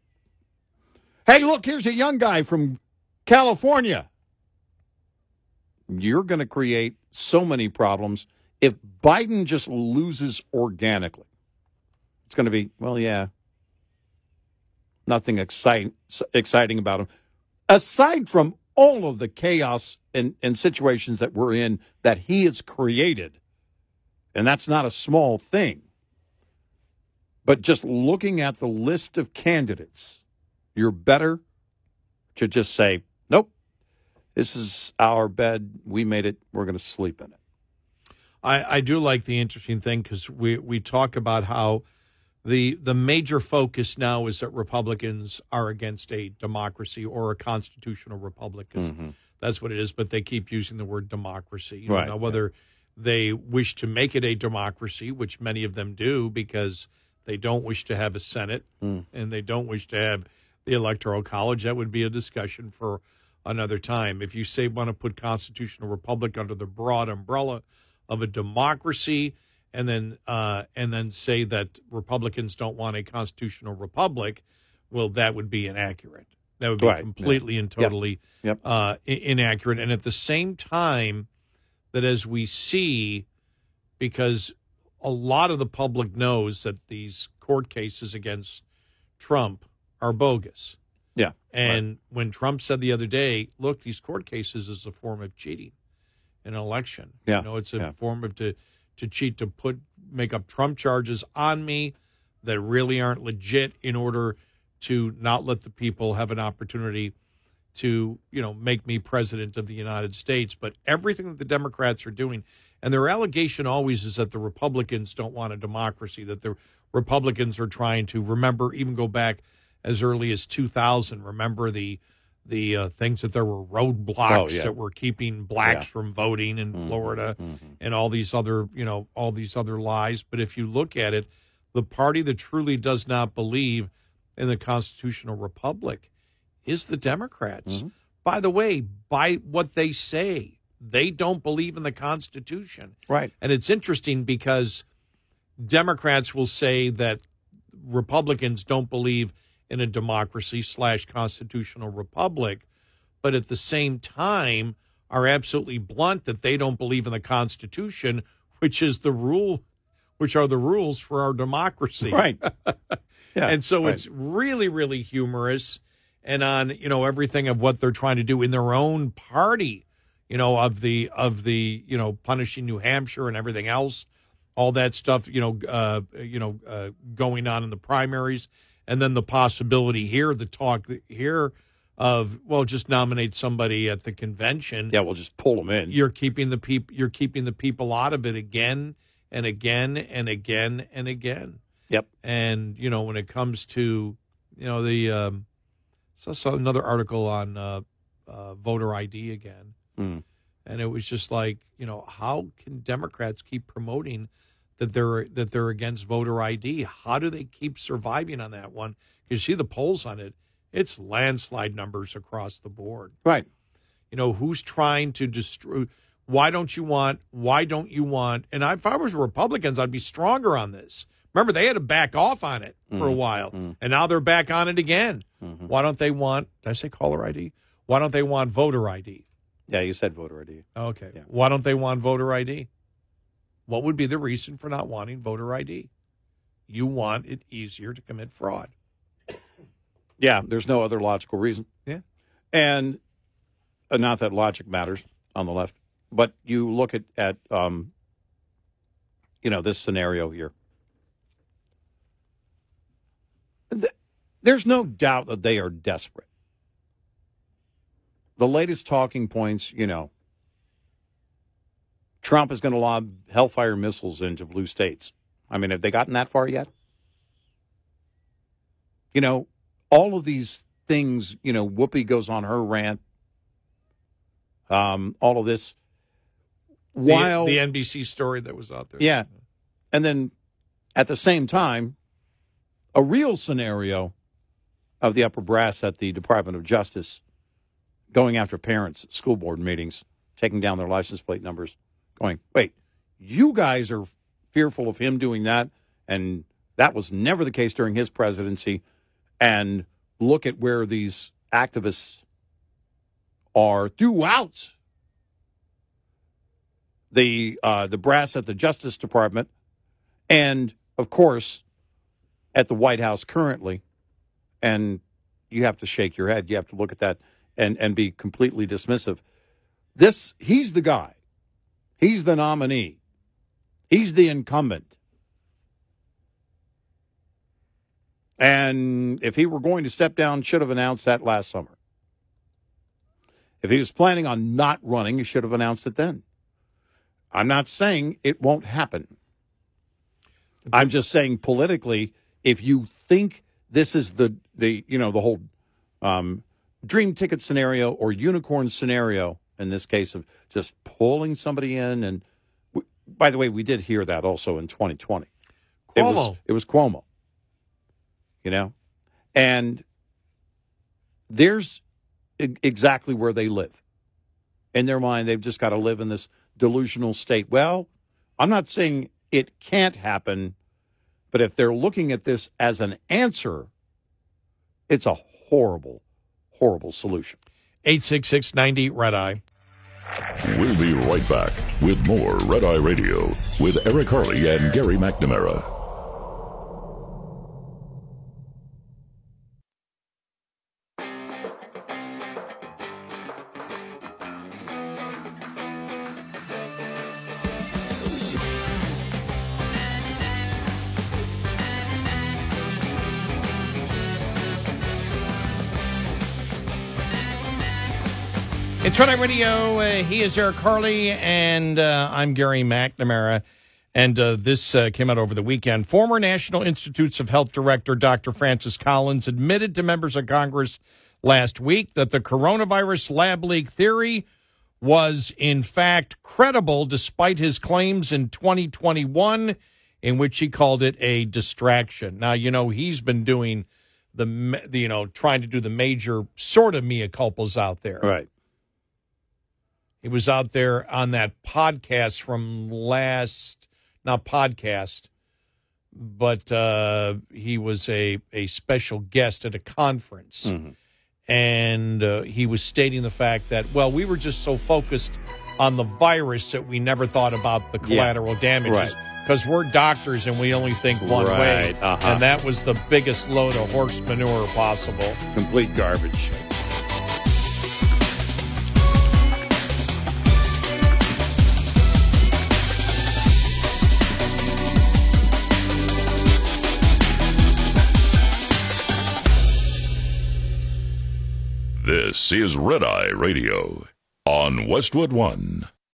[SPEAKER 2] Hey, look, here's a young guy from California. You're going to create so many problems. If Biden just loses organically, it's going to be, well, yeah, nothing exciting about him. Aside from all of the chaos and situations that we're in that he has created, and that's not a small thing. But just looking at the list of candidates, you're better to just say, nope, this is our bed. We made it. We're going to sleep in it.
[SPEAKER 3] I do like the interesting thing because we talk about how the major focus now is that Republicans are against a democracy or a constitutional republic. That's what it is, but they keep using the word democracy. You know, whether they wish to make it a democracy, which many of them do because they don't wish to have a Senate and they don't wish to have the Electoral College, that would be a discussion for another time. If you say want to put constitutional republic under the broad umbrella of a democracy and then say that Republicans don't want a constitutional republic, well, that would be inaccurate. That would be completely and totally inaccurate. And at the same time, that as we see, because a lot of the public knows that these court cases against Trump are bogus.
[SPEAKER 2] Yeah.
[SPEAKER 3] And when Trump said the other day, look, these court cases is a form of cheating in an election.
[SPEAKER 2] Yeah.
[SPEAKER 3] You know, it's a form of to cheat, to make up Trump charges on me that really aren't legit in order to not let the people have an opportunity to, you know, make me president of the United States. But everything that the Democrats are doing, and their allegation always is that the Republicans don't want a democracy, that the Republicans are trying to, remember, even go back as early as 2000, remember the things that there were roadblocks that were keeping blacks from voting in Florida and all these other, you know, all these other lies. But if you look at it, the party that truly does not believe in the constitutional republic is the Democrats. By the way, by what they say, they don't believe in the Constitution.
[SPEAKER 2] Right.
[SPEAKER 3] And it's interesting because Democrats will say that Republicans don't believe in a democracy / constitutional republic, but at the same time are absolutely blunt that they don't believe in the Constitution, which is the rule, which are the rules for our democracy.
[SPEAKER 2] Right. Yeah.
[SPEAKER 3] And so it's really, really humorous. And on, you know, everything of what they're trying to do in their own party, you know, of the you know, punishing New Hampshire and everything else, all that stuff, going on in the primaries, and then the possibility here, the talk here of, well, just nominate somebody at the convention.
[SPEAKER 2] Yeah, we'll just pull them in.
[SPEAKER 3] You're keeping the people out of it again and again and again and again.
[SPEAKER 2] Yep.
[SPEAKER 3] And, you know, when it comes to, you know, the So I saw another article on voter ID again.
[SPEAKER 2] Mm.
[SPEAKER 3] And it was just like, how can Democrats keep promoting that they're against voter ID? How do they keep surviving on that one? Because you see the polls on it, it's landslide numbers across the board.
[SPEAKER 2] Right.
[SPEAKER 3] Who's trying to destroy? Why don't you want? And if I was Republicans, I'd be stronger on this. Remember, they had to back off on it for a while, and now they're back on it again. Mm-hmm. Why don't they want? Did I say caller ID? Why don't they want voter ID?
[SPEAKER 2] Yeah, you said voter ID.
[SPEAKER 3] Okay.
[SPEAKER 2] Yeah.
[SPEAKER 3] Why don't they want voter ID? What would be the reason for not wanting voter ID? You want it easier to commit fraud.
[SPEAKER 2] Yeah, there's no other logical reason.
[SPEAKER 3] Yeah.
[SPEAKER 2] And not that logic matters on the left, but you look at this scenario here. There's no doubt that they are desperate. The latest talking points, Trump is going to lob Hellfire missiles into blue states. I mean, have they gotten that far yet? All of these things, Whoopi goes on her rant. All of this. While
[SPEAKER 3] the NBC story that was out there.
[SPEAKER 2] Yeah. And then at the same time, a real scenario of the upper brass at the Department of Justice going after parents at school board meetings, taking down their license plate numbers, going, wait, you guys are fearful of him doing that, and that was never the case during his presidency, and look at where these activists are throughout the brass at the Justice Department, and, of course, at the White House currently, and you have to shake your head. You have to look at that and be completely dismissive. He's the guy. He's the nominee. He's the incumbent. And if he were going to step down, should have announced that last summer. If he was planning on not running, he should have announced it then. I'm not saying it won't happen. I'm just saying politically, if you think this is the whole dream ticket scenario or unicorn scenario, in this case of just pulling somebody in, and by the way, we did hear that also in 2020.
[SPEAKER 3] Cuomo.
[SPEAKER 2] It was Cuomo. And there's exactly where they live. In their mind, they've just got to live in this delusional state. Well, I'm not saying it can't happen, but if they're looking at this as an answer, it's a horrible, horrible solution.
[SPEAKER 3] 866-90-RED-EYE.
[SPEAKER 1] We'll be right back with more Red Eye Radio with Eric Harley and Gary McNamara.
[SPEAKER 3] It's Red Eye Radio. He is Eric Harley, and I'm Gary McNamara. And this came out over the weekend. Former National Institutes of Health Director Dr. Francis Collins admitted to members of Congress last week that the coronavirus lab leak theory was, in fact, credible despite his claims in 2021, in which he called it a distraction. Now, he's been doing trying to do the major sort of mea culpas out there.
[SPEAKER 2] Right.
[SPEAKER 3] He was out there on that podcast from not podcast, but he was a special guest at a conference. Mm-hmm. And he was stating the fact that, we were just so focused on the virus that we never thought about the collateral damages. Because we're doctors and we only think one way.
[SPEAKER 2] Uh-huh.
[SPEAKER 3] And that was the biggest load of horse manure possible.
[SPEAKER 2] Complete garbage.
[SPEAKER 1] This is Red Eye Radio on Westwood One.